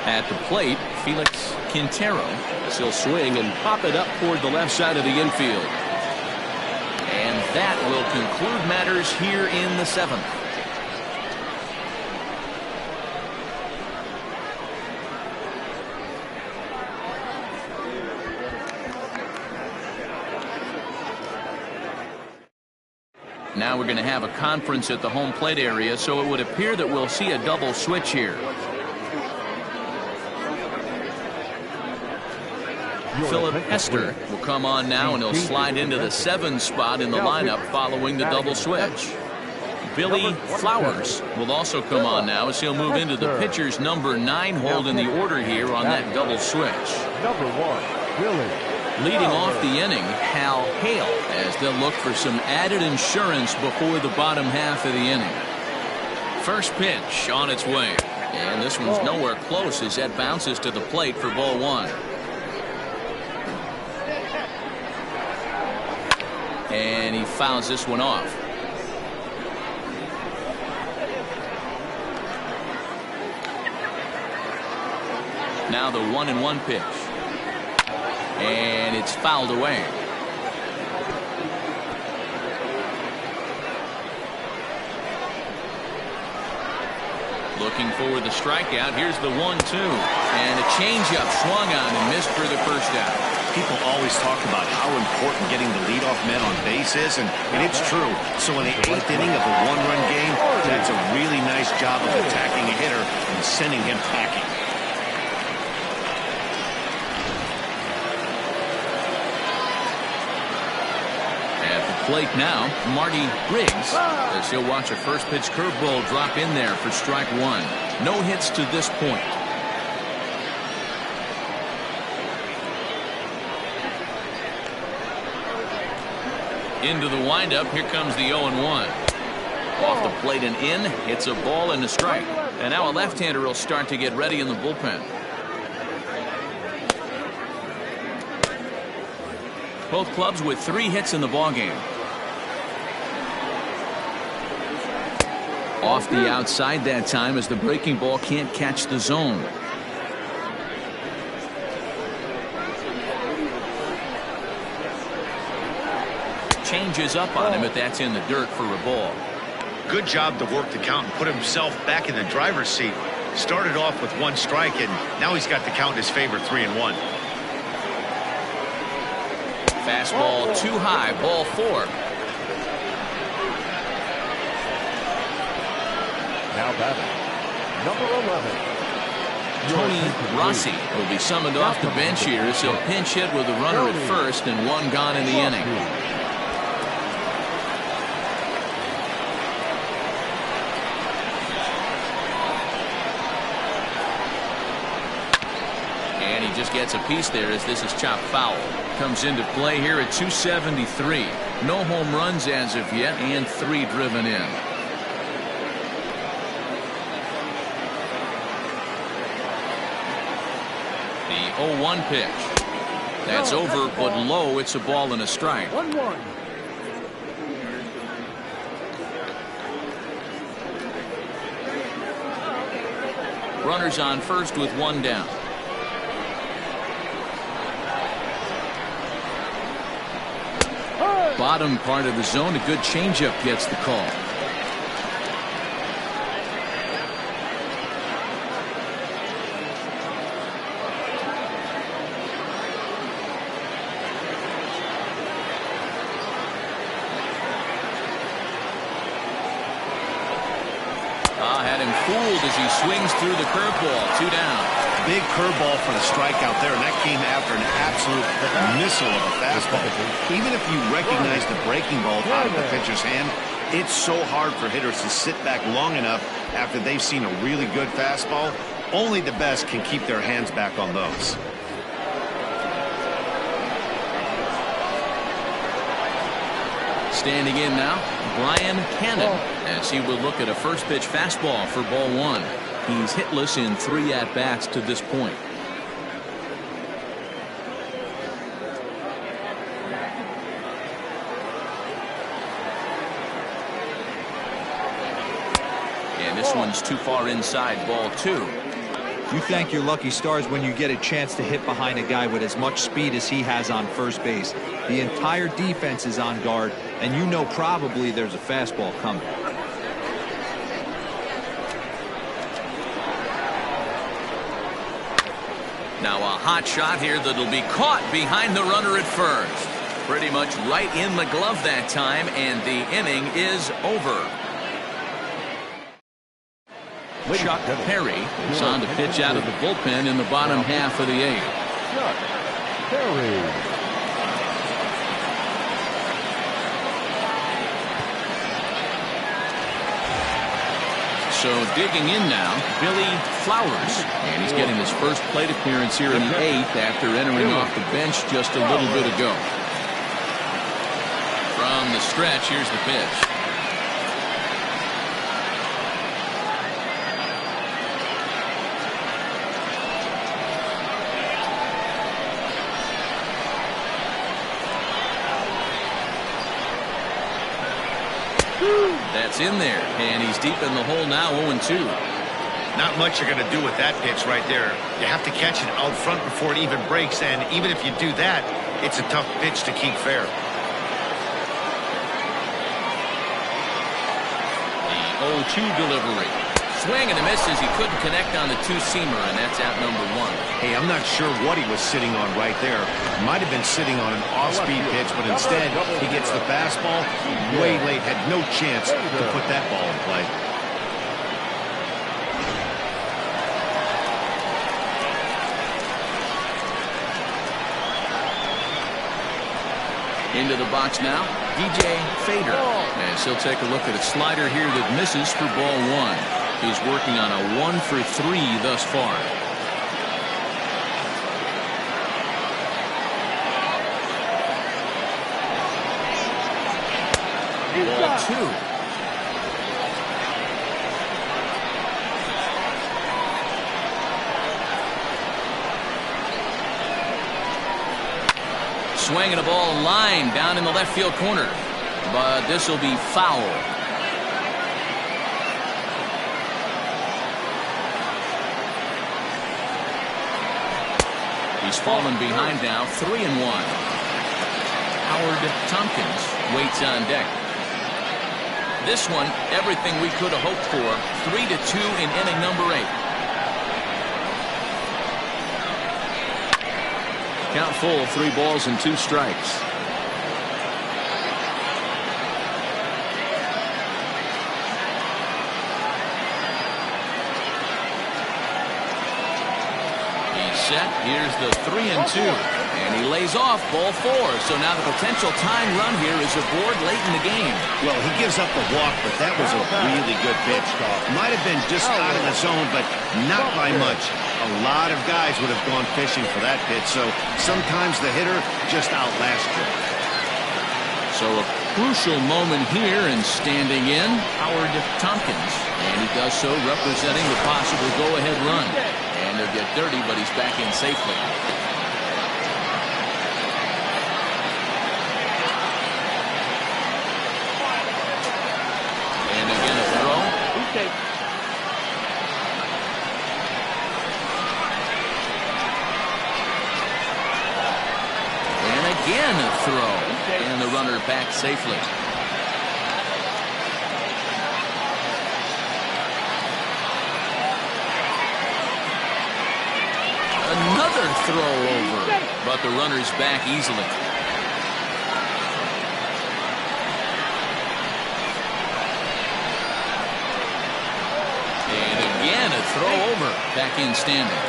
At the plate, Felix Quintero, as he'll swing and pop it up toward the left side of the infield. And that will conclude matters here in the 7th. Now we're going to have a conference at the home plate area, so it would appear that we'll see a double switch here. Philip Hester will come on now, and he'll slide into the 7 spot in the lineup following the double switch. Billy Flowers will also come on now as he'll move into the pitcher's number 9 hold in the order here on that double switch. Number 1, Billy. Leading off the inning, Hal Hale, as they'll look for some added insurance before the bottom half of the inning. First pitch on its way, and this one's nowhere close as that bounces to the plate for ball 1. And he fouls this one off. Now the 1-1 pitch. And it's fouled away. Looking for the strikeout. Here's the 1-2. And a changeup swung on and missed for the first out. People always talk about how important getting the leadoff man on base is, and it's true. So in the 8th inning of a 1-run game, that's a really nice job of attacking a hitter and sending him packing. At the plate now, Marty Riggs, as he'll watch a first pitch curveball drop in there for strike 1. No hits to this point. Into the windup. Here comes the 0-1. Off the plate and in. It's a ball and a strike. And now a left-hander will start to get ready in the bullpen. Both clubs with 3 hits in the ballgame. Off the outside that time as the breaking ball can't catch the zone. Changes up on him, but that's in the dirt for a ball. Good job to work the count and put himself back in the driver's seat. Started off with 1 strike, and now he's got the count in his favor, 3-1. Fastball too high, ball 4. Now batting, number 11. Tony Rossi will be summoned off the bench here as he'll pinch hit with a runner at first and 1 gone in the inning. And he just gets a piece there as this is chopped foul. Comes into play here at 273. No home runs as of yet and 3 driven in. The 0-1 pitch. That's over, but low. It's a ball and a strike. 1-1. Runners on first with 1 down. Bottom part of the zone, a good changeup gets the call. had him fooled as he swings through the curveball. 2 down. Big curveball for the strikeout there, and that came after an absolute missile of a fastball. Even if you recognize the breaking ball out of the pitcher's hand, it's so hard for hitters to sit back long enough after they've seen a really good fastball. Only the best can keep their hands back on those. Standing in now, Brian Cannon, as he will look at a first pitch fastball for ball 1. He's hitless in 3 at-bats to this point. And this one's too far inside, ball 2. You thank your lucky stars when you get a chance to hit behind a guy with as much speed as he has on first base. The entire defense is on guard, and you know probably there's a fastball coming. Now a hot shot here that'll be caught behind the runner at first. Pretty much right in the glove that time, and the inning is over. Chuck Perry is on to pitch out of the bullpen in the bottom half of the 8th. Chuck Perry. So digging in now, Billy Flowers, and he's getting his first plate appearance here in the 8th after entering off the bench just a little bit ago. From the stretch, here's the pitch. That's in there, and he's deep in the hole now, 0-2. Not much you're going to do with that pitch right there. You have to catch it out front before it even breaks, and even if you do that, it's a tough pitch to keep fair. The 0-2 delivery. Swing and a miss as he couldn't connect on the 2-seamer, and that's out number 1. Hey, I'm not sure what he was sitting on right there. Might have been sitting on an off-speed pitch, but instead he gets the fastball way late. Had no chance to put that ball in play. Into the box now, DJ Fader. As he'll take a look at a slider here that misses for ball 1. He's working on a 1 for 3 thus far. Ball 2. Swinging a ball line down in the left field corner, but this will be foul. He's fallen behind now, 3-1. Howard Tompkins waits on deck. This one, everything we could have hoped for. 3-2 in inning number 8. Count full, 3 balls and 2 strikes. Set. Here's the 3-2, and he lays off ball 4. So now the potential tying run here is aboard late in the game. Well, he gives up the walk, but that was a really good pitch. Might have been just out of the zone, but not by much. A lot of guys would have gone fishing for that pitch, so sometimes the hitter just outlasts you. So a crucial moment here, and standing in, Howard Tompkins, and he does so representing the possible go-ahead run. And he'll get dirty, but he's back in safely. And again a throw. And again a throw. And the runner back safely. Another throw over, but the runner's back easily. throw over. Back in standing.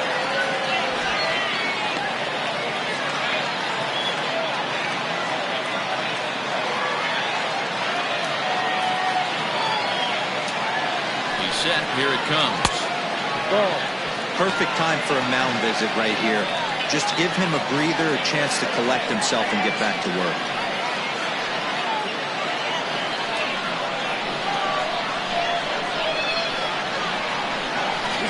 He's set. Here it comes. Perfect time for a mound visit right here. Just give him a breather, a chance to collect himself and get back to work.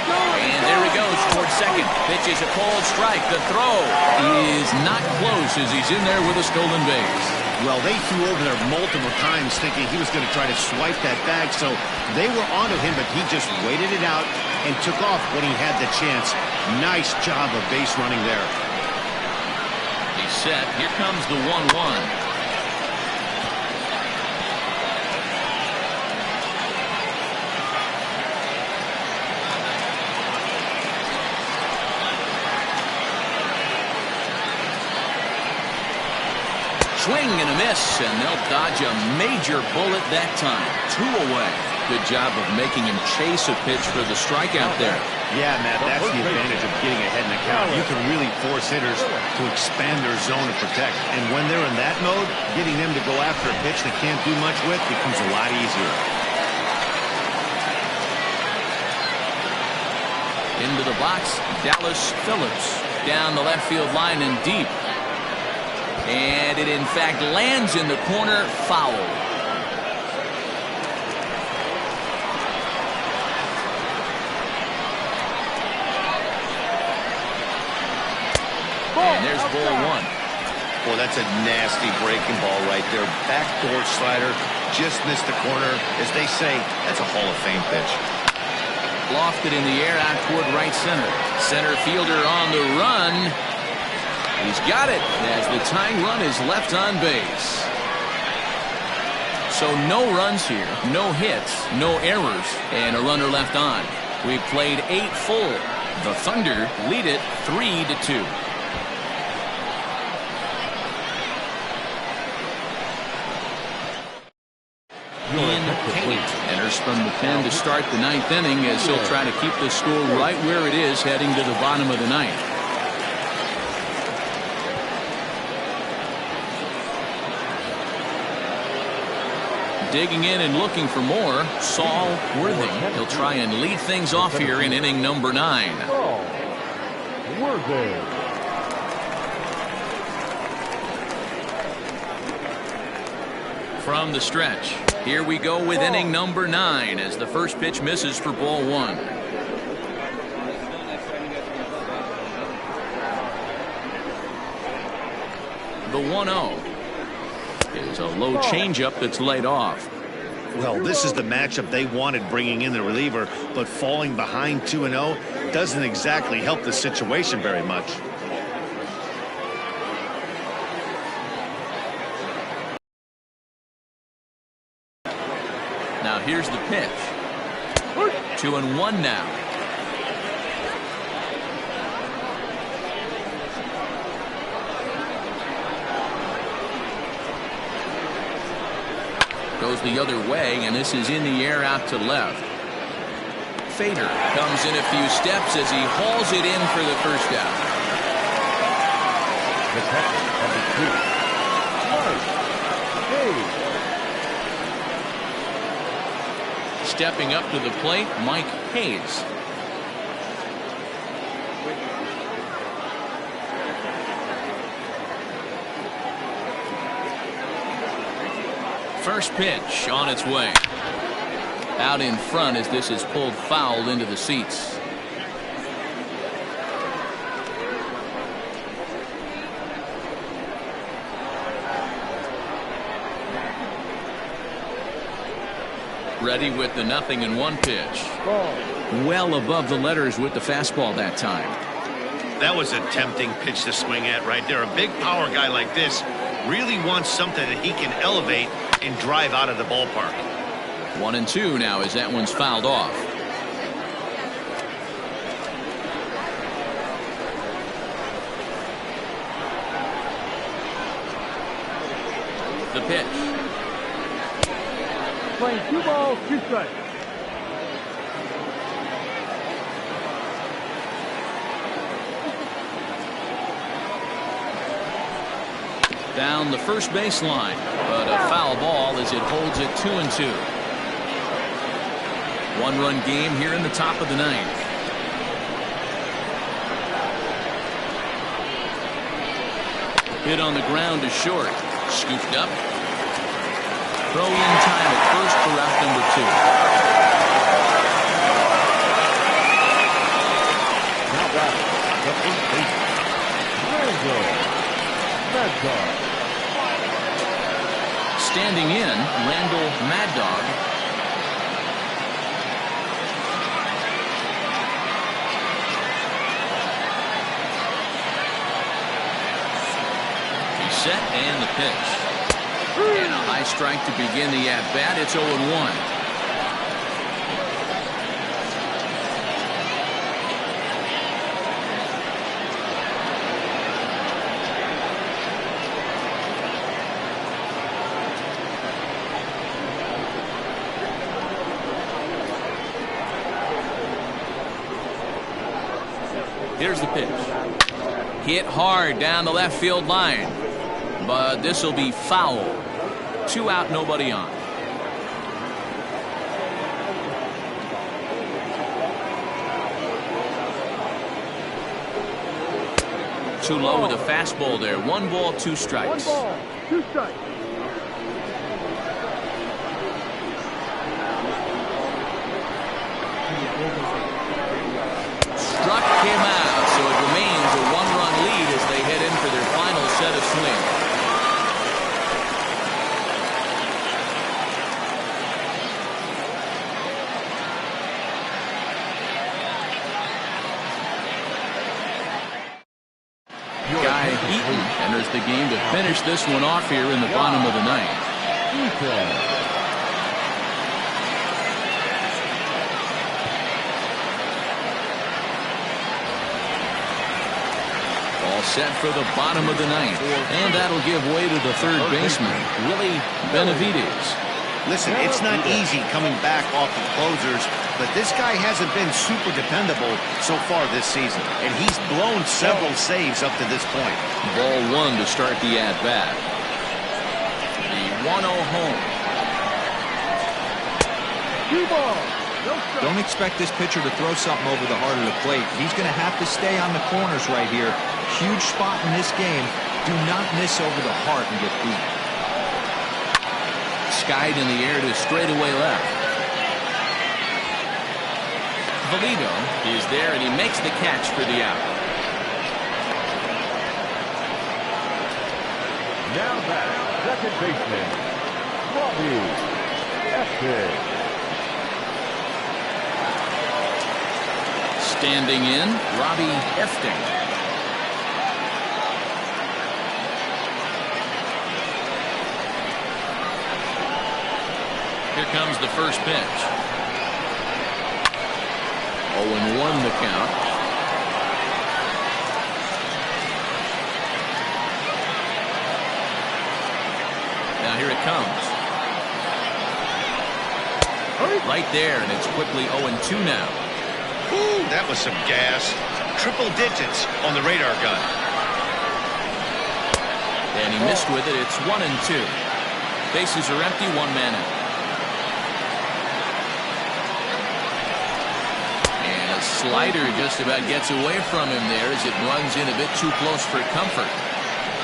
And there he goes towards second. Pitch is a cold strike. The throw is not close as he's in there with a stolen base. Well, they threw over there multiple times thinking he was going to try to swipe that bag, so they were onto him, but he just waited it out and took off when he had the chance. Nice job of base running there. He's set. Here comes the 1-1. Swing and a miss, and they'll dodge a major bullet that time. 2 away. Good job of making him chase a pitch for the strikeout there. Yeah, Matt, that's the advantage of getting ahead in the count. You can really force hitters to expand their zone and protect. And when they're in that mode, getting them to go after a pitch they can't do much with becomes a lot easier. Into the box, Dallas Phillips. Down the left field line and deep. And it, in fact, lands in the corner, foul. And there's ball 1. Boy, that's a nasty breaking ball right there. Backdoor slider, just missed the corner. As they say, that's a Hall of Fame pitch. Lofted in the air out toward right center. Center fielder on the run. He's got it as the tying run is left on base. So no runs here, no hits, no errors, and a runner left on. We played 8 full. The Thunder lead it 3-2. Ian Kate enters from the pen to start the 9th inning as he'll try to keep the score right where it is heading to the bottom of the 9th. Digging in and looking for more, Saul Worthing. He'll try and lead things off here in inning number 9. From the stretch, here we go with inning number 9 as the first pitch misses for ball 1. The 1-0. Is a low changeup that's laid off. Well, this is the matchup they wanted bringing in the reliever, but falling behind 2-0 doesn't exactly help the situation very much. Now here's the pitch. 2-1 now. Goes the other way, and this is in the air out to left. Fader comes in a few steps as he hauls it in for the first out. The catcher, number 2, Stepping up to the plate, Mike Hayes. First pitch on its way. Out in front as this is pulled foul into the seats. Ready with the 0-1 pitch. Well above the letters with the fastball that time. That was a tempting pitch to swing at right there. A big power guy like this really wants something that he can elevate and drive out of the ballpark. 1-2 now as that one's fouled off. The pitch. Playing 2 balls, 2 strikes. Down the first baseline, but a foul ball as it holds it 2-2. One-run game here in the top of the ninth. Hit on the ground to short. Scooped up. Throw in time at first for out number 2. Now batting, the first baseman, Mad Dog. Standing in, Randall Mad Dog. He's set and the pitch. And a high strike to begin the at-bat. It's 0-1. Here's the pitch. Hit hard down the left field line. But this will be foul. 2 out, nobody on. Too low with a fastball there. 1 ball, 2 strikes. 1 ball, 2 strikes. Struck him out, so it remains a 1-run lead as they head in for their final set of swings. Guy Eaton enters the game to finish this one off here in the bottom of the ninth. All set for the bottom of the ninth, and that'll give way to the third baseman, Willie Benavides. Listen, it's not easy coming back off the closers, but this guy hasn't been super dependable so far this season, and he's blown several saves up to this point. Ball 1 to start the at-bat. The 1-0 home. 2 balls, no strikes. Don't expect this pitcher to throw something over the heart of the plate. He's going to have to stay on the corners right here. Huge spot in this game. Do not miss over the heart and get beat. Skied in the air to straightaway left. Valito is there, and he makes the catch for the out. Now back, second baseman, Robbie Efton. Standing in, Robbie Efton. Here comes the first pitch. 0-1 the count. Now here it comes. Right there, and it's quickly 0-2 now. Ooh, that was some gas. Triple digits on the radar gun. And he missed with it. It's 1-2. Bases are empty, 1 man out. Slider just about gets away from him there as it runs in a bit too close for comfort.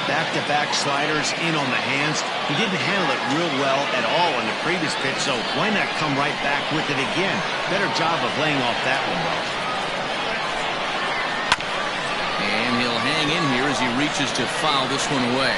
Back-to-back sliders in on the hands. He didn't handle it real well at all on the previous pitch, so why not come right back with it again? Better job of laying off that one, though. And he'll hang in here as he reaches to foul this one away.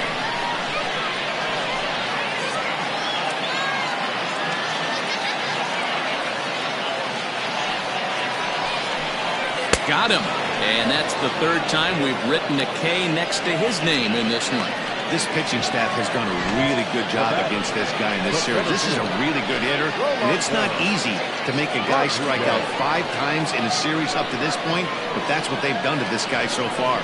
Got him. And that's the 3rd time we've written a K next to his name in this one. This pitching staff has done a really good job against this guy in this series. This is a really good hitter, and it's not easy to make a guy strike out 5 times in a series up to this point, but that's what they've done to this guy so far.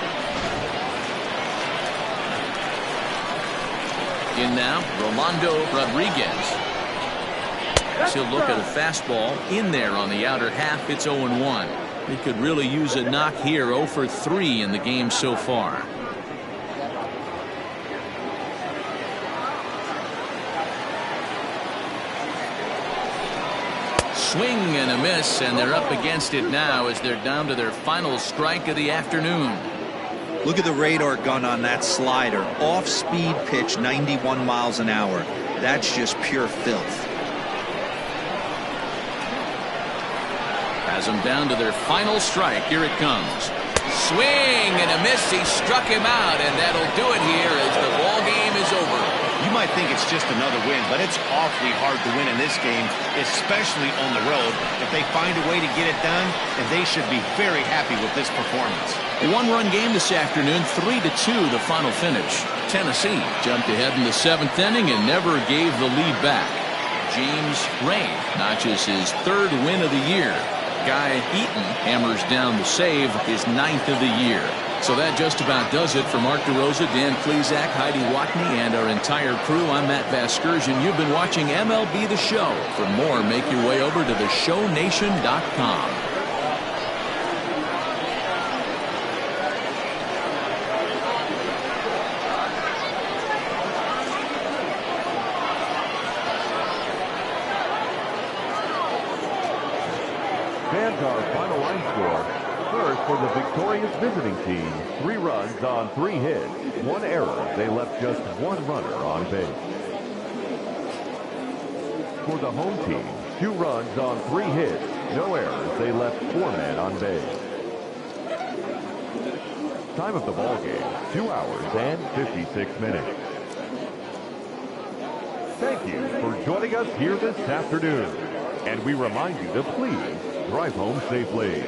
In now, Rolando Rodriguez. He'll look at a fastball in there on the outer half. It's 0-1. He could really use a knock here. 0 for 3 in the game so far. swing and a miss, and they're up against it now as they're down to their final strike of the afternoon. Look at the radar gun on that slider. Off-speed pitch, 91 miles an hour. That's just pure filth. Has them down to their final strike. Here it comes. Swing and a miss. He struck him out, and that'll do it here as the ball game is over. You might think it's just another win, but it's awfully hard to win in this game, especially on the road. If they find a way to get it done, and they should be very happy with this performance. A one-run game this afternoon, 3-2 the final finish. Tennessee jumped ahead in the 7th inning and never gave the lead back. James Ray notches his 3rd win of the year. Guy Eaton hammers down the save, his 9th of the year. So that just about does it for Mark DeRosa, Dan Klezak, Heidi Watney, and our entire crew. I'm Matt Vasgersian. You've been watching MLB The Show. For more, make your way over to theshownation.com. Fans, our final line score. First, for the victorious visiting team, 3 runs on 3 hits, 1 error. They left just 1 runner on base. For the home team, 2 runs on 3 hits, no errors. They left 4 men on base. Time of the ball game, 2 hours and 56 minutes. Thank you for joining us here this afternoon. And we remind you to please drive home safely.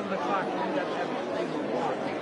11 o'clock, we got to have a thing to walk.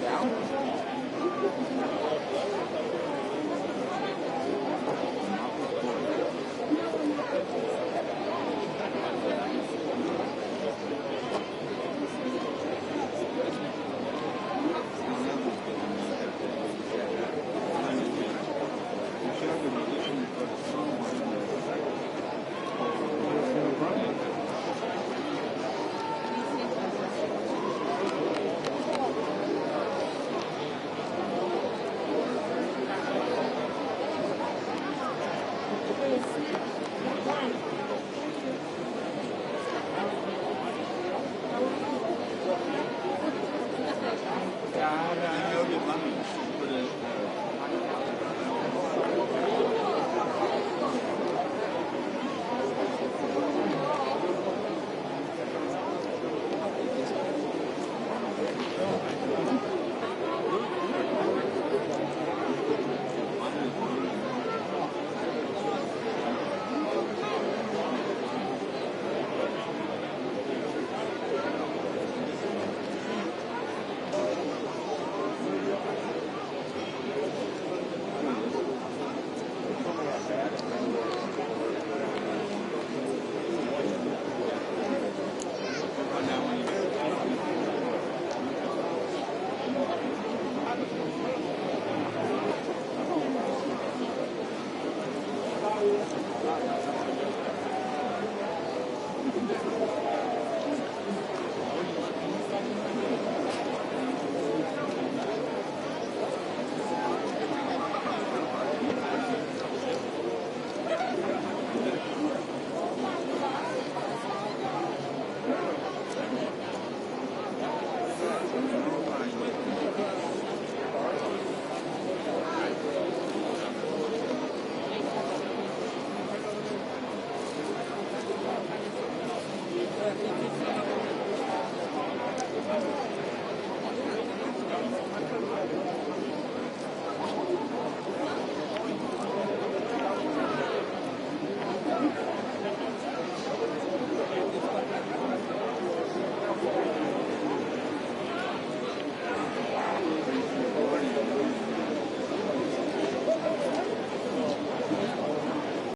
Down?